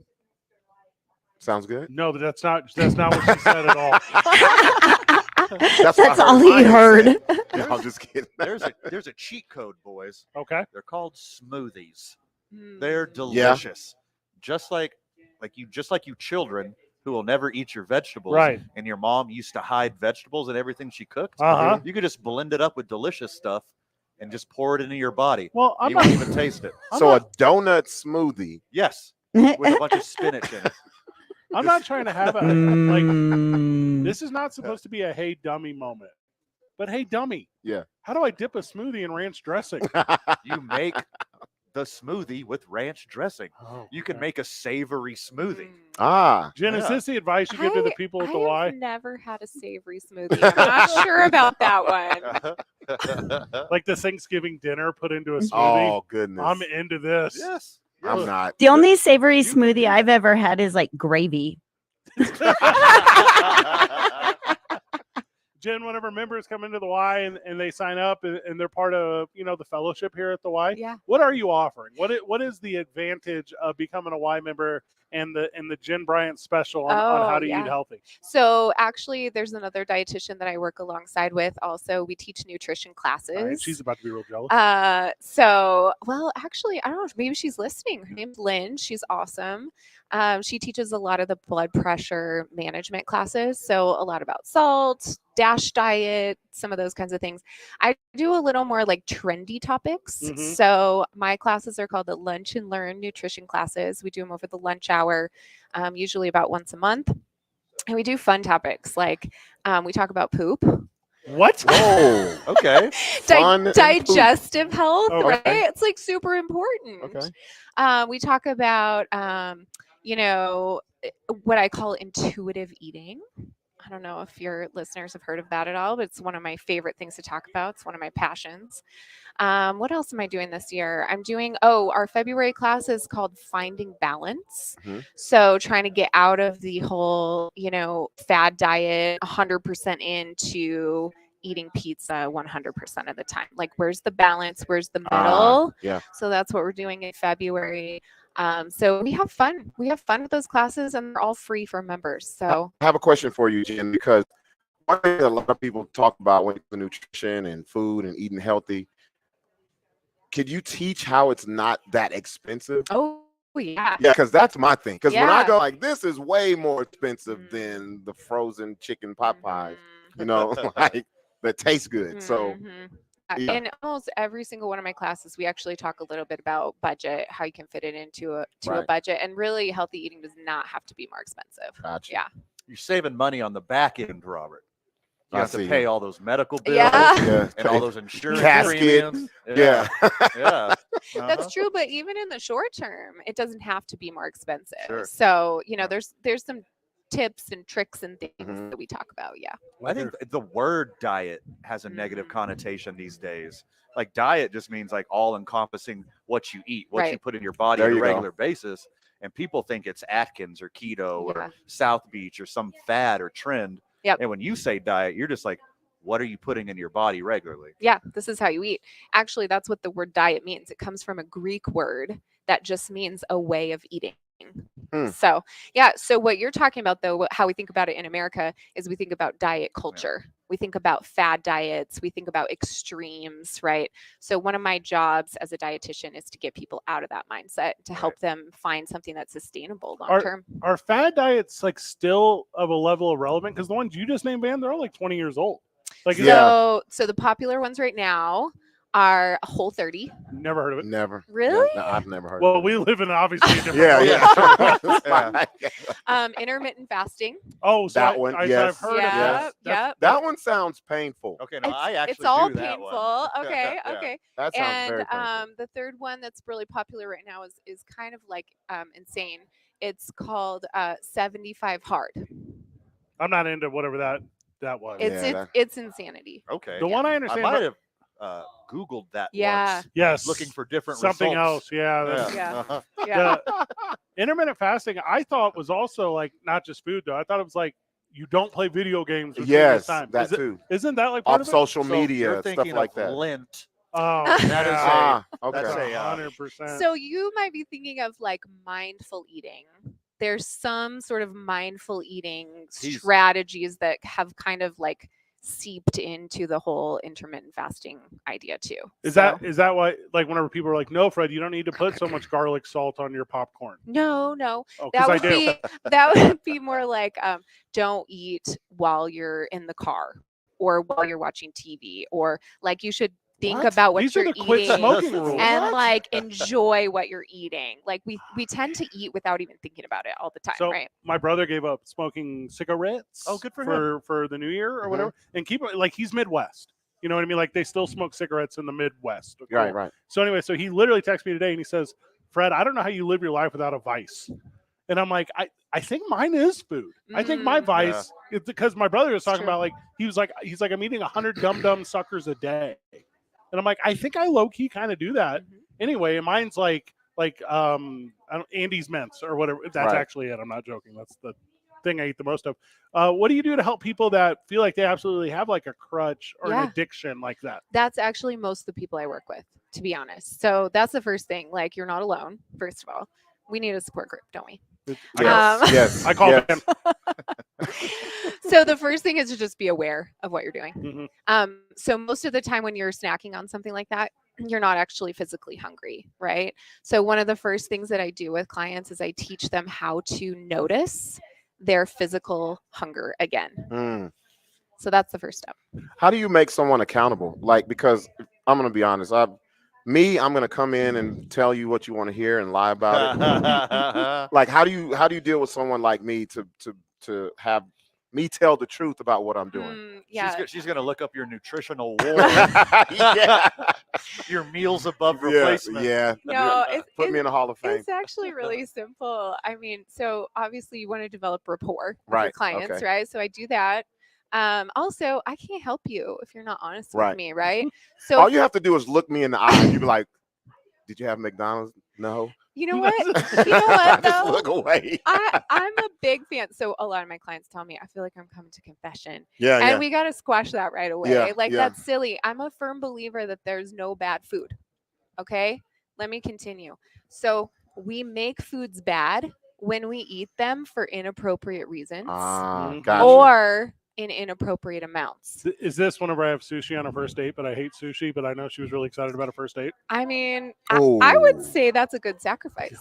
Sounds good? No, but that's not what she said at all. That's all he heard. No, I'm just kidding. There's a cheat code, boys. Okay. They're called smoothies. They're delicious. Just like you children who will never eat your vegetables. Right. And your mom used to hide vegetables in everything she cooked. Uh-huh. You could just blend it up with delicious stuff and just pour it into your body. Well, you won't even taste it. So a donut smoothie. Yes. With a bunch of spinach in it. I'm not trying to have like this is not supposed to be a hey dummy moment. But hey dummy. Yeah. How do I dip a smoothie in ranch dressing? You make the smoothie with ranch dressing. Oh, you can make a savory smoothie. Jen, is this the advice you give to the people at the Y? I've never had a savory smoothie. I'm not sure about that one. Like the Thanksgiving dinner put into a smoothie. Oh, goodness. I'm into this. Yes. I'm not. The only savory smoothie I've ever had is like gravy. Jen, whenever members come into the Y and they sign up and they're part of the fellowship here at the Y, yeah. What are you offering? What is the advantage of becoming a Y member and the Jen Bryant special on how to eat healthy? So actually, there's another dietitian that I work alongside with. Also, we teach nutrition classes. All right, she's about to be real jealous. Well, actually, I don't know. Maybe she's listening. Her name's Lynn. She's awesome. She teaches a lot of the blood pressure management classes. So a lot about salt, DASH diet, some of those kinds of things. I do a little more like trendy topics. So my classes are called the Lunch and Learn nutrition classes. We do them over the lunch hour, usually about once a month. And we do fun topics like we talk about poop. What? Oh, okay. Digestive health, Okay. right? It's like super important. Okay. We talk about, what I call intuitive eating. I don't know if your listeners have heard of that at all, but it's one of my favorite things to talk about. It's one of my passions. What else am I doing this year? I'm doing, our February class is called Finding Balance. So trying to get out of the whole, fad diet 100% into eating pizza 100% of the time. Like, where's the balance? Where's the middle? Yeah. So that's what we're doing in February. So we have fun. We have fun with those classes, and they're all free for members. So I have a question for you, Jen, because one thing that a lot of people talk about when it comes to nutrition and food and eating healthy, could you teach how it's not that expensive? Oh, yeah. Yeah, because that's my thing. Because when I Yeah. go like, this is way more expensive than the frozen chicken pot pies, like that tastes good. So yeah. In almost every single one of my classes, we actually talk a little bit about budget, how you can fit it into a Right. budget, and really healthy eating does not have to be more expensive. Gotcha. Yeah. You're saving money on the back end, Robert. You I have to see. pay all those medical bills Yeah. and all those insurance Casket. premiums. Yeah. Yeah. That's true, but even in the short term, it doesn't have to be more expensive. Sure. So, there's some tips and tricks and things that we talk about. Yeah. I think the word diet has a negative connotation these days. Like diet just means like all encompassing what you eat, what you Right. put in your body There on a you go. regular basis. And people think it's Atkins or keto Yeah. or South Beach or some fad or trend. Yep. And when you say diet, you're just like, what are you putting in your body regularly? Yeah, this is how you eat. Actually, that's what the word diet means. It comes from a Greek word that just means a way of eating. So, yeah. So what you're talking about, though, how we think about it in America is we think about diet culture. We think about fad diets. We think about extremes, right? So one of my jobs as a dietitian is to get people out of that mindset, to help them find something that's sustainable long term. Are fad diets like still of a level of relevant? Because the ones you just named, man, they're all like 20 years old. Like, So the popular ones right now are Whole30. Never heard of it. Never. Really? No, I've never heard Well, of it. we live in obviously a different Yeah, world. yeah. Intermittent fasting. Oh, so That one, yes. I've heard of that. Yep. That one sounds painful. Okay, no, I actually It's all do that painful. one. Okay, Yeah. okay. That sounds very painful. The third one that's really popular right now is kind of like insane. It's called 75 Hard. I'm not into whatever that was. It's insanity. Okay. The one I understand I might about- have Googled that Yeah. once. Yes. Looking for different something results. else. Yeah. Yeah. Uh-huh. Yeah. The intermittent fasting, I thought was also like not just food though. I thought it was like you don't play video games between Yes, this time. that too. Isn't that like part Off of it? social So media, you're stuff thinking like of that. Lent. Oh, That is yeah. okay. That's a 100%. So you might be thinking of like mindful eating. There's some sort of mindful eating strategies that have kind of like seeped into the whole intermittent fasting idea too. Is that why like whenever people are like, no, Fred, you don't need to put so much garlic salt on your popcorn? No. Oh, 'cause That I would do. be that would be more like don't eat while you're in the car or while you're watching TV, or like you should think What? about what These are you're the quit eating smoking rules. and What? like enjoy what you're eating. Like we tend to eat without even thinking about it all the time, So right? my brother gave up smoking cigarettes. Oh, good for him. For the new year or whatever, and keep it like he's Midwest. You know what I mean? Like they still smoke cigarettes in the Midwest. Right, right. So anyway, so he literally texted me today and he says, "Fred, I don't know how you live your life without a vice." And I'm like, I think mine is food. I think my vice is because my brother was talking about like he's like I'm eating 100 dum suckers a day, and I'm like I think I low key kind of do that anyway. And mine's like Andy's Mints or whatever. That's Right. actually it. I'm not joking. That's the thing I eat the most of. What do you do to help people that feel like they absolutely have like a crutch or an Yeah. addiction like that? That's actually most of the people I work with, to be honest. So that's the first thing. Like you're not alone, first of all. We need a support group, don't we? Yes. I call yes. them. So the first thing is to just be aware of what you're doing. Mm-hmm. So most of the time when you're snacking on something like that, you're not actually physically hungry, right? So one of the first things that I do with clients is I teach them how to notice their physical hunger again. Mm. So that's the first step. How do you make someone accountable? Like, because I'm going to be honest, I'm going to come in and tell you what you want to hear and lie about it. Like, how do you deal with someone like me to have me tell the truth about what I'm doing? Yeah. She's going to look up your nutritional wall. Yeah. Your meals above replacement. Yeah. No, Put me in the Hall of Fame. It's actually really simple. I mean, so obviously you want to develop rapport with your Right, clients, okay. right? So I do that. Also, I can't help you if you're not honest Right. with me, right? So All you have to do is look me in the eye and you be like, did you have McDonald's? No. you know what? You know what Just though? look away. I'm a big fan. So a lot of my clients tell me I feel like I'm coming to confession. Yeah, And yeah. we gotta squash that right away. Yeah, Like yeah. that's silly. I'm a firm believer that there's no bad food. Okay? Let me continue. So we make foods bad when we eat them for inappropriate reasons Gotcha. or in inappropriate amounts. Is this whenever I have sushi on a first date, but I hate sushi, but I know she was really excited about a first date? I mean, I would say that's a good sacrifice.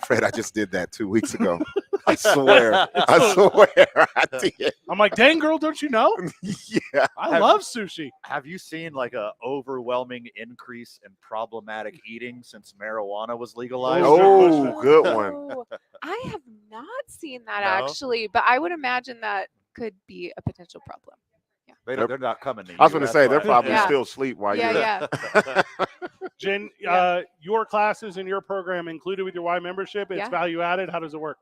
Fred, I just did that 2 weeks ago. I swear. I swear I did. I'm like, dang girl, don't you know? Yeah. I love sushi. Have you seen like a overwhelming increase in problematic eating since marijuana was legalized? Oh, good one. Oh, I have not seen that No? actually, but I would imagine that could be a potential problem. They're not coming to you. I was going to that's say, they're why. probably Yeah. still asleep while Yeah, you're Jen, your classes and your program included with your Y membership, it's Yeah. value added. How does it work?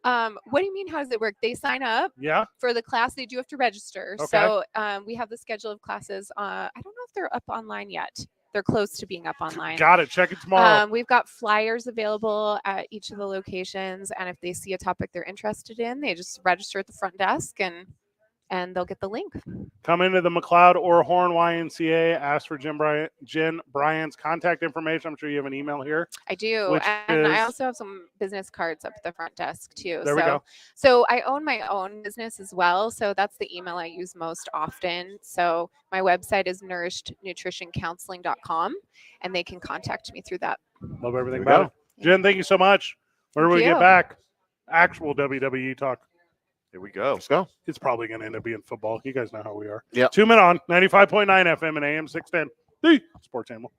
What do you mean? How does it work? They sign up Yeah. for the class. They do have to register. Okay. So we have the schedule of classes. I don't know if they're up online yet. They're close to being up online. Got it. Check it tomorrow. We've got flyers available at each of the locations, and if they see a topic they're interested in, they just register at the front desk and they'll get the link. Come into the McLeod or Horn YMCA. Ask for Jen Bryant's contact information. I'm sure you have an email here. I do. Which And I is- also have some business cards up at the front desk too. There we go. So I own my own business as well. So that's the email I use most often. So my website is nourishednutritioncounseling.com and they can contact me through that. Love everything There we about it. Jen, thank you so much. Where do we Thank get you. back? Actual WWE talk. Here we go. Let's go. It's probably going to end up being football. You guys know how we are. Yeah. 2 Men On, 95.9 FM and AM 610. The Sports Animal.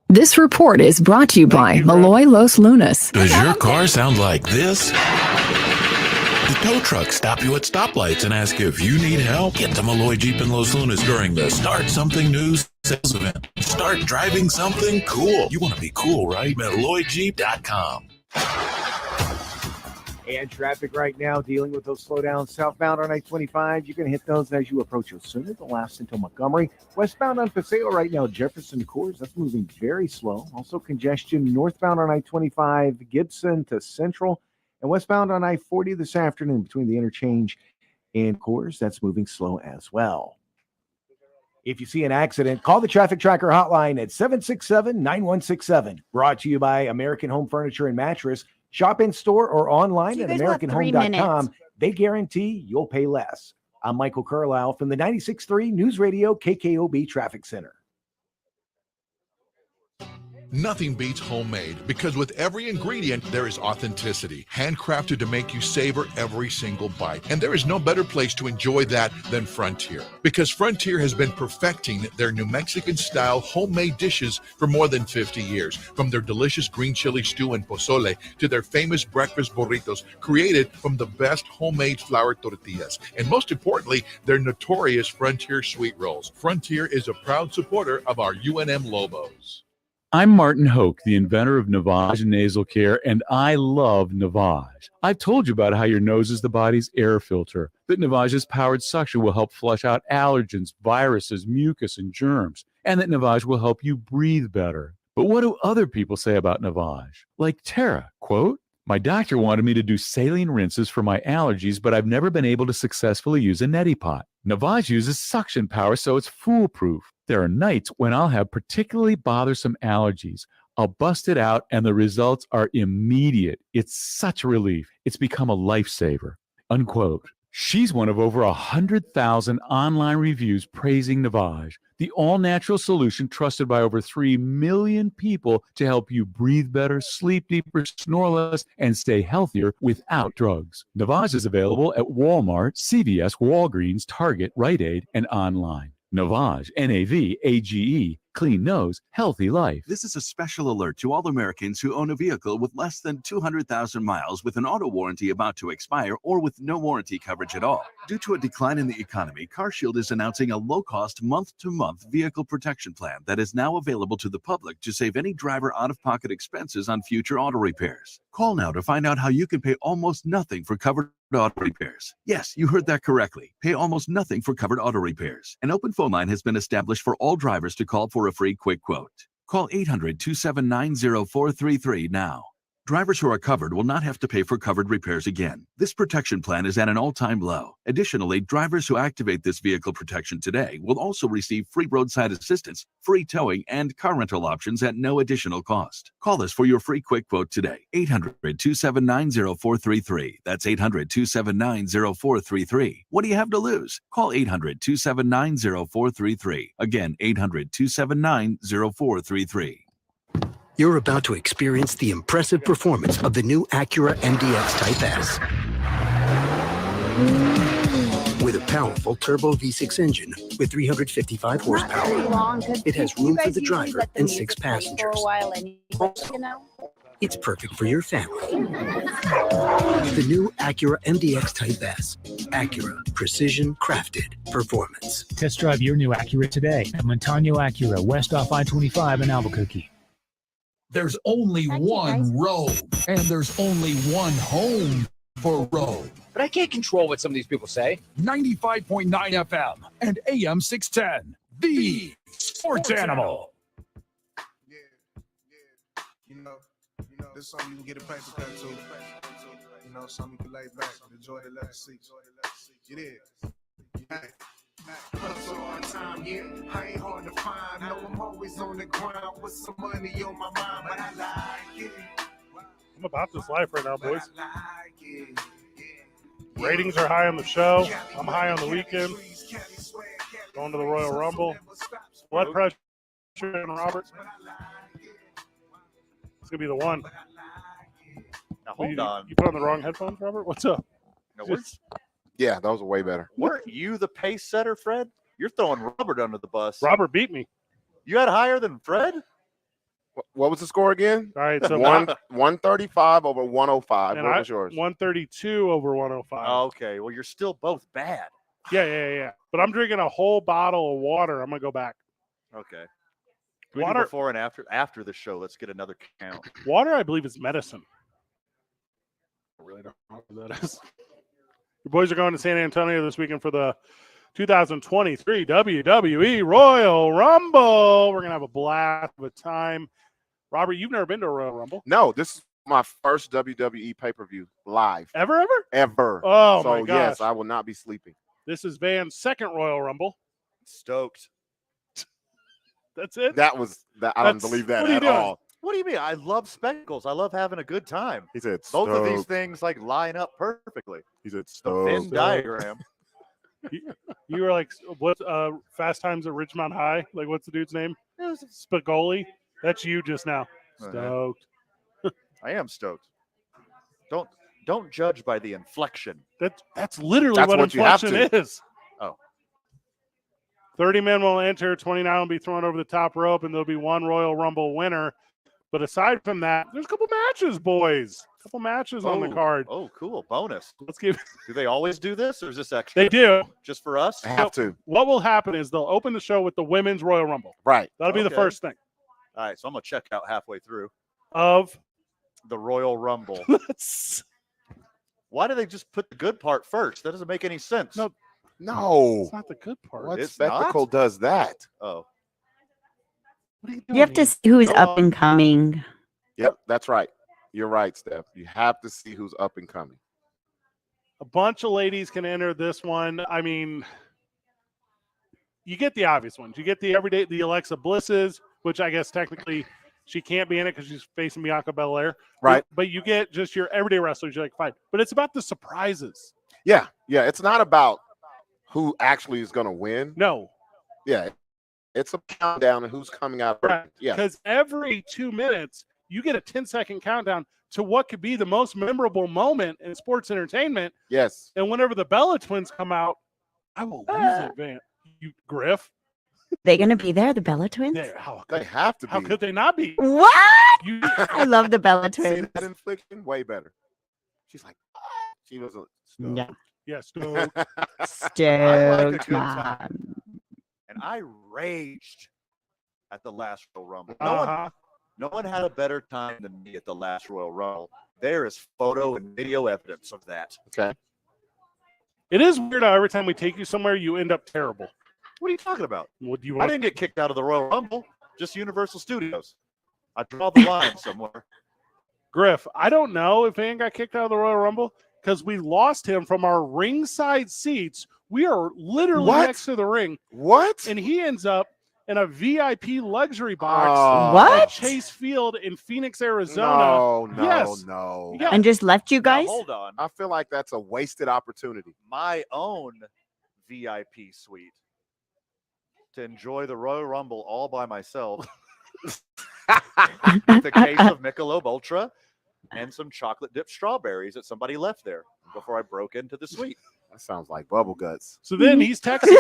This report is brought to you by Malloy Los Lunas. Does your car sound like this? The tow trucks stop you at stoplights and ask if you need help. Get to Malloy Jeep in Los Lunas during the Start Something New sales event. Start driving something cool. You want to be cool, right? MalloyJeep.com. And traffic right now dealing with those slowdowns southbound on I-25. You can hit those as you approach Osuna. They'll last until Montgomery. Westbound on Paseo right now, Jefferson Coors. That's moving very slow. Also congestion northbound on I-25, Gibson to Central. And westbound on I-40 this afternoon between the interchange and Coors. That's moving slow as well. If you see an accident, call the Traffic Tracker hotline at 767-9167. Brought to you by American Home Furniture and Mattress. Shop in store or online at AmericanHome.com. They guarantee you'll pay less. I'm Michael Carlisle from the 96.3 News Radio KKOB Traffic Center. Nothing beats homemade because with every ingredient, there is authenticity, handcrafted to make you savor every single bite. And there is no better place to enjoy that than Frontier, because Frontier has been perfecting their New Mexican-style homemade dishes for more than 50 years. From their delicious green chili stew and pozole to their famous breakfast burritos created from the best homemade flour tortillas. And most importantly, their notorious Frontier sweet rolls. Frontier is a proud supporter of our UNM Lobos. I'm Martin Hoke, the inventor of Navage Nasal Care, and I love Navage. I've told you about how your nose is the body's air filter, that Navage's powered suction will help flush out allergens, viruses, mucus, and germs, and that Navage will help you breathe better. But what do other people say about Navage? Like Tara, quote, "My doctor wanted me to do saline rinses for my allergies, but I've never been able to successfully use a neti pot. Navage uses suction power, so it's foolproof. There are nights when I'll have particularly bothersome allergies. I'll bust it out, and the results are immediate. It's such a relief. It's become a lifesaver," unquote. She's one of over 100,000 online reviews praising Navage, the all-natural solution trusted by over 3 million people to help you breathe better, sleep deeper, snore less, and stay healthier without drugs. Navage is available at Walmart, CVS, Walgreens, Target, Rite Aid, and online. Navage, Navage, clean nose, healthy life. This is a special alert to all Americans who own a vehicle with less than 200,000 miles with an auto warranty about to expire or with no warranty coverage at all. Due to a decline in the economy, CarShield is announcing a low-cost month-to-month vehicle protection plan that is now available to the public to save any driver out-of-pocket expenses on future auto repairs. Call now to find out how you can pay almost nothing for covered auto repairs. Yes, you heard that correctly. Pay almost nothing for covered auto repairs. An open phone line has been established for all drivers to call for a free quick quote. Call 800-279-0433 now. Drivers who are covered will not have to pay for covered repairs again. This protection plan is at an all-time low. Additionally, drivers who activate this vehicle protection today will also receive free roadside assistance, free towing, and car rental options at no additional cost. Call us for your free quick quote today. 800-279-0433. That's 800-279-0433. What do you have to lose? Call 800-279-0433. Again, 800-279-0433. You're about to experience the impressive performance of the new Acura MDX Type S. With a powerful turbo V6 engine with 355 horsepower, it has room for the driver and 6 passengers. It's perfect for your family. The new Acura MDX Type S. Acura, precision crafted performance. Test drive your new Acura today at Montano Acura, west off I-25 in Albuquerque. There's only one road, and there's only one home for road. But I can't control what some of these people say. 95.9 FM and AM 610, the sports animal. You know, this something you can get a paper cut to. You know, something you can lay back and enjoy the leather seats. It is. Yeah. Hustle on time, yeah. I ain't hard to find. No, I'm always on the ground with some money on my mind, but I like it. I'm about this life right now, boys. Ratings are high on the show. I'm high on the weekend. Going to the Royal Rumble. Blood pressure and Robert. It's gonna be the one. Now hold on. You put on the wrong headphones, Robert? What's up? No, Yeah, those are way better. weren't you the pace setter, Fred? You're throwing Robert under the bus. Robert beat me. You had higher than Fred? What was the score again? All right, so 135 over 105. and What was yours? 132 over 105. Oh, okay. Well, you're still both bad. Yeah. But I'm drinking a whole bottle of water. I'm gonna go back. Okay. Can we do Water before and after the show. Let's get another count. Water, I believe, is medicine. really know what that is. Your boys are going to San Antonio this weekend for the 2023 WWE Royal Rumble. We're going to have a blast of a time. Robert, you've never been to a Royal Rumble? No, this is my first WWE pay-per-view live. Ever? Ever. Oh, so, my gosh. yes, I will not be sleeping. This is Van's second Royal Rumble. Stoked. That's it? I don't believe that what are you at doing? all. What do you mean? I love spectacles. I love having a good time. He said both of these stoked. things like line up perfectly. He said The Venn stoked. diagram. You were like, what? Fast Times at Ridgemont High? Like, what's the dude's name? Spagoli? That's you just now. Stoked. I am stoked. Don't judge by the inflection. That's literally what inflection is. Oh. 30 men will enter, 29 will be thrown over the top rope, and there'll be one Royal Rumble winner. But aside from that, there's a couple matches, boys. A couple matches on the card. Oh, cool. Bonus. Let's give. Do they always do this, or is this extra? They do. Just for us? I have to. What will happen is they'll open the show with the Women's Royal Rumble. Right. That'll be the first thing. All right, so I'm going to check out halfway through. Of? The Royal Rumble. Why do they just put the good part first? That doesn't make any sense. No. It's not the good part. What It's spectacle not? does that? Oh. What are you You have to see who's up and coming. Yep, that's right. You're right, Steph. You have to see who's up and coming. A bunch of ladies can enter this one. I mean, you get the obvious ones. You get the everyday, the Alexa Blisses, which I guess technically she can't be in it because she's facing Bianca Belair. Right. But you get just your everyday wrestlers. You're like, fine. But it's about the surprises. Yeah. It's not about who actually is going to win. No. Yeah. It's a countdown of who's coming out. Right. Yeah. Because every 2 minutes, you get a 10-second countdown to what could be the most memorable moment in sports entertainment. Yes. And whenever the Bella twins come out, I will lose it, Van. You Griff. They going to be there, the Bella twins? They have to be. How could they not be? What? I love the Bella See twins. that infliction? Way better. She's like, she was a Yeah. Yes, stoked. I like a Stoked, good time. man. And I raged at the last Royal Rumble. No one had a better time than me at the last Royal Rumble. There is photo and video evidence of that. Okay. It is weird how every time we take you somewhere, you end up terrible. What are you talking about? What do you I want? didn't get kicked out of the Royal Rumble, just Universal Studios. I draw the line somewhere. Griff, I don't know if Van got kicked out of the Royal Rumble because we lost him from our ringside seats. We are literally What? next to the ring. What? And he ends up in a VIP luxury box What? at Chase Field in Phoenix, Arizona. No. Yes. No. Yeah. And just left you Now, guys? hold on. I feel like that's a wasted opportunity. My own VIP suite to enjoy the Royal Rumble all by myself with a case of Michelob Ultra and some chocolate dipped strawberries that somebody left there before I broke into the suite. That sounds like bubble guts. So then he's texting.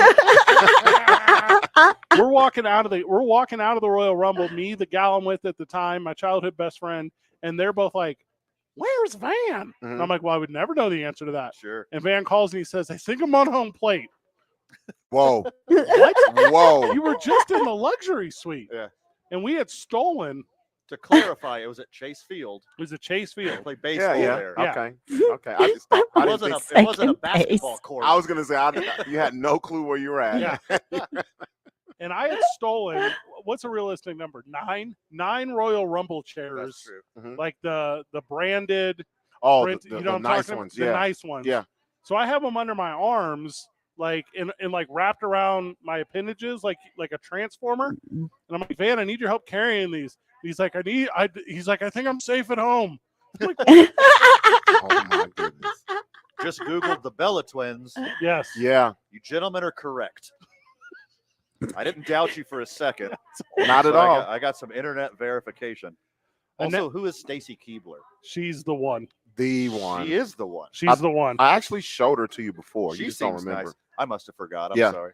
We're walking out of the Royal Rumble. Me, the gal I'm with at the time, my childhood best friend, and they're both like, "Where's Van?" And I'm like, "Well, I would never know the answer to that." Sure. And Van calls and he says, "I think I'm on home plate." Whoa. What? Whoa. You were just in the luxury suite. Yeah. And we had stolen. To clarify, it was at Chase Field. It was at Chase I Field. played baseball there. Yeah. Okay. Okay. I just thought I It didn't wasn't, think, it wasn't a basketball court. I was gonna say you had no clue where you were at. Yeah. And I had stolen, what's a realistic number? Nine Royal Rumble chairs. That's true. Like the branded. Oh, print, the you know what I'm nice talking ones. about? Yeah. The nice ones. Yeah. So I have them under my arms, like in like wrapped around my appendages, like a transformer. And I'm like, Van, I need your help carrying these. He's like, he's like, I think I'm safe at home. I'm like, Oh my goodness. Just Googled the Bella twins. yes. Yeah. You gentlemen are correct. I didn't doubt you for a second. Not at but all. I got some internet verification. Also, who is Stacy Keebler? She's the one. The one. She is the one. She's the one. I actually showed her to you before. She You just don't seems remember. nice. I must have forgot. I'm Yeah. sorry.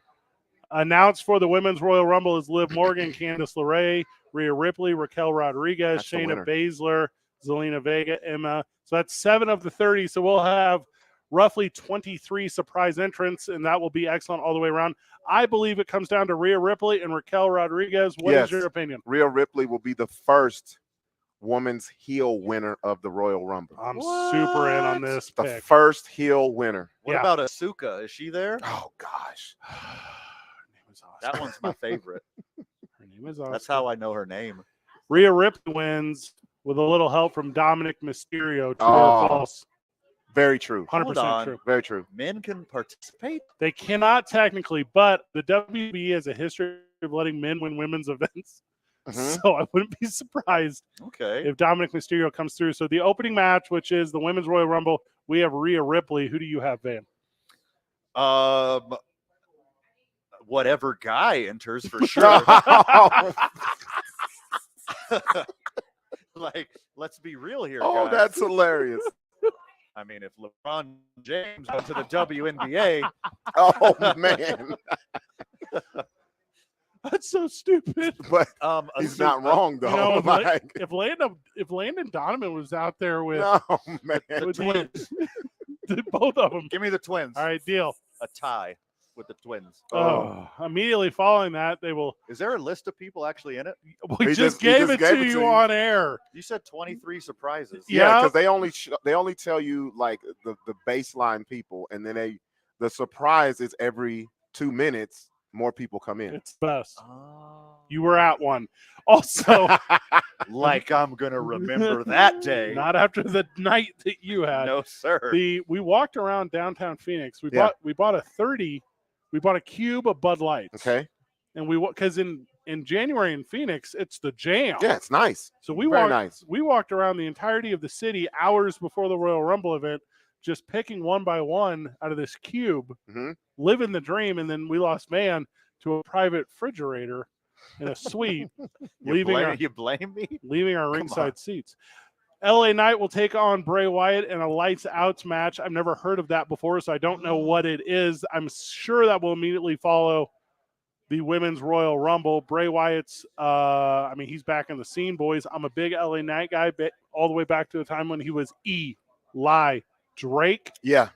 Announced for the Women's Royal Rumble is Liv Morgan, Candice LeRae, Rhea Ripley, Raquel Rodriguez, That's the Shayna winner. Baszler, Zelina Vega, Emma. So that's 7 of the 30. So we'll have roughly 23 surprise entrants, and that will be excellent all the way around. I believe it comes down to Rhea Ripley and Raquel Rodriguez. What is Yes. your opinion? Rhea Ripley will be the first woman's heel winner of the Royal Rumble. I'm super in on this The pick. first heel winner. What about Asuka? Is she there? Oh gosh. That one's my favorite. Her name is Asuka. That's how I know her name. Rhea Ripley wins with a little help from Dominic Mysterio. True Oh. or false? Very true. 100% true. Very true. Men can participate? They cannot technically, but the WWE has a history of letting men win women's events. So I wouldn't be surprised if Dominic Mysterio comes through. So the opening match, which is the Women's Royal Rumble, we have Rhea Ripley. Who do you have, Van? Whatever guy enters for sure. Like, let's be real here. Oh, guys. that's hilarious. I mean, if LeBron James went to the WNBA, oh man, that's so stupid. But he's not wrong though. You know, Like, if Landon Donovan was out there with no man, with both of them, give me the Twins. All right, deal. A tie with the Twins. Immediately following that, they will. Is there a list of people actually in it? We just gave it to you on air. You said 23 surprises. Yeah, because they only tell you like the baseline people, and then the surprise is every 2 minutes more people come in. It's best. You were at one. Also, like I'm gonna remember that day. Not after the night that you had. No, sir. We walked around downtown Phoenix. We bought a 30. We bought a cube of Bud Lights. Okay. And because in January in Phoenix, it's the jam. Yeah, it's nice. So we walked around the entirety of the city hours before the Royal Rumble event, just picking one by one out of this cube, living the dream, and then we lost Van to a private refrigerator in a suite, you blame me? Leaving our ringside seats. LA Knight will take on Bray Wyatt in a lights out match. I've never heard of that before, so I don't know what it is. I'm sure that will immediately follow the Women's Royal Rumble. Bray Wyatt's, he's back in the scene, boys. I'm a big LA Knight guy, all the way back to the time when he was Eli Drake. Yeah.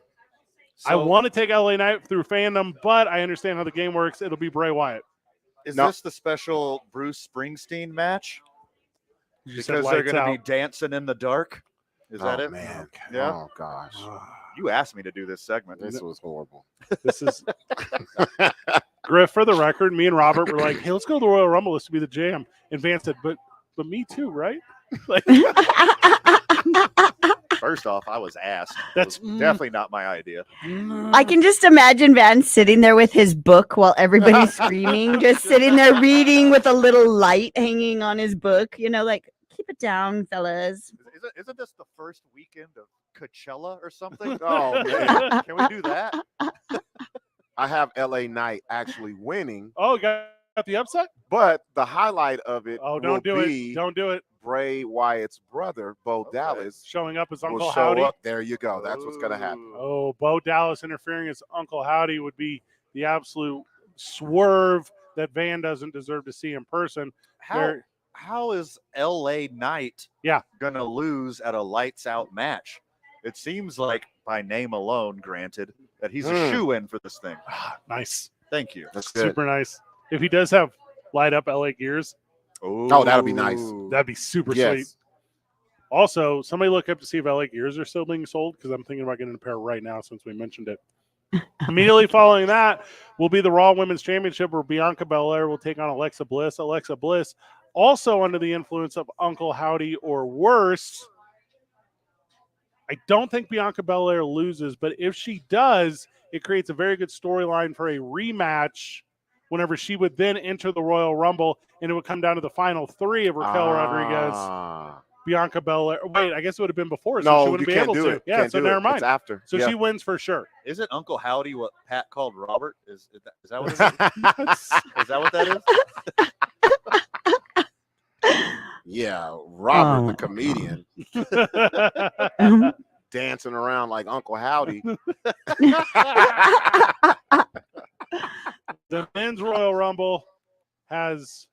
I want to take LA Knight through fandom, but I understand how the game works. It'll be Bray Wyatt. Is this the special Bruce Springsteen match? Because they're going to be dancing in the dark? Is that it? Man. Yeah. Oh, gosh. You asked me to do this segment. This was horrible. This is Griff, for the record, me and Robert were like, hey, let's go to the Royal Rumble. This would be the jam. And Van said, but me too, right? Like, first off, I was asked. That's definitely not my idea. I can just imagine Van sitting there with his book while everybody's screaming, just sitting there reading with a little light hanging on his book, like, keep it down, fellas. Isn't this the first weekend of Coachella or something? Oh, man. Can we do that? I have LA Knight actually winning. Oh, got the upset? But the highlight of it don't do be it. Don't do it. Bray Wyatt's brother, Bo Dallas, showing up as Uncle will Howdy. show up. There you go. That's what's going to happen. Oh, Bo Dallas interfering as Uncle Howdy would be the absolute swerve that Van doesn't deserve to see in person. How is LA Knight going to lose at a lights out match? It seems like, by name alone, granted, that he's a shoe-in for this thing. Nice. Thank you. That's good. Super nice. If he does have light up LA gears. Oh, that would be nice. That'd be super sweet. Also, somebody look up to see if LA gears are still being sold, because I'm thinking about getting a pair right now since we mentioned it. Immediately following that will be the Raw Women's Championship, where Bianca Belair will take on Alexa Bliss. Alexa Bliss, also under the influence of Uncle Howdy or worse. I don't think Bianca Belair loses, but if she does, it creates a very good storyline for a rematch whenever she would then enter the Royal Rumble, and it would come down to the final three of Raquel Rodriguez, Bianca Belair. Wait, I guess it would have been before, so she wouldn't be able to. Yeah, so never mind. It's after. So she wins for sure. Isn't Uncle Howdy what Pat called Robert? Is that what it is? Is that what that is? Yeah, Robert the comedian. Dancing around like Uncle Howdy. The Men's Royal Rumble has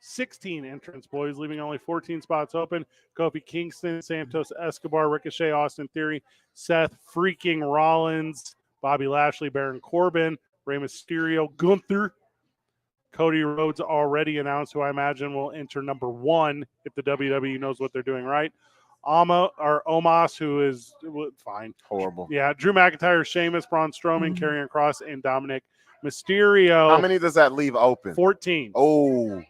16 entrants, boys, leaving only 14 spots open. Kofi Kingston, Santos Escobar, Ricochet, Austin Theory, Seth freaking Rollins, Bobby Lashley, Baron Corbin, Rey Mysterio, Gunther, Cody Rhodes already announced, who I imagine will enter number 1 if the WWE knows what they're doing right. Omos, who is fine. Horrible. Yeah, Drew McIntyre, Sheamus, Braun Strowman, Karrion Kross, and Dominic Mysterio. How many does that leave open? 14. Oh.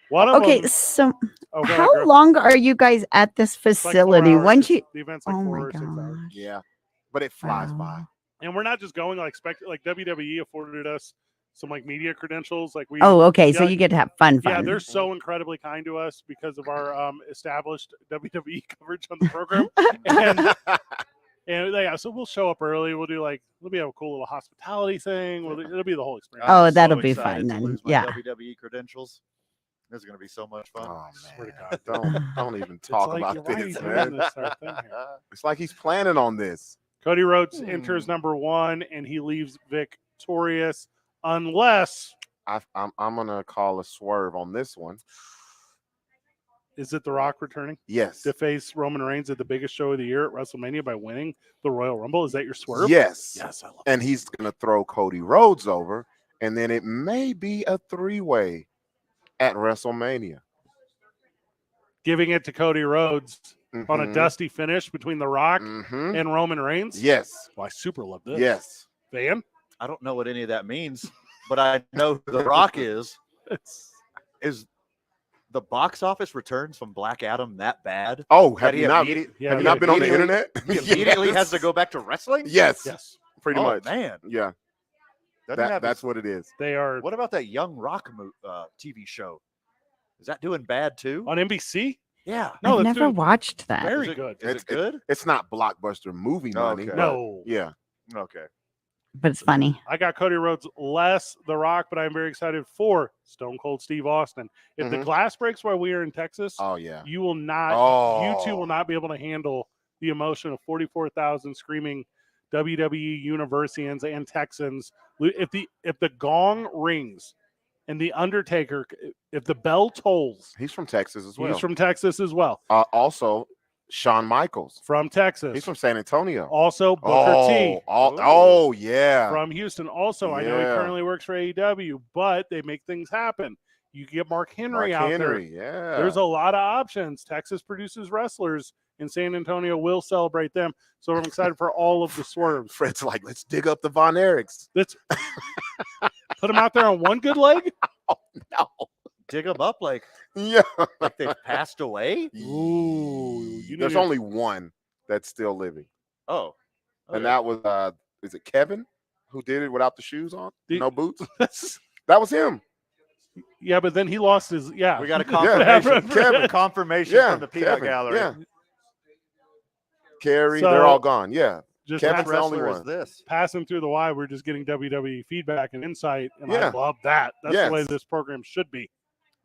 One of Okay, them, so Oh, go how ahead, girl. long are you guys at this Like 4 facility? hours. Once you, The event's like oh 4 my or 6 hours. gosh. Yeah, but it flies by. And we're not just going like WWE afforded us some like media credentials. Like we. Oh, okay. Yeah, So you get to have fun. Yeah, they're so incredibly kind to us because of our established WWE coverage on the program. And yeah, so we'll show up early. We'll be have a cool little hospitality thing. It'll be the whole experience. Oh, I'm that'll so be excited fun to then. lose my Yeah. WWE credentials. This is going to be so much fun. Oh, Swear to God. Don't even talk like, about why are this, you man. doing this, our thing here? It's like he's planning on this. Cody Rhodes enters number 1, and he leaves victorious unless I'm gonna call a swerve on this one. Is it The Rock returning? Yes. To face Roman Reigns at the biggest show of the year at WrestleMania by winning the Royal Rumble. Is that your swerve? Yes. Yes, I love and he's gonna throw Cody Rhodes over, and then it may be a 3-way at WrestleMania. Giving it to Cody Rhodes on a Mhm. dusty finish between The Rock and Roman Reigns? Yes. Well, I super love this. Yes. Van? I don't know what any of that means, but I know who The Rock is. Is the box office returns from Black Adam that bad? Oh, that have he you not, immediate- have you not been on the immediately- internet? He immediately Yes. has to go back to wrestling? Yes. Yes. Pretty Oh, much. man. Yeah. Doesn't have That's his- what it is. They are What about that Young Rock TV show? Is that doing bad too? on NBC? Yeah. No, I've that's never doing watched that. very Is it- good. Is it good? It's not blockbuster movie money. Okay. but No. Yeah. Okay. But it's funny. I got Cody Rhodes less The Rock, but I'm very excited for Stone Cold Steve Austin. If the Mhm. glass breaks while we are in Texas, Oh yeah. you will not, you two Oh. will not be able to handle the emotion of 44,000 screaming WWE Universians and Texans. If the gong rings and the Undertaker, if the bell tolls, He's from Texas as well. he's from Texas as well. Also, Shawn Michaels From Texas. He's from San Antonio. Also, Booker T. Oh yeah. From Houston. Also, I know he Yeah. currently works for AEW, but they make things happen. You can get Mark Henry out Henry, there. yeah. There's a lot of options. Texas produces wrestlers, and San Antonio will celebrate them. So I'm excited for all of the swerves. Fred's like, let's dig up the Von Erichs. Let's put them out there on one good leg. No. Dig them up like Yeah. they've passed away? Ooh, you There's need to- only one that's still living. Oh. And that was is it Kevin who did it without the shoes on? The- No boots? That was him. Yeah, but then he lost his. Yeah, We got a Yeah. confirmation. Kevin. confirmation Yeah, from the peanut Kevin, gallery. yeah. Carrie, So- they're all gone. Yeah. Just Kevin's the only Wrestler is one. this? passing through the wire, we're just getting WWE feedback and insight, and I Yeah. love that. That's Yes. the way this program should be.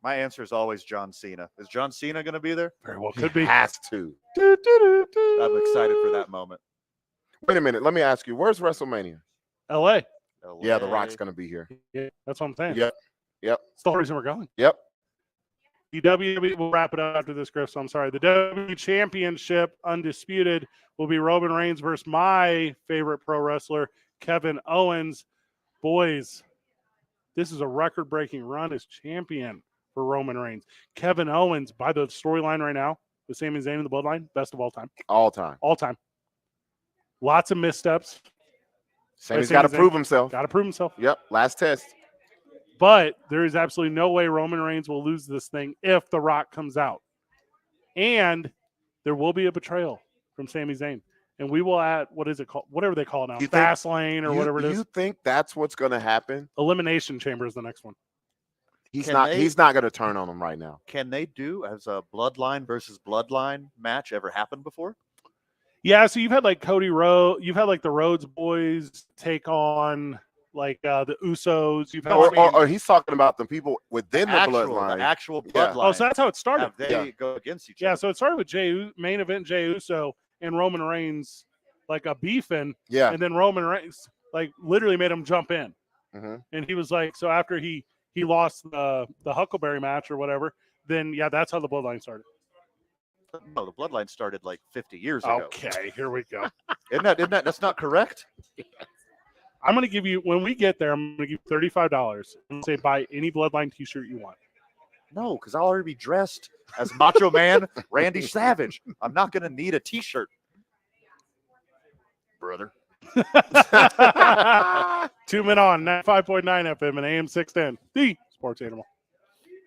My answer is always John Cena. Is John Cena going to be there? Very well, He could be. has to. I'm excited for that moment. Wait a minute. Let me ask you, where's WrestleMania? LA. Yeah, The Rock's going to be here. Yeah, that's what I'm saying. Yep. Yep. It's the whole reason we're going. Yep. The WWE, we'll wrap it up after this, Griff. So I'm sorry. The WWE Championship, undisputed, will be Roman Reigns versus my favorite pro wrestler, Kevin Owens. Boys, this is a record-breaking run as champion for Roman Reigns. Kevin Owens, by the storyline right now, the Sami Zayn in the Bloodline, best of all time. All time. All time. Lots of missteps. Sami's got to prove himself. Got to prove himself. Yep. Last test. But there is absolutely no way Roman Reigns will lose this thing if The Rock comes out. And there will be a betrayal from Sami Zayn. And we will add, what is it called? Whatever they call it now. You think- Fast Lane or You- whatever it is. You think that's what's going to happen? Elimination Chamber is the next one. He's Can not. they- He's not going to turn on him right now. Can they do as a bloodline versus bloodline match ever happened before? Yeah, so you've had like Cody Rhodes, you've had like the Rhodes boys take on like the Usos. You've had Or he's talking about the people within the actual, bloodline. The actual Yeah. bloodline. Oh, so that's how it started. Have they go against each Yeah, other? so it started with main event Jey Uso and Roman Reigns like a beefing. Yeah. And then Roman Reigns like literally made him jump in. Mhm. And he was like, so after he lost the Huckleberry match or whatever, then yeah, that's how the bloodline started. No, the bloodline started like 50 years ago. Okay, here we go. Isn't that that's not correct? I'm going to give you, when we get there, I'm going to give you $35 and say buy any Bloodline t-shirt you want. No, because I'll already be dressed as Macho Man Randy Savage. I'm not going to need a t-shirt, brother. 2 Men On, 95.9 FM and AM 610, the sports animal.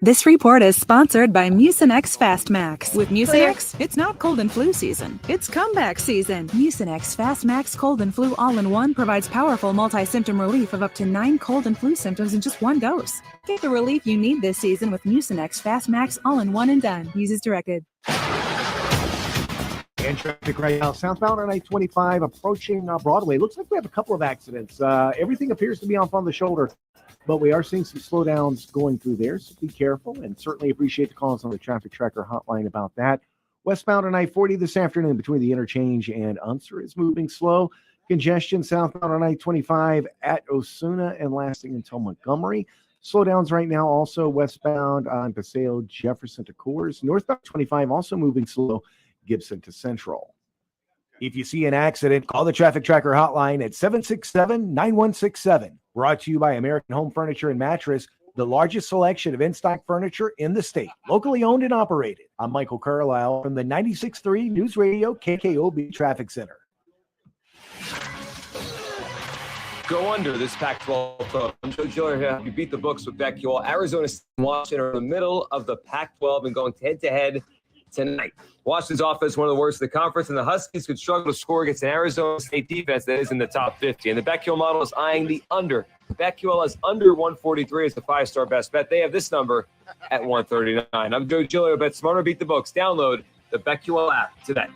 This report is sponsored by Mucinex Fast Max. With Mucinex, it's not cold and flu season. It's comeback season. Mucinex Fast Max Cold and Flu All-in-One provides powerful multi-symptom relief of up to 9 cold and flu symptoms in just 1 dose. Get the relief you need this season with Mucinex Fast Max All-in-One and Done. Use as directed. And traffic right now, southbound on I-25 approaching Broadway. Looks like we have a couple of accidents. Everything appears to be off on the shoulder, but we are seeing some slowdowns going through there, so be careful, and certainly appreciate the calls on the Traffic Tracker hotline about that. Westbound on I-40 this afternoon between the interchange and Unser is moving slow. Congestion southbound on I-25 at Osuna and lasting until Montgomery. Slowdowns right now also westbound on Paseo Jefferson to Coors. Northbound 25 also moving slow, Gibson to Central. If you see an accident, call the Traffic Tracker hotline at 767-9167. Brought to you by American Home Furniture and Mattress, the largest selection of in-stock furniture in the state, locally owned and operated. I'm Michael Carlisle from the 96.3 News Radio KKOB Traffic Center. Go under this Pac-12 vote. I'm Joe Giller here. You beat the books with BetQL. Arizona State and Washington are in the middle of the Pac-12 and going head-to-head tonight. Washington's offense is one of the worst in the conference, and the Huskies could struggle to score against an Arizona State defense that is in the top 50. And the BetQL model is eyeing the under. BetQL has under 143 as the 5-star best bet. They have this number at 139. I'm Joe Gilio. Bet smarter, beat the books. Download the BetQL app today.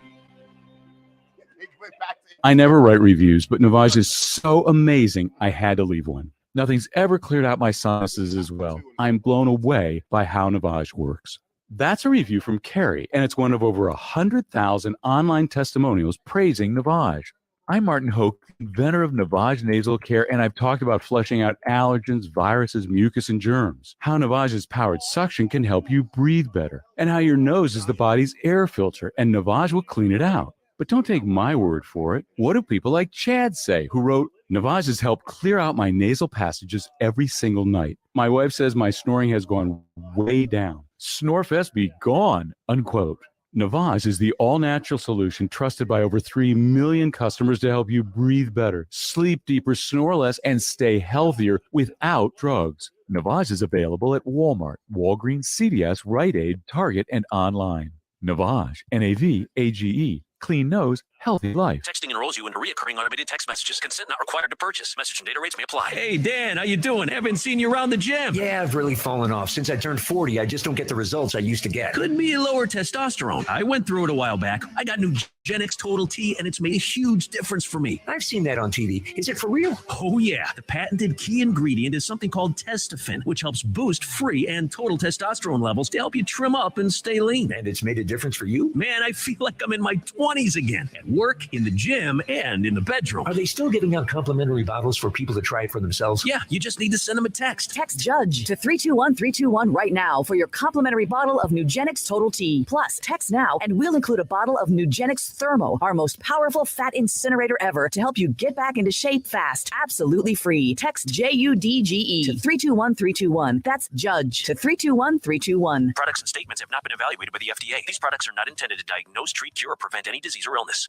I never write reviews, but Navage is so amazing, I had to leave one. Nothing's ever cleared out my sinuses as well. I'm blown away by how Navage works. That's a review from Carrie, and it's one of over 100,000 online testimonials praising Navage. I'm Martin Hoke, inventor of Navage Nasal Care, and I've talked about flushing out allergens, viruses, mucus, and germs. How Navage's powered suction can help you breathe better, and how your nose is the body's air filter, and Navage will clean it out. But don't take my word for it. What do people like Chad say, who wrote, Navage has helped clear out my nasal passages every single night. My wife says my snoring has gone way down. Snorefest be gone, unquote. Navage is the all-natural solution trusted by over 3 million customers to help you breathe better, sleep deeper, snore less, and stay healthier without drugs. Navage is available at Walmart, Walgreens, CVS, Rite Aid, Target, and online. Navage, N-A-V-A-G-E. Clean nose, healthy life. Texting enrolls you in recurring automated text messages. Consent not required to purchase. Message and data rates may apply. Hey, Dan, how you doing? Haven't seen you around the gym. Yeah, I've really fallen off. Since I turned 40, I just don't get the results I used to get. Could be lower testosterone. I went through it a while back. I got Nugenix Total T, and it's made a huge difference for me. I've seen that on TV. Is it for real? Oh, yeah. The patented key ingredient is something called Testofen, which helps boost free and total testosterone levels to help you trim up and stay lean. And it's made a difference for you? Man, I feel like I'm in my 20s again. At work, in the gym, and in the bedroom. Are they still giving out complimentary bottles for people to try it for themselves? Yeah, you just need to send them a text. Text JUDGE to 321-321 right now for your complimentary bottle of Nugenix Total T. Plus, text now and we'll include a bottle of Nugenix Thermo, our most powerful fat incinerator ever, to help you get back into shape fast. Absolutely free. Text JUDGE to 321-321. That's JUDGE to 321-321. Products and statements have not been evaluated by the FDA. These products are not intended to diagnose, treat, cure, or prevent any disease or illness.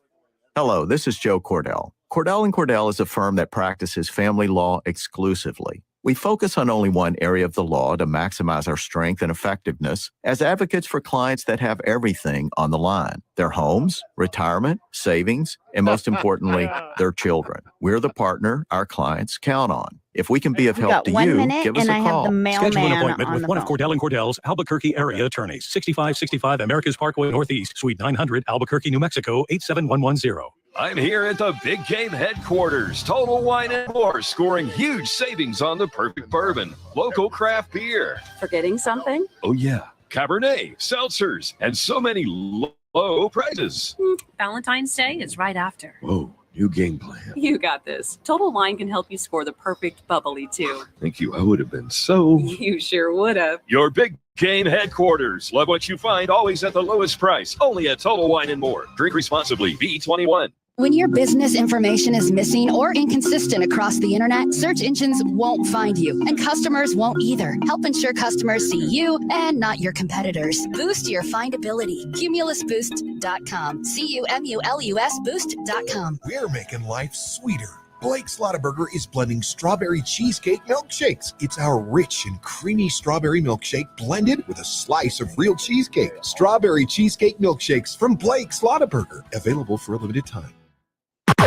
Hello, this is Joe Cordell. Cordell & Cordell is a firm that practices family law exclusively. We focus on only one area of the law to maximize our strength and effectiveness as advocates for clients that have everything on the line: their homes, retirement, savings, and most importantly, their children. We're the partner our clients count on. If we can be of help to you, give us a call. Schedule an appointment with one of Cordell & Cordell's Albuquerque area attorneys. 6565 America's Parkway Northeast, Suite 900, Albuquerque, New Mexico, 87110. I'm here at the Big Game headquarters. Total Wine & More, scoring huge savings on the perfect bourbon. Local craft beer. Forgetting something? Oh, yeah. Cabernet, seltzers, and so many low prices. Valentine's Day is right after. Whoa, new game plan. You got this. Total Wine can help you score the perfect bubbly, too. Thank you. I would have been so... You sure would have. Your Big Game headquarters. Love what you find, always at the lowest price. Only at Total Wine & More. Drink responsibly. B21. When your business information is missing or inconsistent across the internet, search engines won't find you, and customers won't either. Help ensure customers see you and not your competitors. Boost your findability. Cumulusboost.com. CUMULUS boost.com. We're making life sweeter. Blake's Lottaburger is blending strawberry cheesecake milkshakes. It's our rich and creamy strawberry milkshake blended with a slice of real cheesecake. Strawberry cheesecake milkshakes from Blake's Lottaburger. Available for a limited time.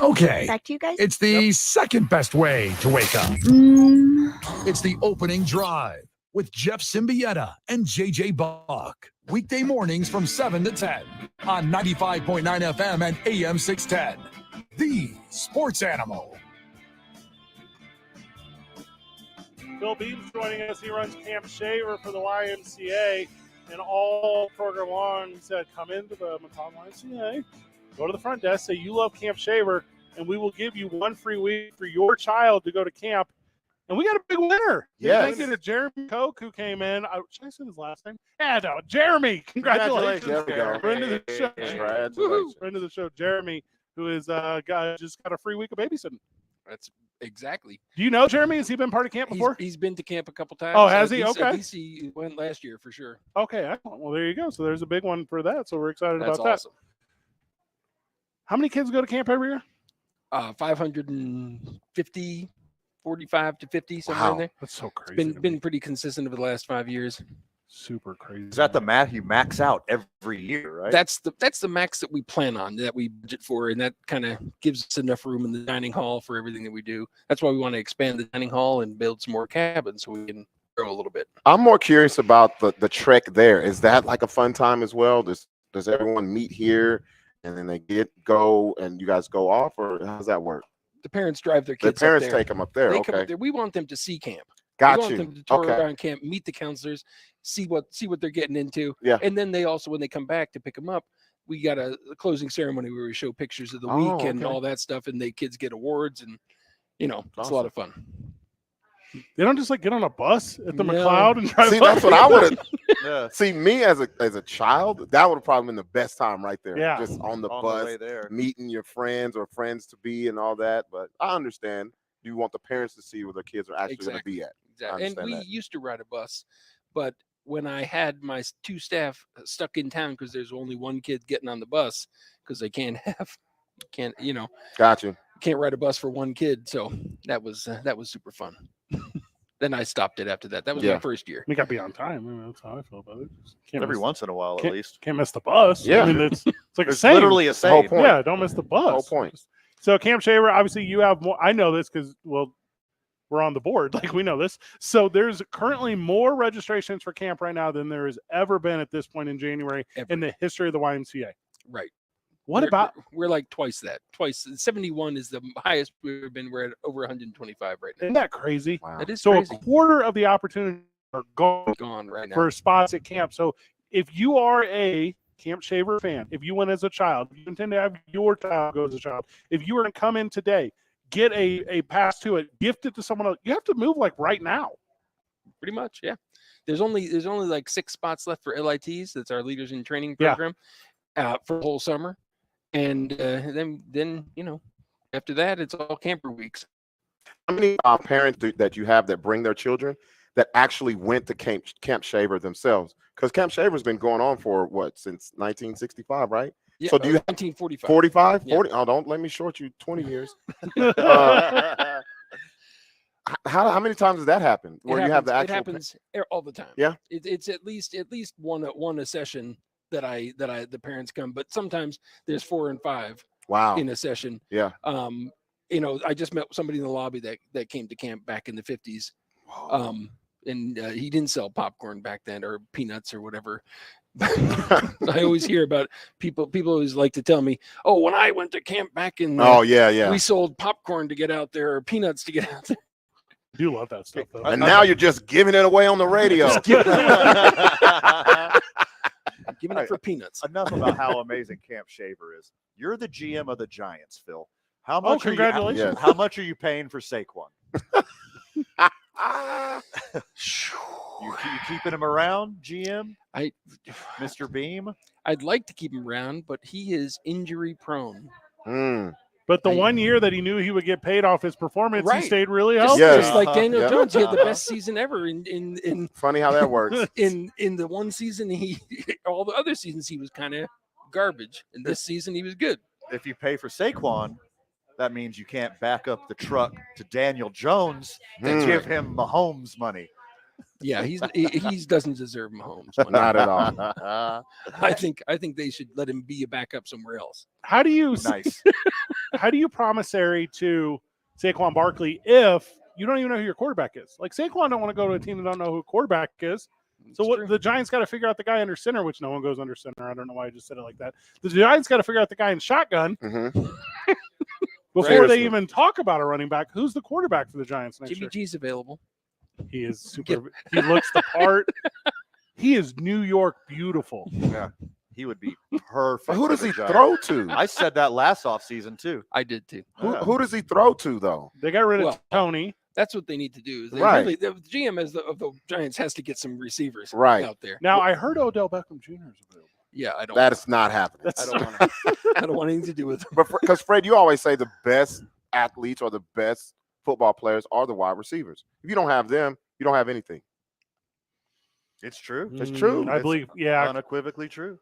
Okay. Back to you guys. It's the second best way to wake up. It's the opening drive with Jeff Symbieta and JJ Buck. Weekday mornings from 7 to 10 on 95.9 FM and AM 610. The Sports Animal. Bill Beam's joining us. He runs Camp Shaver for the YMCA. And all program long, he said, come into the Macomb YMCA. Go to the front desk, say you love Camp Shaver, and we will give you 1 free week for your child to go to camp. And we got a big winner. Yes. Thank you to Jeremy Koch, who came in. Should I say his last name? Yeah, no, Jeremy. Congratulations. There we go. Friend of the show. Congratulations. Friend of the show, Jeremy, who is just got a free week of babysitting. That's exactly. Do you know Jeremy? Has he been part of camp before? He's been to camp a couple times. Oh, has he? Okay. At least he went last year for sure. Okay, excellent. Well, there you go. So there's a big one for that. So we're excited That's about that. awesome. How many kids go to camp every year? 550, 45 to 50, somewhere in there. That's so crazy. It's been pretty consistent over the last 5 years. Super crazy. Is that the math you max out every year, right? That's the max that we plan on, that we budget for, and that kind of gives us enough room in the dining hall for everything that we do. That's why we want to expand the dining hall and build some more cabins so we can grow a little bit. I'm more curious about the trek there. Is that like a fun time as well? Does everyone meet here and then they go and you guys go off, or how does that work? The parents drive their kids. The parents up there. take them up there. They Okay. come up there. We want them to see camp. Got we want you. them to tour Okay. around camp, meet the counselors, see what they're getting into. Yeah. And then they also, when they come back to pick them up, we got a closing ceremony where we show pictures of the Oh, week and okay. all that stuff, and the kids get awards, and it's Awesome. a lot of fun. They don't just like get on a bus at the No. McLeod and drive. See, that's what I would have. Yeah. See, me as a child, that would have probably been the best time right there. Yeah. Just on the On the bus, way there. meeting your friends or friends to be and all that. But I understand. You want the parents to see where their kids are actually going to be at. Exactly. And we used to ride a bus, but when I had my 2 staff stuck in town because there's only 1 kid getting on the bus because they can't Got you. can't ride a bus for 1 kid. So that was super fun. Then I stopped it after that. That was my first year. We got to be on time. I mean, that's how I feel about it. Can't Every miss- once in a while, at can't- least. Can't miss the bus. Yeah. I mean, it's like a It's saying. literally a The whole saying. point. Yeah, don't miss the bus. The whole point. So Camp Shaver, obviously you have more. I know this because, well, we're on the board. Like, we know this. So there's currently more registrations for camp right now than there has ever been at this point in January in the history of the YMCA. Right. What about? We're like twice that. 71 is the highest we've ever been. We're at over 125 right now. Isn't that crazy? Wow. That is So crazy. a quarter of the opportunities are gone Right now. for spots at camp. So if you are a Camp Shaver fan, if you went as a child, if you intend to have your child go as a child, if you were to come in today, get a pass to it, gift it to someone else, you have to move like right now. Pretty much, yeah. There's only like 6 spots left for LITs. That's our Leaders in Training Yeah. program for the whole summer. And then after that, it's all camper weeks. How many parents that you have that bring their children that actually went to Camp Shaver themselves? Because Camp Shaver's been going on for since 1965, right? Yeah, So do you 1945. 45? Yeah. 40? Oh, don't let me short you 20 years. How many times does that happen? Where you have the actual? It happens all the time. Yeah. It's at least one a session that the parents come, but sometimes there's 4 and 5. Wow. In a session. Yeah. I just met somebody in the lobby that came to camp back in the 50s. And he didn't sell popcorn back then or peanuts or whatever. I always hear about people always like to tell me, oh, when I went to camp back in we sold popcorn to get out there or peanuts to get out there. I do love that stuff though. And now you're just giving it away on the radio. Giving it for peanuts. Enough about how amazing Camp Shaver is. You're the GM of the Giants, Phil. How much? Congratulations! How much are you paying for Saquon? you keeping him around, GM? Mr. Beam? I'd like to keep him around, but he is injury prone. But the 1 year that he knew he would get paid off his performance, he Right. stayed really healthy. Just like Daniel Jones, he had the best season ever. In Funny how that works. In the one season, all the other seasons he was kind of garbage. And this season he was good. If you pay for Saquon, that means you can't back up the truck to Daniel Jones and give him Mahomes money. Yeah, he doesn't deserve Mahomes. Not at all. I think they should let him be a backup somewhere else. How do you how do you promissory to Saquon Barkley if you don't even know who your quarterback is? Like Saquon don't want to go to a team that don't know who quarterback is. So what the Giants got to figure out the guy under center, which no one goes under center. I don't know why I just said it like that. The Giants got to figure out the guy in shotgun before they even talk about a running back. Who's the quarterback for the Giants next year? Jimmy G's available. He is super. He looks the part. He is New York beautiful. Yeah, he would be perfect. Who does he throw to? I said that last offseason too. I did too. Who does he throw to though? They got rid of Tony. That's what they need to do. Is they Right. really, the GM of the Giants has to get some receivers out there. Now I heard Odell Beckham Jr. is available. Yeah, I don't. That is not happening. I don't want. I don't want anything to do with. But because Fred, you always say the best athletes or the best football players are the wide receivers. If you don't have them, you don't have anything. It's true. It's true. I believe, yeah, unequivocally true.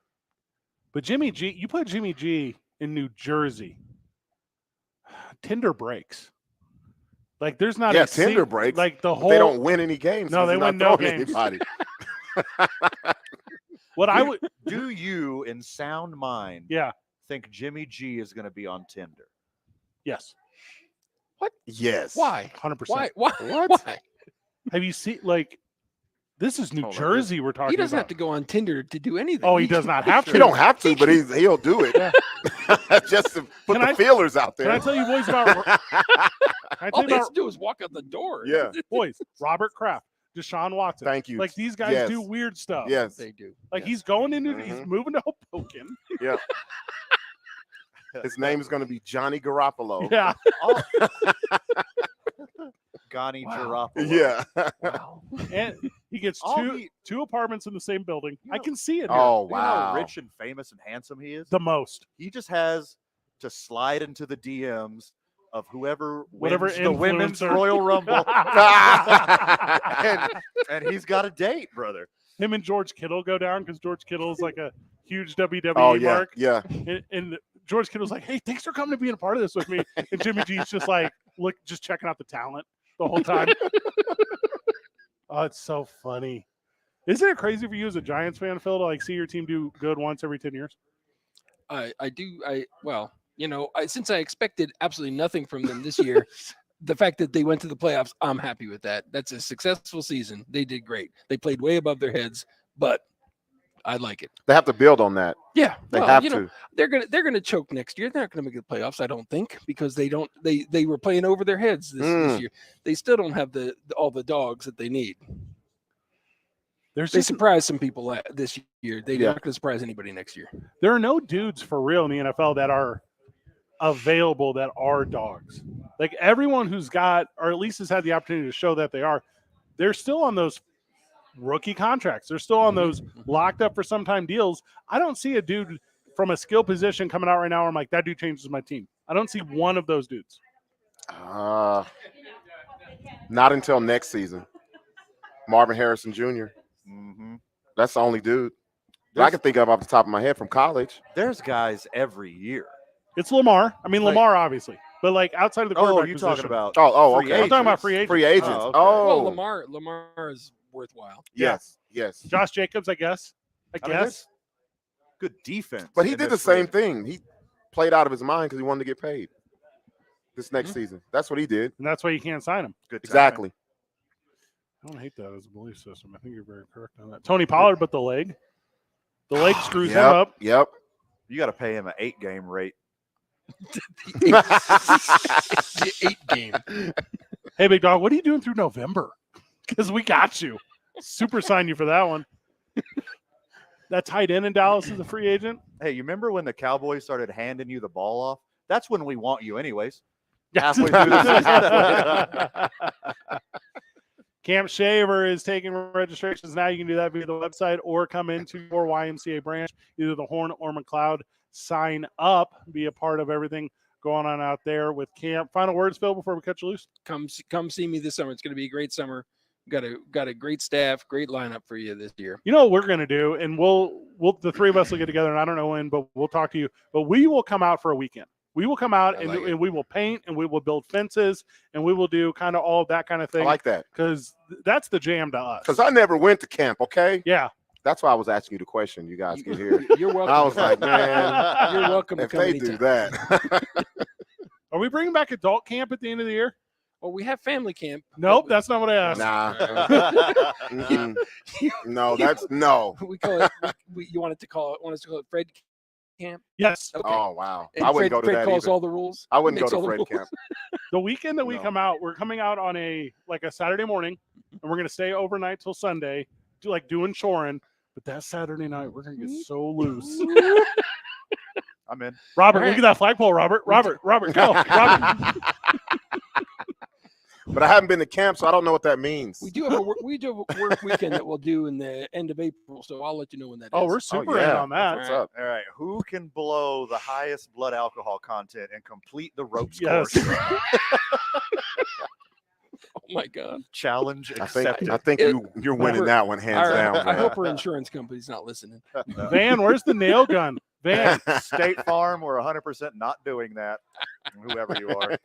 But Jimmy G, you put Jimmy G in New Jersey, Tinder breaks. Like there's not Tinder breaks. Like the but whole they don't win any games. No, they win no games. Anybody. What I would do you in sound mind? Yeah, think Jimmy G is going to be on Tinder? Yes. What? Yes. Why? 100%. Why? Why? Have you seen like? This is New Jersey we're talking about. He doesn't have to go on Tinder to do anything. Oh, he does not have to. He don't have to, but he'll do it. Just to put the feelers out there. Can I tell you boys about? All he has to do is walk out the door. Yeah. Boys, Robert Kraft, Deshaun Watson. Thank you. Like these guys do weird stuff. Yes, they do. Like he's going into, he's moving to Hoboken. Yeah. His name is going to be Johnny Garoppolo. Yeah. Ghani Garoppolo. Yeah. Wow. And he gets two apartments in the same building. I can see it. Oh, You know how wow. rich and famous and handsome he is? The most. He just has to slide into the DMs of whoever Whatever wins the women's influencer. Royal Rumble. and he's got a date, brother. Him and George Kittle go down because George Kittle is like a huge WWE Oh, yeah. mark. Yeah. And George Kittle's like, hey, thanks for coming to being a part of this with me. And Jimmy G's just like, look, just checking out the talent the whole time. Oh, it's so funny. Isn't it crazy for you as a Giants fan, Phil, to like see your team do good once every 10 years? I do. Since I expected absolutely nothing from them this year, the fact that they went to the playoffs, I'm happy with that. That's a successful season. They did great. They played way above their heads, but I like it. They have to build on that. Yeah, They have to. They're gonna choke next year. They're not gonna make the playoffs, I don't think, because they were playing over their heads this year. They still don't have all the dogs that they need. They surprised some people this year. They're not going to surprise anybody next year. There are no dudes for real in the NFL that are available that are dogs. Like everyone who's got, or at least has had the opportunity to show that they're still on those rookie contracts. They're still on those locked up for some time deals. I don't see a dude from a skill position coming out right now where I'm like, that dude changes my team. I don't see one of those dudes. Not until next season. Marvin Harrison Jr. Mm-hmm. That's the only dude that I can think of off the top of my head from college. There's guys every year. It's Lamar. I mean, Lamar, obviously. But, like, outside of the quarterback you're position. talking about okay. I'm talking about free agents. Free agents. Well, Lamar is worthwhile. Yes. Josh Jacobs, I guess. I mean, that's good defense. But he did the same thing. He played out of his mind because he wanted to get paid this next season. That's what he did. And that's why you can't sign him. Good exactly. I don't hate that as a belief system. I think you're very correct on that. Tony Pollard, but the leg screws him up. Yep. You got to pay him an 8-game rate. The 8 game. Hey, big dog, what are you doing through November? Because we got you. Super sign you for that one. That tight end in Dallas is a free agent. Hey, you remember when the Cowboys started handing you the ball off? That's when we want you anyways. Halfway through the season. Camp Shaver is taking registrations now. You can do that via the website or come into your YMCA branch, either the Horn or McLeod. sign up, be a part of everything going on out there with camp. Final words, Phil, before we cut you loose. Come see me this summer. It's going to be a great summer. Got a great staff, great lineup for you this year. You know what we're going to do, and we'll the three of us will get together, and I don't know when, but we'll talk to you. But we will come out for a weekend. We will come out and we will paint, and we will build fences, and we will do kind of all of that kind of thing. I like that. Because that's the jam to us. Because I never went to camp, okay? Yeah. That's why I was asking you the question. You guys get here. You're welcome. I was like, man, you're welcome. If to come they anytime. do that. Are we bringing back adult camp at the end of the year? Well, we have family camp. Nope, that's not what I asked. Nah. No, that's no. We call it. You want us to call it Fred camp? Yes. Okay. Oh wow. And I wouldn't Fred, go to Fred that calls either. all the rules. I wouldn't Makes go all to the Fred rules. camp. The weekend that we come out, we're coming out on a Saturday morning, and we're gonna stay overnight till Sunday, doing shoring. But that Saturday night, we're gonna get so loose. I'm in. Robert, look at that flagpole, Robert, go, Robert. But I haven't been to camp, so I don't know what that means. We do have a work weekend that we'll do in the end of April, so I'll let you know when that is. Oh, we're super in on that. What's up? All right. Who can blow the highest blood alcohol content and complete the ropes Yes. course? Oh my God! Challenge I accepted. think you're winning that one hands down. I man. hope our insurance company's not listening. Van, where's the nail gun? Van, State Farm, we're 100% not doing that. Whoever you are.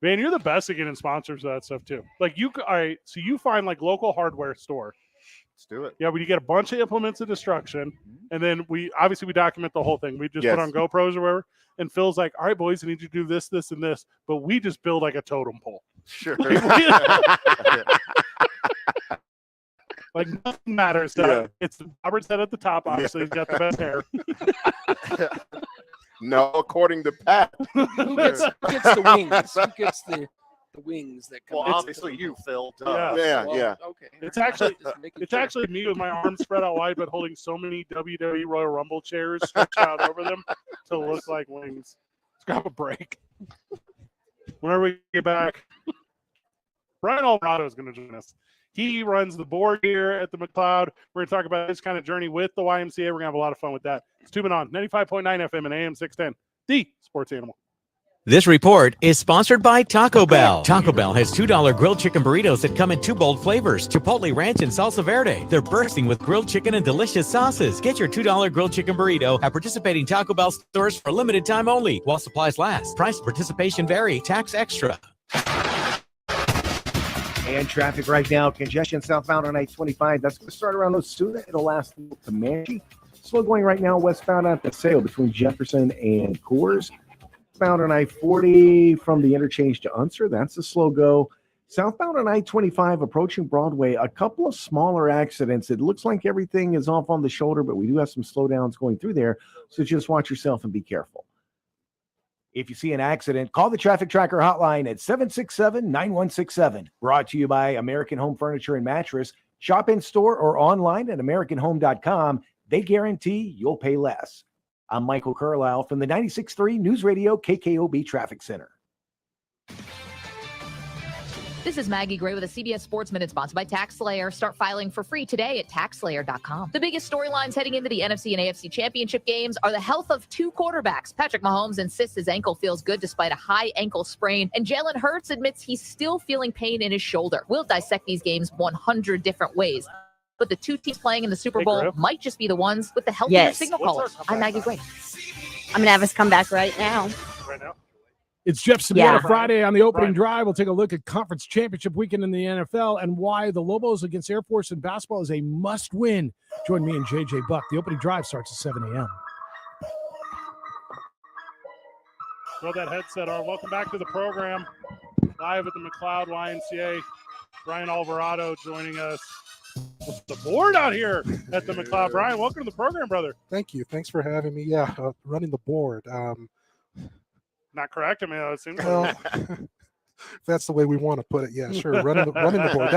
Van, you're the best at getting sponsors of that stuff too. Like all right, so you find local hardware store. Let's do it. Yeah, we get a bunch of implements of destruction, and then we document the whole thing. We just Yes. put on GoPros or whatever. And Phil's like, all right, boys, I need you to do this, this, and this. But we just build a totem pole. Sure. Nothing matters. Yeah. It's Robert's head at the top. Obviously, he's got the best hair. No, according to Pat. Who gets the wings? Who gets the wings that come? Well, obviously you, Phil. Yeah. Okay. It's actually Just making it's sure. actually me with my arms spread out wide, but holding so many WWE Royal Rumble chairs stretched out over them to look like wings. Let's grab a break. Whenever we get back, Brian Alvarado is going to join us. He runs the board here at the McLeod. We're going to talk about his kind of journey with the YMCA. We're going to have a lot of fun with that. It's Tubing On, 95.9 FM and AM 610, the sports animal. This report is sponsored by Taco Bell. Taco Bell has $2 grilled chicken burritos that come in 2 bold flavors, Chipotle Ranch and Salsa Verde. They're bursting with grilled chicken and delicious sauces. Get your $2 grilled chicken burrito at participating Taco Bell stores for a limited time only while supplies last. Price and participation vary. Tax extra. And traffic right now, congestion southbound on I-25. That's going to start around Osuna. It'll last to Comanche. Slow going right now westbound at Paseo between Jefferson and Coors. Southbound on I-40 from the interchange to Unser. That's a slow go. Southbound on I-25 approaching Broadway. A couple of smaller accidents. It looks like everything is off on the shoulder, but we do have some slowdowns going through there. So just watch yourself and be careful. If you see an accident, call the Traffic Tracker hotline at 767-9167. Brought to you by American Home Furniture and Mattress. Shop in store or online at AmericanHome.com. They guarantee you'll pay less. I'm Michael Carlisle from the 96.3 News Radio KKOB Traffic Center. This is Maggie Gray with a CBS Sports Minute sponsored by TaxSlayer. Start filing for free today at TaxSlayer.com. The biggest storylines heading into the NFC and AFC championship games are the health of 2 quarterbacks. Patrick Mahomes insists his ankle feels good despite a high ankle sprain, and Jalen Hurts admits he's still feeling pain in his shoulder. We'll dissect these games 100 different ways. But the 2 teams playing in the Super Bowl might just be the ones with the healthier Yes. signal callers. I'm Maggie Gray. I'm going to have us come back right now. It's Jeff Sabieta Yeah. Friday on the opening drive. We'll take a look at conference championship weekend in the NFL and why the Lobos against Air Force in basketball is a must-win. Join me and JJ Buck. The opening drive starts at 7 a.m. Throw that headset on. Welcome back to the program. Live at the McLeod YMCA. Brian Alvarado joining us with the board out here at the McLeod. Brian, welcome to the program, brother. Thank you. Thanks for having me. Yeah, running the board. Not correct. I mean, it seems Well, if that's the way we want to put it. Yeah, sure. Running the board.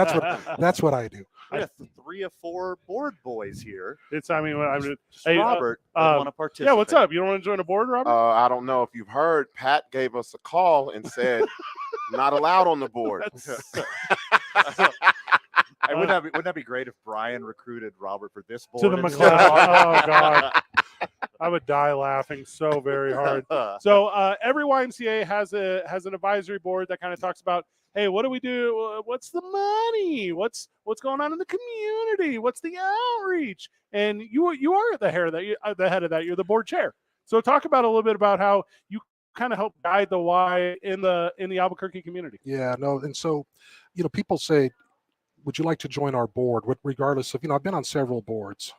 That's what I do. We have 3 of 4 board boys here. It's, I mean, I'm just, Robert doesn't want to participate. Yeah, what's up? You don't want to join the board, Robert? I don't know if you've heard. Pat gave us a call and said, "Not allowed on the board." Hey, wouldn't that be great if Brian recruited Robert for this board? To the McLeod. Oh, God. I would die laughing so very hard. So every YMCA has an advisory board that kind of talks about, hey, what do we do? What's the money? What's going on in the community? What's the outreach? And you are the head of that. You're the board chair. So talk about a little bit about how you kind of help guide the Y in the Albuquerque community. Yeah, no, and so, people say, would you like to join our board? Regardless of, I've been on several boards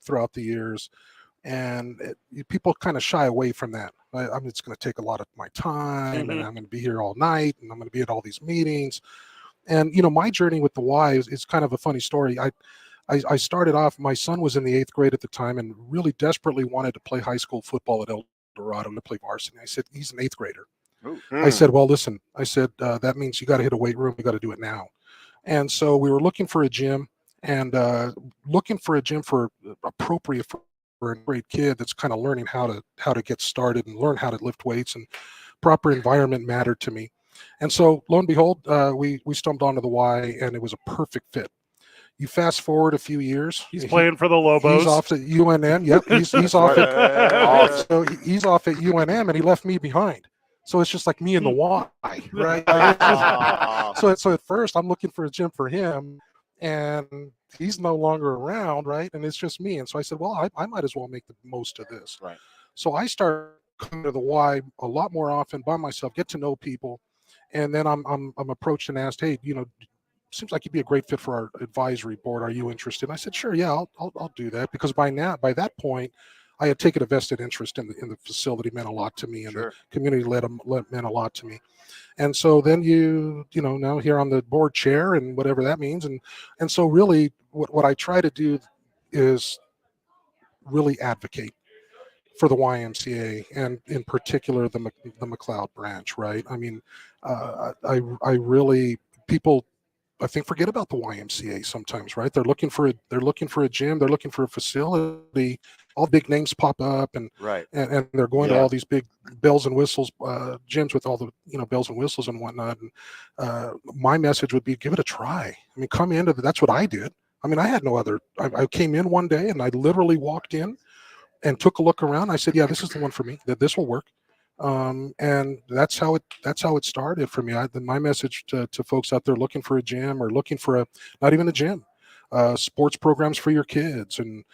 throughout the years, and people kind of shy away from that. It's going to take a lot of my time, and I'm going to be here all night, and I'm going to be at all these meetings. And my journey with the Y is kind of a funny story. I started off. My son was in the 8th grade at the time, and really desperately wanted to play high school football at El Dorado to play varsity. I said, he's an 8th grader. I said, well, listen. I said, that means you got to hit a weight room. You got to do it now. And so we were looking for a gym, and appropriate for a great kid that's kind of learning how to get started and learn how to lift weights, and proper environment mattered to me. And so lo and behold, we stumbled onto the Y, and it was a perfect fit. You fast forward a few years. He's playing for the Lobos. He's off at UNM. Yep, he's off at so he's off at UNM, and he left me behind. So it's just like me and the Y, right? So at first I'm looking for a gym for him, and he's no longer around, right? And it's just me. And so I said, well, I might as well make the most of this. Right. So I started coming to the Y a lot more often by myself, get to know people, and then I'm approached and asked, hey, seems like you'd be a great fit for our advisory board. Are you interested? And I said, sure, yeah, I'll do that, because by that point, I had taken a vested interest in the facility. Meant a lot to me, and the community meant a lot to me. And so then now here I'm the board chair, and whatever that means. And so really what I try to do is really advocate for the YMCA, and in particular the McLeod branch, right? I mean, I really, people, I think, forget about the YMCA sometimes, right? They're looking for a gym, they're looking for a facility. All big names pop up, and and they're going to all these big bells and whistles gyms with all the bells and whistles and whatnot. And my message would be, give it a try. I mean, come into that's what I did. I mean, I had no other. I came in one day, and I literally walked in and took a look around. I said, yeah, this is the one for me. That this will work. And that's how it started for me. My message to folks out there looking for a gym, or looking for not even a gym, sports programs for your kids, and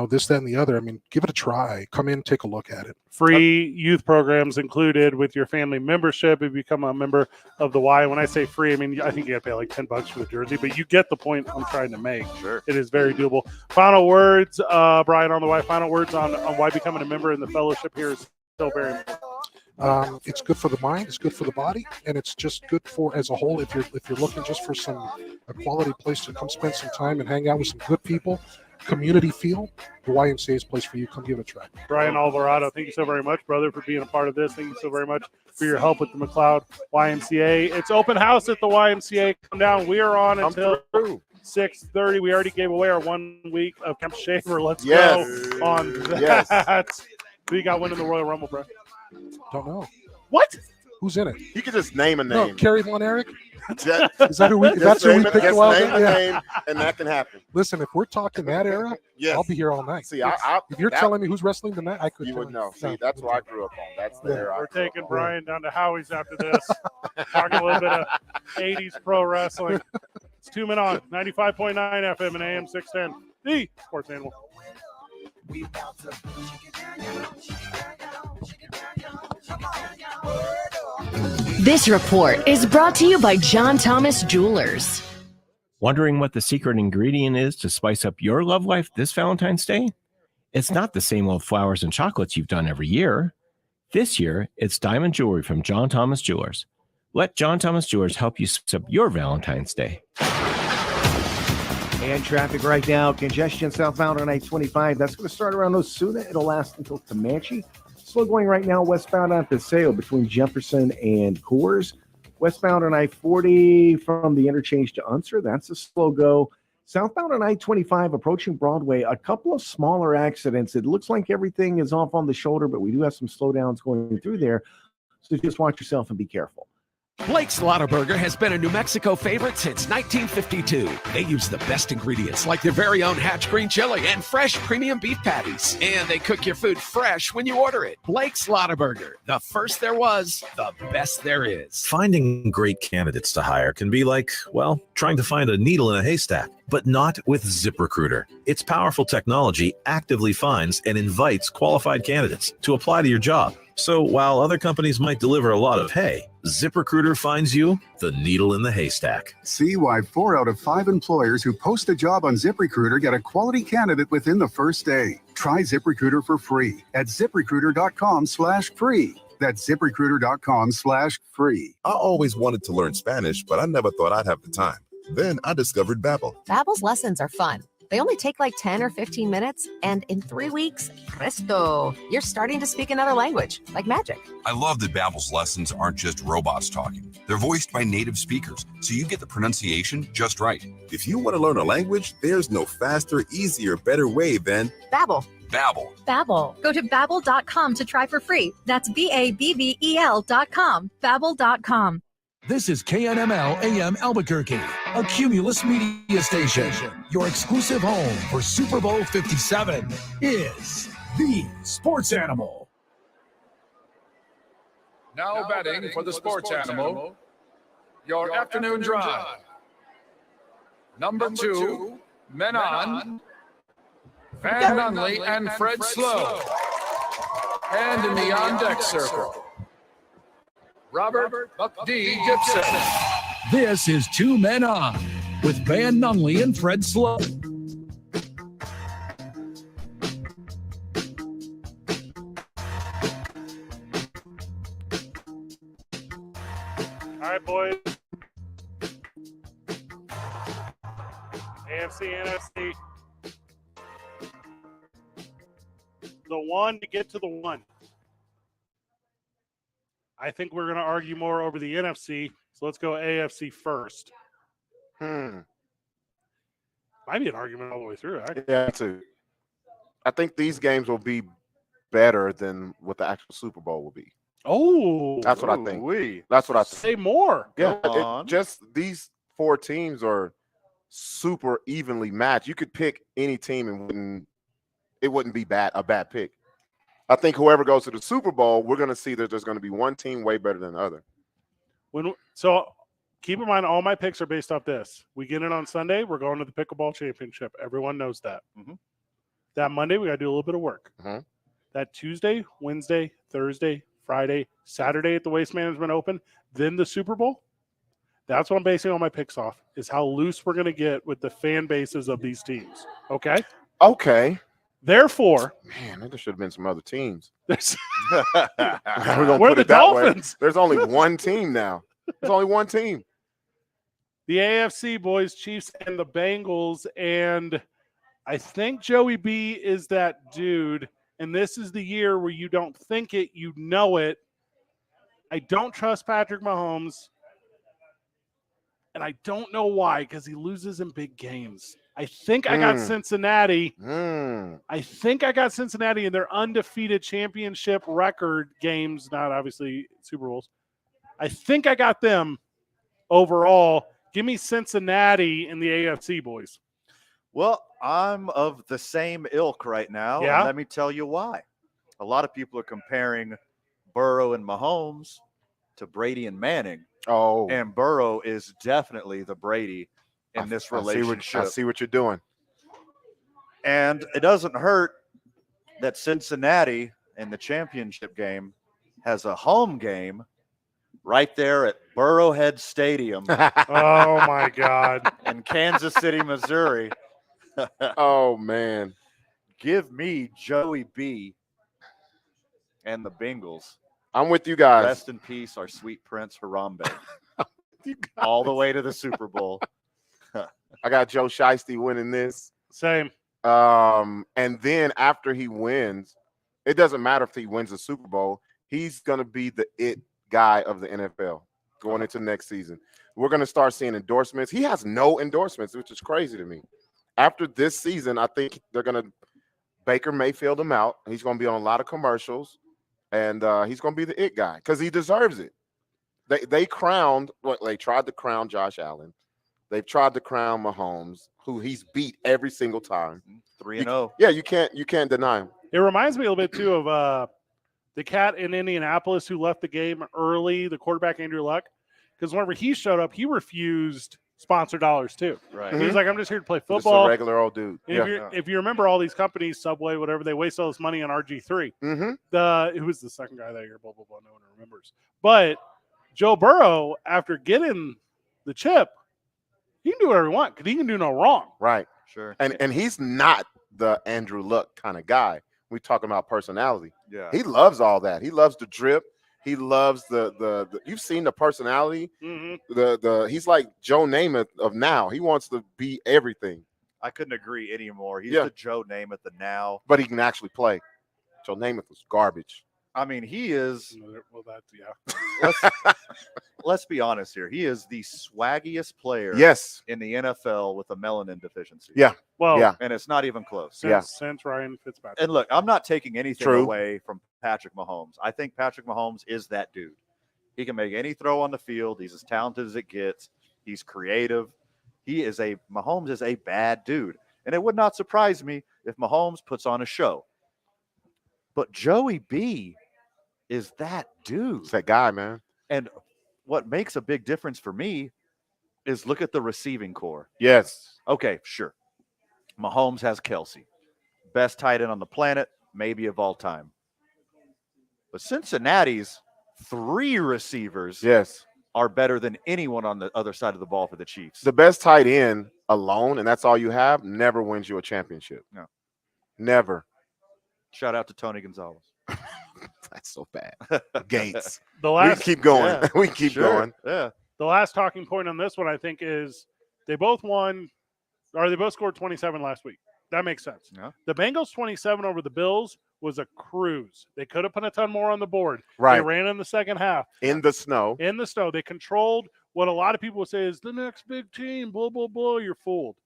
this, that, and the other. I mean, give it a try. Come in, take a look at it. Free youth programs included with your family membership if you become a member of the Y. When I say free, I mean, I think you have to pay like $10 for the jersey, but you get the point I'm trying to make. Sure. It is very doable. Final words, Brian, on the Y. Final words on why becoming a member in the fellowship here is so very important. It's good for the mind, it's good for the body, and it's just good for as a whole. If you're looking just for a quality place to come spend some time and hang out with some good people, community feel, the YMCA is a place for you. Come give it a try. Brian Alvarado, thank you so very much, brother, for being a part of this. Thank you so very much for your help with the McLeod YMCA. It's open house at the YMCA. Come down. We are on until 6:30. We already gave away our 1 week of Camp Shaver. Let's go on that. Who you got winning the Royal Rumble, bro? Don't know. What? Who's in it? You could just name a name. No, Kerry Von Erich. Is that who we? That's who we picked a while ago. Name, and that can happen. Listen, if we're talking that era, I'll be here all night. See, if you're telling me who's wrestling tonight, I could. You would know. See, that's what I grew up on. That's the era. We're taking Brian down to Howie's after this. Talking a little bit of 80s pro wrestling. It's 2 Men On 95.9 FM and AM 610. The Sports Animal. This report is brought to you by John Thomas Jewelers. Wondering what the secret ingredient is to spice up your love life this Valentine's Day? It's not the same old flowers and chocolates you've done every year. This year, it's diamond jewelry from John Thomas Jewelers. Let John Thomas Jewelers help you spice up your Valentine's Day. And traffic right now, congestion southbound on I-25. That's going to start around Osuna. It'll last until Comanche. Slow going right now westbound on Paseo between Jefferson and Coors. Westbound on I-40 from the interchange to Unser. That's a slow go. Southbound on I-25 approaching Broadway, a couple of smaller accidents. It looks like everything is off on the shoulder, but we do have some slowdowns going through there. So just watch yourself and be careful. Blake's Lottaburger has been a New Mexico favorite since 1952. They use the best ingredients like their very own Hatch green chili and fresh premium beef patties. And they cook your food fresh when you order it. Blake's Lottaburger, the first there was, the best there is. Finding great candidates to hire can be like, well, trying to find a needle in a haystack, but not with ZipRecruiter. Its powerful technology actively finds and invites qualified candidates to apply to your job. So while other companies might deliver a lot of hay, ZipRecruiter finds you the needle in the haystack. See why 4 out of 5 employers who post a job on ZipRecruiter get a quality candidate within the first day. Try ZipRecruiter for free at ZipRecruiter.com/free. That's ZipRecruiter.com/free. I always wanted to learn Spanish, but I never thought I'd have the time. Then I discovered Babbel. Babbel's lessons are fun. They only take like 10 or 15 minutes, and in 3 weeks, presto, you're starting to speak another language, like magic. I love that Babbel's lessons aren't just robots talking. They're voiced by native speakers, so you get the pronunciation just right. If you want to learn a language, there's no faster, easier, better way than Babbel. Babbel. Babbel. Go to babbel.com to try for free. That's BABBEL.com. Babbel.com. This is KNML AM Albuquerque, a Cumulus media station. Your exclusive home for Super Bowl 57 is the Sports Animal. Now betting for the Sports Animal, your afternoon drive. Number 2, Men On, Van Nunley and Fred Slow. And in the on-deck circle, Robert Buck D. Gibson. This is 2 Men On with Van Nunley and Fred Slow. All right, boys. AFC, NFC. The one to get to the one. I think we're going to argue more over the NFC, so let's go AFC first. Might be an argument all the way through. Yeah, too. I think these games will be better than what the actual Super Bowl will be. Oh, that's what I think. That's what I think. Say more. Yeah, just these 4 teams are super evenly matched. You could pick any team and it wouldn't be a bad pick. I think whoever goes to the Super Bowl, we're going to see that there's going to be one team way better than the other. So keep in mind, all my picks are based off this. We get in on Sunday, we're going to the Pickleball Championship. Everyone knows that. Mm-hmm. That Monday, we got to do a little bit of work. Mm-hmm. That Tuesday, Wednesday, Thursday, Friday, Saturday at the Waste Management Open, then the Super Bowl. That's what I'm basing all my picks off, is how loose we're going to get with the fan bases of these teams. Okay? Okay. Therefore, man, there should have been some other teams. We're gonna Where put the it that Dolphins? way. There's only one team now. There's only one team. The AFC boys, Chiefs and the Bengals, and I think Joey B is that dude. And this is the year where you don't think it, you know it. I don't trust Patrick Mahomes, and I don't know why, because he loses in big games. I think I got Cincinnati. I think I got Cincinnati in their undefeated championship record games, not obviously Super Bowls. I think I got them overall. Give me Cincinnati in the AFC, boys. Well, I'm of the same ilk right now. Yeah? And let me tell you why. A lot of people are comparing Burrow and Mahomes to Brady and Manning. Oh. And Burrow is definitely the Brady in this relationship. I see what you're doing. And it doesn't hurt that Cincinnati in the championship game has a home game right there at Burrowhead Stadium. Oh, my God. In Kansas City, Missouri. Oh, man. Give me Joey B and the Bengals. I'm with you guys. Rest in peace, our sweet Prince Harambe. All the way to the Super Bowl. I got Joe Shiesty winning this. Same. And then after he wins, it doesn't matter if he wins the Super Bowl. He's going to be the it guy of the NFL going into next season. We're going to start seeing endorsements. He has no endorsements, which is crazy to me. After this season, I think they're going to Baker Mayfield him out. He's going to be on a lot of commercials, and he's going to be the it guy because he deserves it. They crowned what they tried to crown Josh Allen. They've tried to crown Mahomes, who he's beat every single time. 3-0. Yeah, you can't deny him. It reminds me a little bit too of the cat in Indianapolis who left the game early, the quarterback Andrew Luck, because whenever he showed up, he refused sponsor dollars too. Right. He was like, "I'm just here to play Just a football." regular old dude. And if you remember all these companies, Subway, whatever, they waste all this money on RG3. Who was the second guy that year? Blah blah blah. No one remembers. But Joe Burrow, after getting the chip, he can do whatever he wants because he can do no wrong. Right. Sure. And he's not the Andrew Luck kind of guy. We talking about personality. Yeah. He loves all that. He loves the drip. He loves the you've seen the personality. He's like Joe Namath of now. He wants to be everything. I couldn't agree anymore. He's the Joe Namath of now. But he can actually play. Joe Namath was garbage. I mean, he is. Well, that's Let's be honest here. He is the swaggiest player in the NFL with a melanin deficiency. Yeah. Well, yeah. And it's not even close. Since Ryan Fitzpatrick. And look, I'm not taking anything True. away from Patrick Mahomes. I think Patrick Mahomes is that dude. He can make any throw on the field. He's as talented as it gets. He's creative. Mahomes is a bad dude. And it would not surprise me if Mahomes puts on a show. But Joey B is that dude. It's that guy, man. And what makes a big difference for me is look at the receiving core. Yes. Okay, sure. Mahomes has Kelsey. Best tight end on the planet, maybe of all time. But Cincinnati's 3 receivers are better than anyone on the other side of the ball for the Chiefs. The best tight end alone, and that's all you have, never wins you a championship. No. Never. Shout out to Tony Gonzalez. That's so bad. Gates. We keep going. We keep going. Yeah. The last talking point on this one, I think, is they both scored 27 last week. That makes sense. Yeah. The Bengals 27 over the Bills was a cruise. They could have put a ton more on the board. Right. They ran in the second half. In the snow. They controlled what a lot of people would say is the next big team, blah, blah, blah. You're fooled.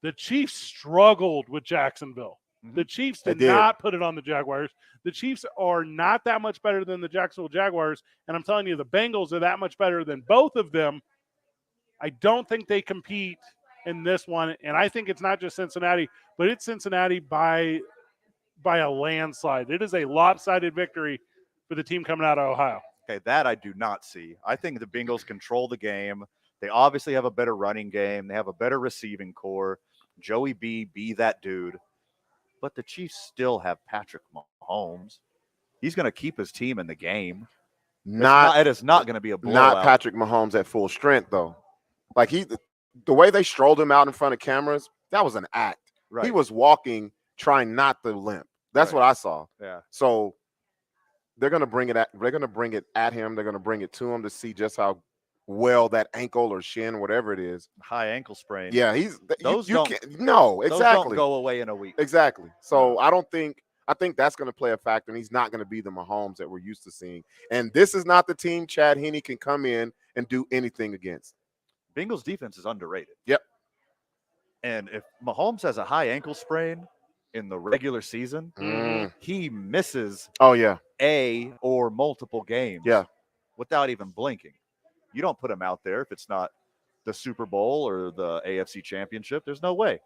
The Chiefs struggled with Jacksonville. The Chiefs did not put it on the Jaguars. The Chiefs are not that much better than the Jacksonville Jaguars. And I'm telling you, the Bengals are that much better than both of them. I don't think they compete in this one. And I think it's not just Cincinnati, but it's Cincinnati by a landslide. It is a lopsided victory for the team coming out of Ohio. Okay, that I do not see. I think the Bengals control the game. They obviously have a better running game. They have a better receiving core. Joey B, be that dude. But the Chiefs still have Patrick Mahomes. He's going to keep his team in the game. It is not going to be a blowout. Not Patrick Mahomes at full strength, though. Like the way they strolled him out in front of cameras, that was an act. Right. He was walking, trying not to limp. That's what I saw. Yeah. So they're going to bring it at him. They're going to bring it to him to see just how well that ankle or shin, whatever it is. High ankle sprain. Yeah, Those you don't can't. No, exactly. Those don't go away in a week. Exactly. So I think that's going to play a factor, and he's not going to be the Mahomes that we're used to seeing. And this is not the team Chad Henne can come in and do anything against. Bengals defense is underrated. Yep. And if Mahomes has a high ankle sprain in the regular season, he misses a or multiple games without even blinking. You don't put him out there if it's not the Super Bowl or the AFC Championship. There's no way.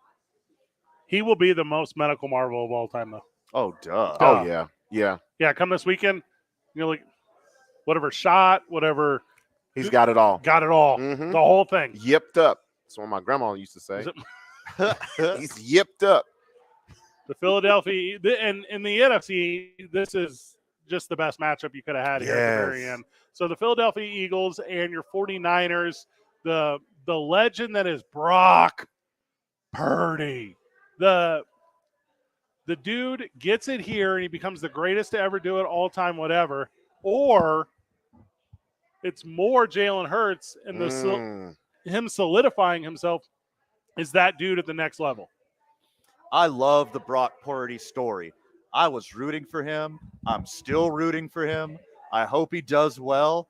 He will be the most medical marvel of all time, though. Oh, duh. Oh, yeah. Yeah. Yeah, come this weekend, like whatever shot, whatever. He's got it all. Got it all. Mm-hmm. The whole thing. Yipped up. That's what my grandma used to say. He's yipped up. The Philadelphia and in the NFC, this is just the best matchup you could have had here at the very end. So the Philadelphia Eagles and your 49ers, the legend that is Brock Purdy. The dude gets it here and he becomes the greatest to ever do it all time, whatever. Or it's more Jalen Hurts and him solidifying himself is that dude at the next level. I love the Brock Purdy story. I was rooting for him. I'm still rooting for him. I hope he does well.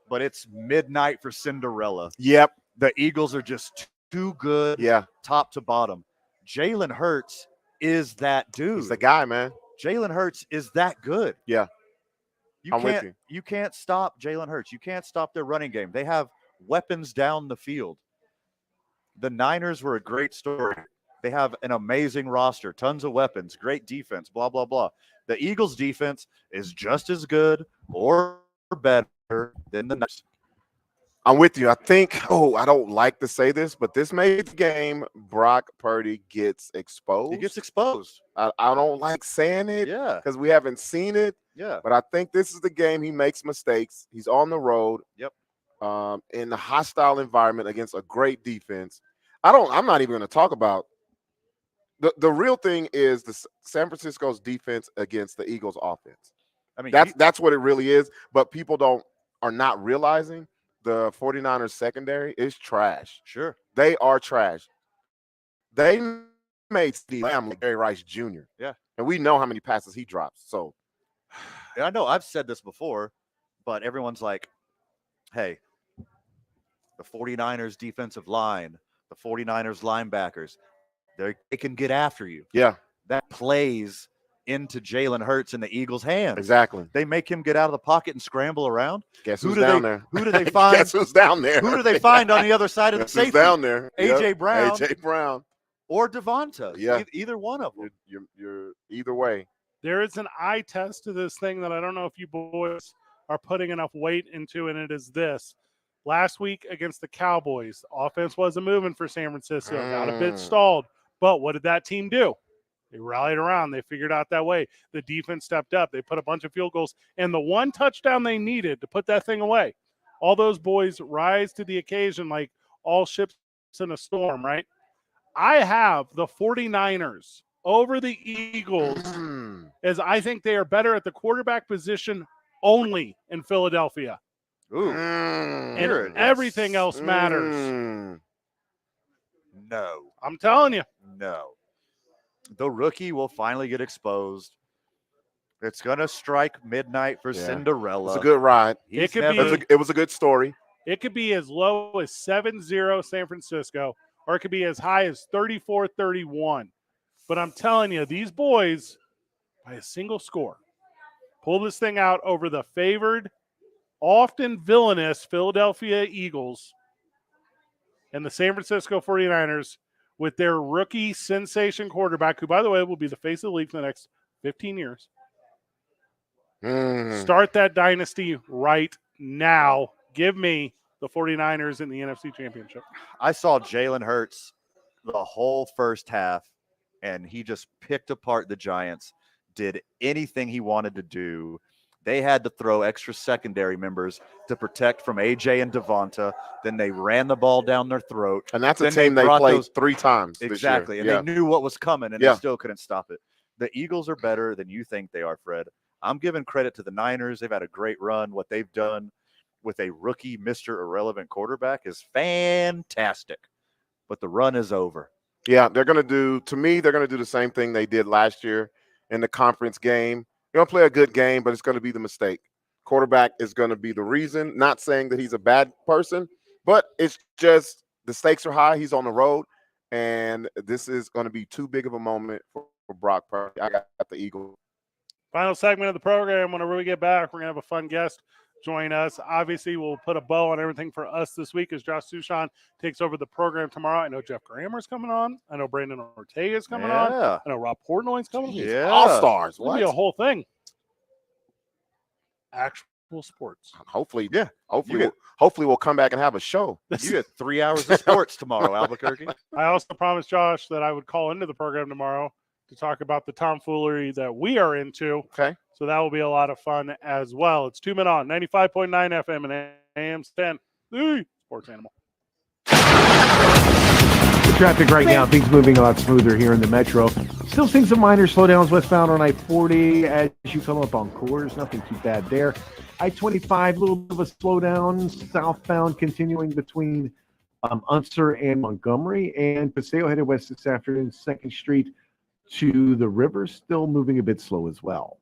But it's midnight for Cinderella. Yep. The Eagles are just too good. Yeah. Top to bottom. Jalen Hurts is that dude. He's the guy, man. Jalen Hurts is that good. Yeah. I'm with you. You can't stop Jalen Hurts. You can't stop their running game. They have weapons down the field. The Niners were a great story. They have an amazing roster, tons of weapons, great defense, blah, blah, blah. The Eagles' defense is just as good or better than the Niners. I'm with you. I think, I don't like to say this, but this may be the game Brock Purdy gets exposed. He gets exposed. I don't like saying it because we haven't seen it. Yeah. But I think this is the game he makes mistakes. He's on the road. Yep. In a hostile environment against a great defense. I'm not even going to talk about the real thing is the San Francisco's defense against the Eagles offense. I mean, that's what it really is. But people are not realizing the 49ers secondary is trash. Sure. They are trash. They made Steve Lamb like Barry Rice Jr. Yeah. And we know how many passes he drops. So and I know I've said this before, but everyone's like, hey, the 49ers defensive line, the 49ers linebackers, they can get after you. Yeah. That plays into Jalen Hurts in the Eagles' hands. Exactly. They make him get out of the pocket and scramble around. Guess who's down there? Who do they find? Guess who's down there? Who do they find on the other side of the Guess who's safety? down there? A.J. Brown. A.J. Brown. Or Devonta. Yeah. Either one of them. You're either way. There is an eye test to this thing that I don't know if you boys are putting enough weight into, and it is this. Last week against the Cowboys, the offense wasn't moving for San Francisco. Got a bit stalled. But what did that team do? They rallied around. They figured out that way. The defense stepped up. They put a bunch of field goals. And the one touchdown they needed to put that thing away, all those boys rise to the occasion like all ships in a storm, right? I have the 49ers over the Eagles as I think they are better at the quarterback position only in Philadelphia. Ooh. And everything else matters. No. I'm telling you. No. The rookie will finally get exposed. It's going to strike midnight for Cinderella. It's a good ride. It was a good story. It could be as low as 7-0 San Francisco, or it could be as high as 34-31. But I'm telling you, these boys, by a single score, pull this thing out over the favored, often villainous Philadelphia Eagles and the San Francisco 49ers with their rookie sensation quarterback, who, by the way, will be the face of the league for the next 15 years. Start that dynasty right now. Give me the 49ers in the NFC Championship. I saw Jalen Hurts the whole first half, and he just picked apart the Giants, did anything he wanted to do. They had to throw extra secondary members to protect from AJ and Devonta. Then they ran the ball down their throat. And that's a team they played 3 times exactly. this year. And they knew what was coming, and they still couldn't stop it. The Eagles are better than you think they are, Fred. I'm giving credit to the Niners. They've had a great run. What they've done with a rookie Mr. Irrelevant quarterback is fantastic. But the run is over. Yeah, they're going to do the same thing they did last year in the conference game. You're going to play a good game, but it's going to be the mistake. Quarterback is going to be the reason. Not saying that he's a bad person, but it's just the stakes are high. He's on the road, and this is going to be too big of a moment for Brock Purdy. I got the Eagles. Final segment of the program. Whenever we get back, we're going to have a fun guest join us. Obviously, we'll put a bow on everything for us this week as Josh Sushan takes over the program tomorrow. I know Jeff Grammer's coming on. I know Brandon Ortega's coming on. I know Rob Portnoy's coming on. Yeah. All-Stars. It'll be a whole thing. Actual sports. Hopefully we'll come back and have a show. You get 3 hours of sports tomorrow, Albuquerque. I also promised Josh that I would call into the program tomorrow to talk about the tomfoolery that we are into. Okay. So that will be a lot of fun as well. It's 2 Men On, 95.9 FM and AM 10. The Sports Animal. The traffic right now, things moving a lot smoother here in the metro. Still seeing some minor slowdowns westbound on I-40 as you come up on Coors. Nothing too bad there. I-25, a little bit of a slowdown. Southbound continuing between Unser and Montgomery. And Paseo headed west this afternoon, 2nd Street to the river, still moving a bit slow as well.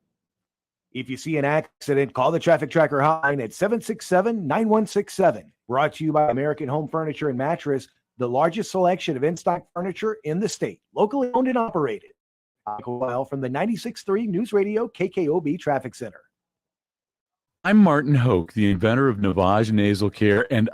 If you see an accident, call the Traffic Tracker hotline at 767-9167. Brought to you by American Home Furniture and Mattress, the largest selection of in-stock furniture in the state, locally owned and operated. Michael Weil from the 96.3 News Radio KKOB Traffic Center. I'm Martin Hoke, the inventor of Navage Nasal Care, and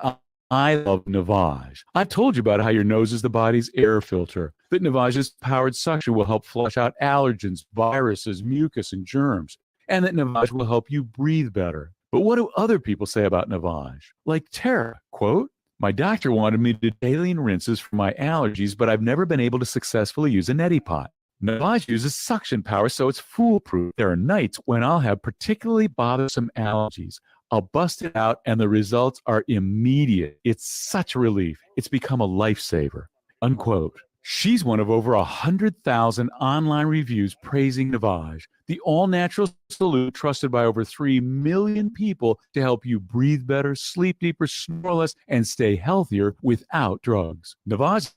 I love Navage. I've told you about how your nose is the body's air filter, that Navage's powered suction will help flush out allergens, viruses, mucus, and germs, and that Navage will help you breathe better. But what do other people say about Navage? Like Tara, quote, "My doctor wanted me to do daily rinses for my allergies, but I've never been able to successfully use a neti pot. Navage uses suction power, so it's foolproof. There are nights when I'll have particularly bothersome allergies. I'll bust it out, and the results are immediate. It's such a relief. It's become a lifesaver," unquote. She's one of over 100,000 online reviews praising Navage, the all-natural solution trusted by over 3 million people to help you breathe better, sleep deeper, snore less, and stay healthier without drugs. Navage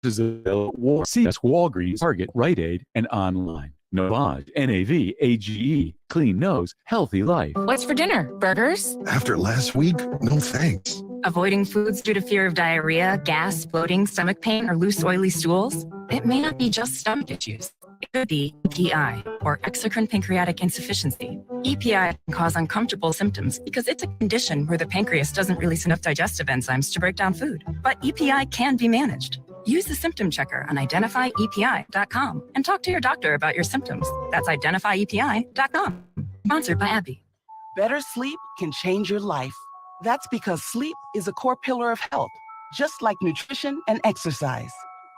is available at CVS, Walgreens, Target, Rite Aid, and online. Navage, Navage, clean nose, healthy life. What's for dinner? Burgers? After last week, no thanks. Avoiding foods due to fear of diarrhea, gas, bloating, stomach pain, or loose, oily stools? It may not be just stomach issues. It could be EPI, or exocrine pancreatic insufficiency. EPI can cause uncomfortable symptoms because it's a condition where the pancreas doesn't release enough digestive enzymes to break down food. But EPI can be managed. Use the symptom checker on identifyepi.com and talk to your doctor about your symptoms. That's identifyepi.com. Sponsored by AbbVie. Better sleep can change your life. That's because sleep is a core pillar of health, just like nutrition and exercise.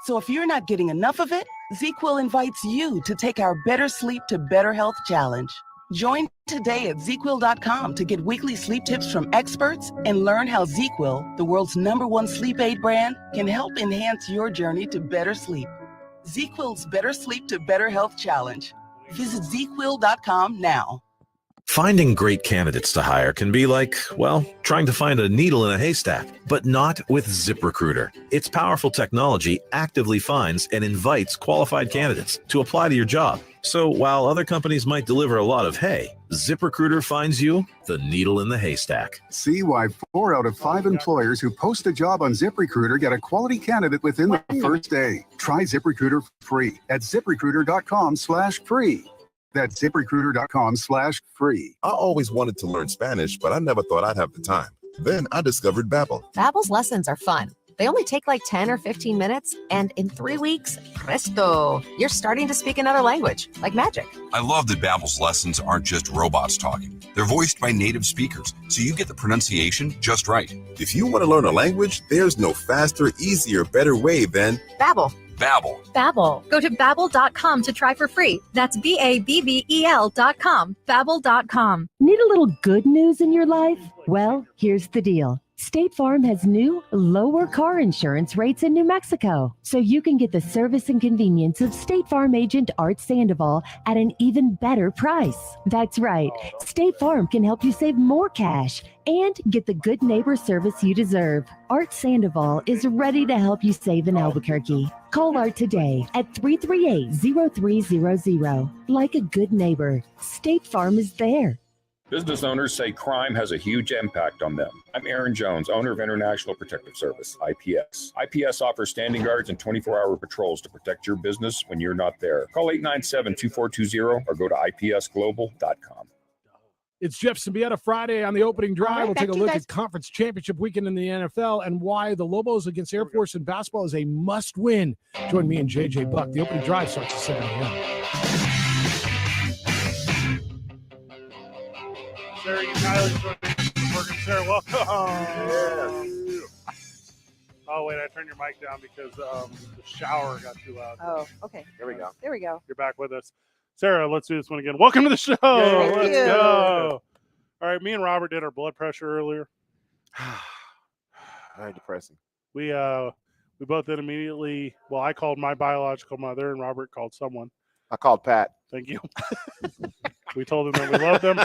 So if you're not getting enough of it, ZQL invites you to take our Better Sleep to Better Health challenge. Join today at ZQL.com to get weekly sleep tips from experts and learn how ZQL, the world's #1 sleep aid brand, can help enhance your journey to better sleep. ZQL's Better Sleep to Better Health challenge. Visit ZQL.com now. Finding great candidates to hire can be like, well, trying to find a needle in a haystack, but not with ZipRecruiter. Its powerful technology actively finds and invites qualified candidates to apply to your job. So while other companies might deliver a lot of hay, ZipRecruiter finds you the needle in the haystack. See why 4 out of 5 employers who post a job on ZipRecruiter get a quality candidate within the first day. Try ZipRecruiter free at ZipRecruiter.com/free. That's ZipRecruiter.com/free. I always wanted to learn Spanish, but I never thought I'd have the time. Then I discovered Babbel. Babbel's lessons are fun. They only take like 10 or 15 minutes, and in 3 weeks, presto, you're starting to speak another language, like magic. I love that Babbel's lessons aren't just robots talking. They're voiced by native speakers, so you get the pronunciation just right. If you want to learn a language, there's no faster, easier, better way than Babbel. Babbel. Babbel. Go to babbel.com to try for free. That's BABBEL.com. Babbel.com. Need a little good news in your life? Well, here's the deal. State Farm has new, lower car insurance rates in New Mexico, so you can get the service and convenience of State Farm agent Art Sandoval at an even better price. That's right. State Farm can help you save more cash and get the good neighbor service you deserve. Art Sandoval is ready to help you save in Albuquerque. Call Art today at 338-0300. Like a good neighbor, State Farm is there. Business owners say crime has a huge impact on them. I'm Aaron Jones, owner of International Protective Service, IPS. IPS offers standing guards and 24-hour patrols to protect your business when you're not there. Call 897-2420 or go to ipsglobal.com. It's Jeff Symbieta Friday on the opening drive. right, We'll back take a to you look guys. at Conference Championship weekend in the NFL and why the Lobos against Air Force in basketball is a must-win. Join me and JJ Buck. The opening drive starts at 7 a.m. Sarah, you Tyler's working. Sarah, welcome. Oh, wait, I turned your mic down because the shower got too loud. Oh, okay. There we go. There we go. You're back with us. Sarah, let's do this one again. Welcome to the show. Thank Let's you. go. All right, me and Robert did our blood pressure earlier. Very depressing. We both did immediately. Well, I called my biological mother, and Robert called someone. I called Pat. Thank you. We told them that we loved them.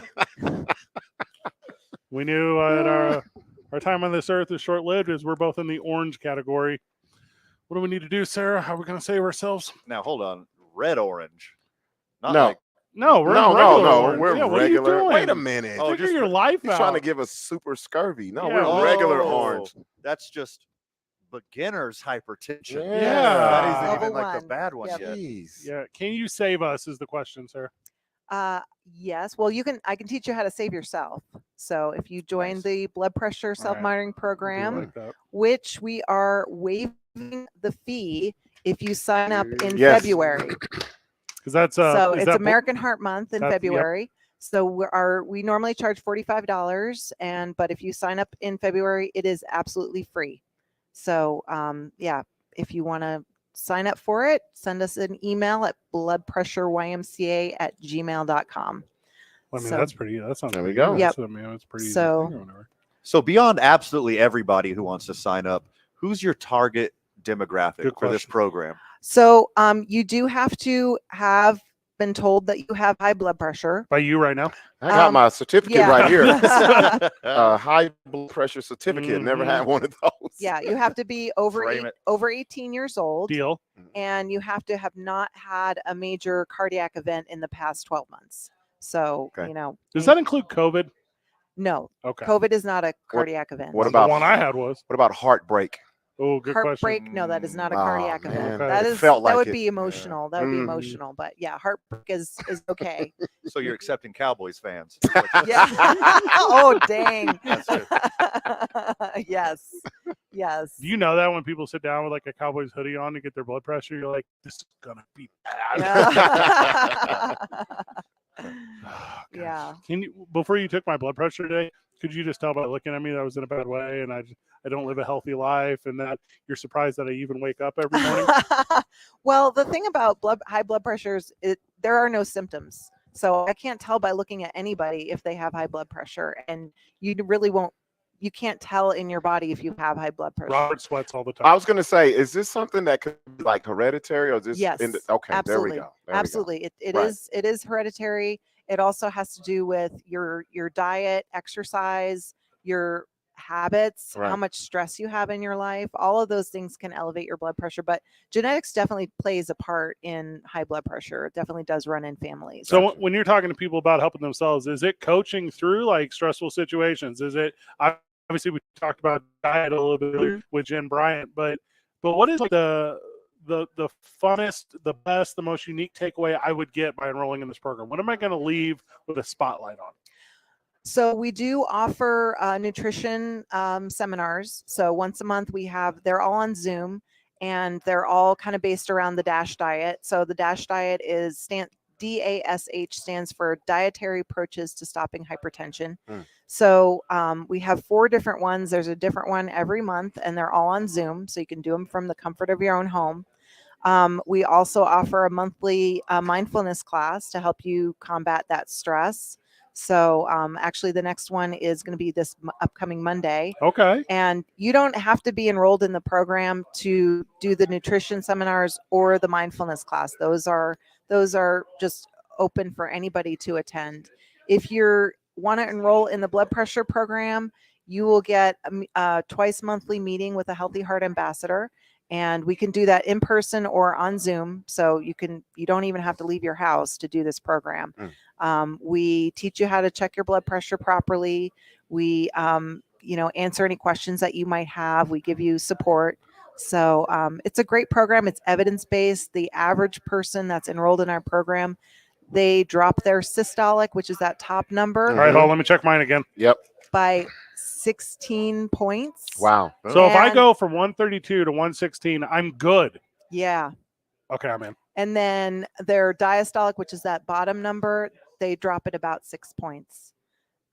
We knew that our time on this earth is short-lived, as we're both in the orange category. What do we need to do, Sarah? How are we going to save ourselves? Now, hold on. Red orange. Not No. like No, we're No, in no, regular no. orange. We're Yeah, what are you regular. doing? Wait a minute. Oh, figure your life He's out. trying to give us super scurvy. No, Yeah. we're regular Oh, orange. That's just beginner's hypertension. Yeah. That isn't Level even like the one. bad one Yep. yet. Jeez. Yeah, can you save us is the question, sir. Yes. Well, I can teach you how to save yourself. So if you join the blood pressure self-monitoring program, like that. which we are waiving the fee if you sign up in Yes. February. Because that's So is it's that American Heart Month in Yep. February. So we normally charge $45, but if you sign up in February, it is absolutely free. So yeah, if you want to sign up for it, send us an email at bloodpressurymca@gmail.com. I mean, that's pretty. That sounds. There we pretty go. good. Yep. I mean, it's pretty easy So- thing or whatever. So beyond absolutely everybody who wants to sign up, who's your target demographic for this program? So you do have to have been told that you have high blood pressure. By you right now? I got my certificate yeah. right here. High blood pressure certificate. Never had one of those. Yeah, you have to be over Frame it. over 18 years old. Deal. And you have to have not had a major cardiac event in the past 12 months. So, Okay. you know, Does that include COVID? no. Okay. COVID is not a cardiac event. What about the one I had was? What about heartbreak? Oh, good Heartbreak? question. No, that is not a Oh, cardiac man. event. Okay. That It is felt that like would it. be emotional. That would be Mhm. emotional. But yeah, heartbreak is okay. So you're accepting Cowboys fans. Yeah. Oh dang. That's it. Yes. Yes. Do you know that when people sit down with like a Cowboys hoodie on to get their blood pressure, you're like, this is gonna be bad. Yeah. Can you, before you took my blood pressure today, could you just tell by looking at me that I was in a bad way and I don't live a healthy life and that you're surprised that I even wake up every morning? Well, the thing about high blood pressures, there are no symptoms. So I can't tell by looking at anybody if they have high blood pressure, and you really won't. You can't tell in your body if you have high blood pressure. Robert sweats all the time. I was going to say, is this something that could be like hereditary, or is this? Yes. Okay, absolutely. there we go. There we go. Absolutely. It Right. is. It is hereditary. It also has to do with your diet, exercise, your habits, how Right. much stress you have in your life. All of those things can elevate your blood pressure, but genetics definitely plays a part in high blood pressure. It definitely does run in families. So when you're talking to people about helping themselves, is it coaching through like stressful situations? Is it obviously we talked about diet a little bit earlier with Jen Bryant, but what is like the funnest, the best, the most unique takeaway I would get by enrolling in this program? What am I going to leave with a spotlight on? So we do offer nutrition seminars. So once a month they're all on Zoom, and they're all kind of based around the DASH diet. So the DASH diet DASH stands for Dietary Approaches to Stopping Hypertension. So we have 4 different ones. There's a different one every month, and they're all on Zoom. So you can do them from the comfort of your own home. We also offer a monthly mindfulness class to help you combat that stress. So actually the next one is going to be this upcoming Monday. Okay. And you don't have to be enrolled in the program to do the nutrition seminars or the mindfulness class. Those are just open for anybody to attend. If you want to enroll in the blood pressure program, you will get a twice monthly meeting with a Healthy Heart Ambassador. And we can do that in person or on Zoom. So you don't even have to leave your house to do this program. We teach you how to check your blood pressure properly. We, answer any questions that you might have. We give you support. So it's a great program. It's evidence-based. The average person that's enrolled in our program, they drop their systolic, which is that top number. All right, hold on, let me check mine again. Yep. By 16 points. Wow. So if I go from 132 to 116, I'm good. Yeah. Okay, I'm in. And then their diastolic, which is that bottom number, they drop it about 6 points.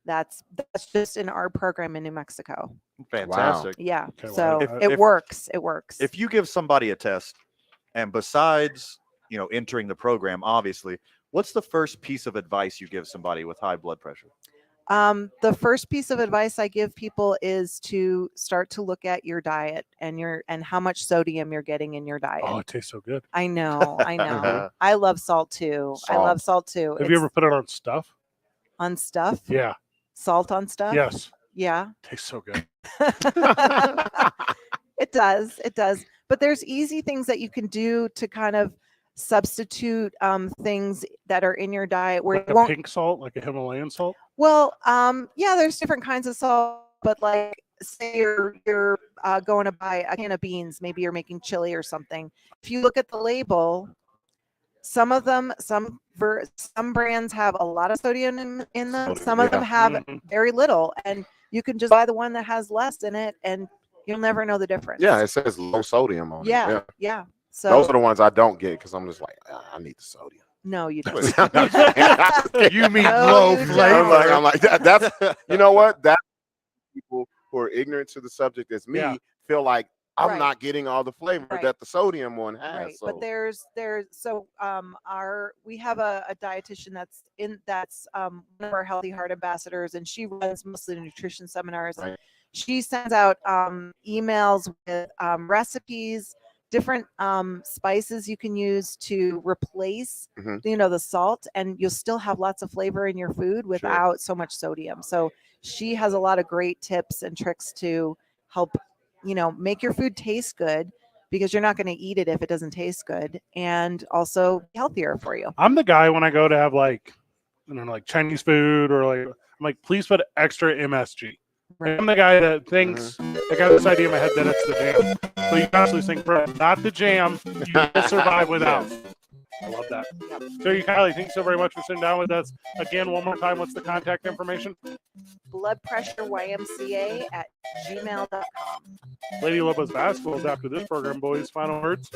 That's just in our program in New Mexico. Fantastic. Yeah. Okay, So well, it works. It works. If you give somebody a test, and besides, entering the program, obviously, what's the first piece of advice you give somebody with high blood pressure? The first piece of advice I give people is to start to look at your diet and how much sodium you're getting in your diet. Oh, it tastes so good. I know. I love salt too. I love salt too. Have you ever put it on stuff? On stuff? Yeah. Salt on stuff? Yes. Yeah. Tastes so good. It does. It does. But there's easy things that you can do to kind of substitute things that are in your diet where Like you a won't. pink salt, like a Himalayan salt? Well, yeah, there's different kinds of salt, but like say you're going to buy a can of beans, maybe you're making chili or something. If you look at the label, Some of them, some brands have a lot of sodium in them. Some of them have very little, and you can just buy the one that has less in it, and you'll never know the difference. Yeah, it says low sodium on Yeah, it. yeah. So those are the ones I don't get because I'm just like, I need the sodium. No, you don't. You mean No, low you flavor? don't. I'm like that's you know what? That people who are ignorant to the subject as me feel like I'm Right. not getting all the flavor Right. that the sodium one has. Right, So. but we have a dietitian that's one of our Healthy Heart ambassadors, and she runs mostly nutrition seminars. Right. She sends out emails with recipes, different spices you can use to replace the salt, and you'll still have lots of flavor in your food without so much sodium. So she has a lot of great tips and tricks to help make your food taste good, because you're not going to eat it if it doesn't taste good, and also healthier for you. I'm the guy when I go to have like Chinese food, or I'm like, please put extra MSG. Right. I'm the guy that thinks I got this idea in my head that it's the jam. So you constantly think, bro, not the jam. You will survive without. I love that. So Kylie, thanks so very much for sitting down with us. Again, one more time, what's the contact information? Blood pressure YMCA at gmail.com. Lady Lobos basketball is after this program, boys. Final words?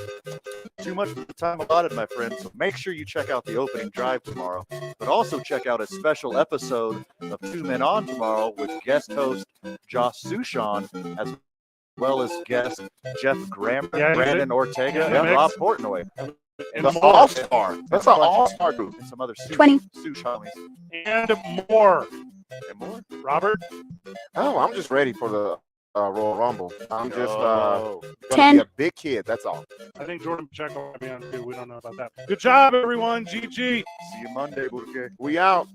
Too much of the time allotted, my friend. So make sure you check out the opening drive tomorrow, but also check out a special episode of 2 Men On tomorrow with guest host Josh Sushan, as well as guest Jeff Grammer, Brandon Ortega, and Rob Portnoy. And the all-star. That's an all-star group. And some other 20. Sush homies. And more. And more? Robert? Oh, I'm just ready for the Royal Rumble. I'm just gonna 10. be a big kid. That's all. I think Jordan Pacheco might be on too. We don't know about that. Good job, everyone. GG. See you Monday, Burke. We out.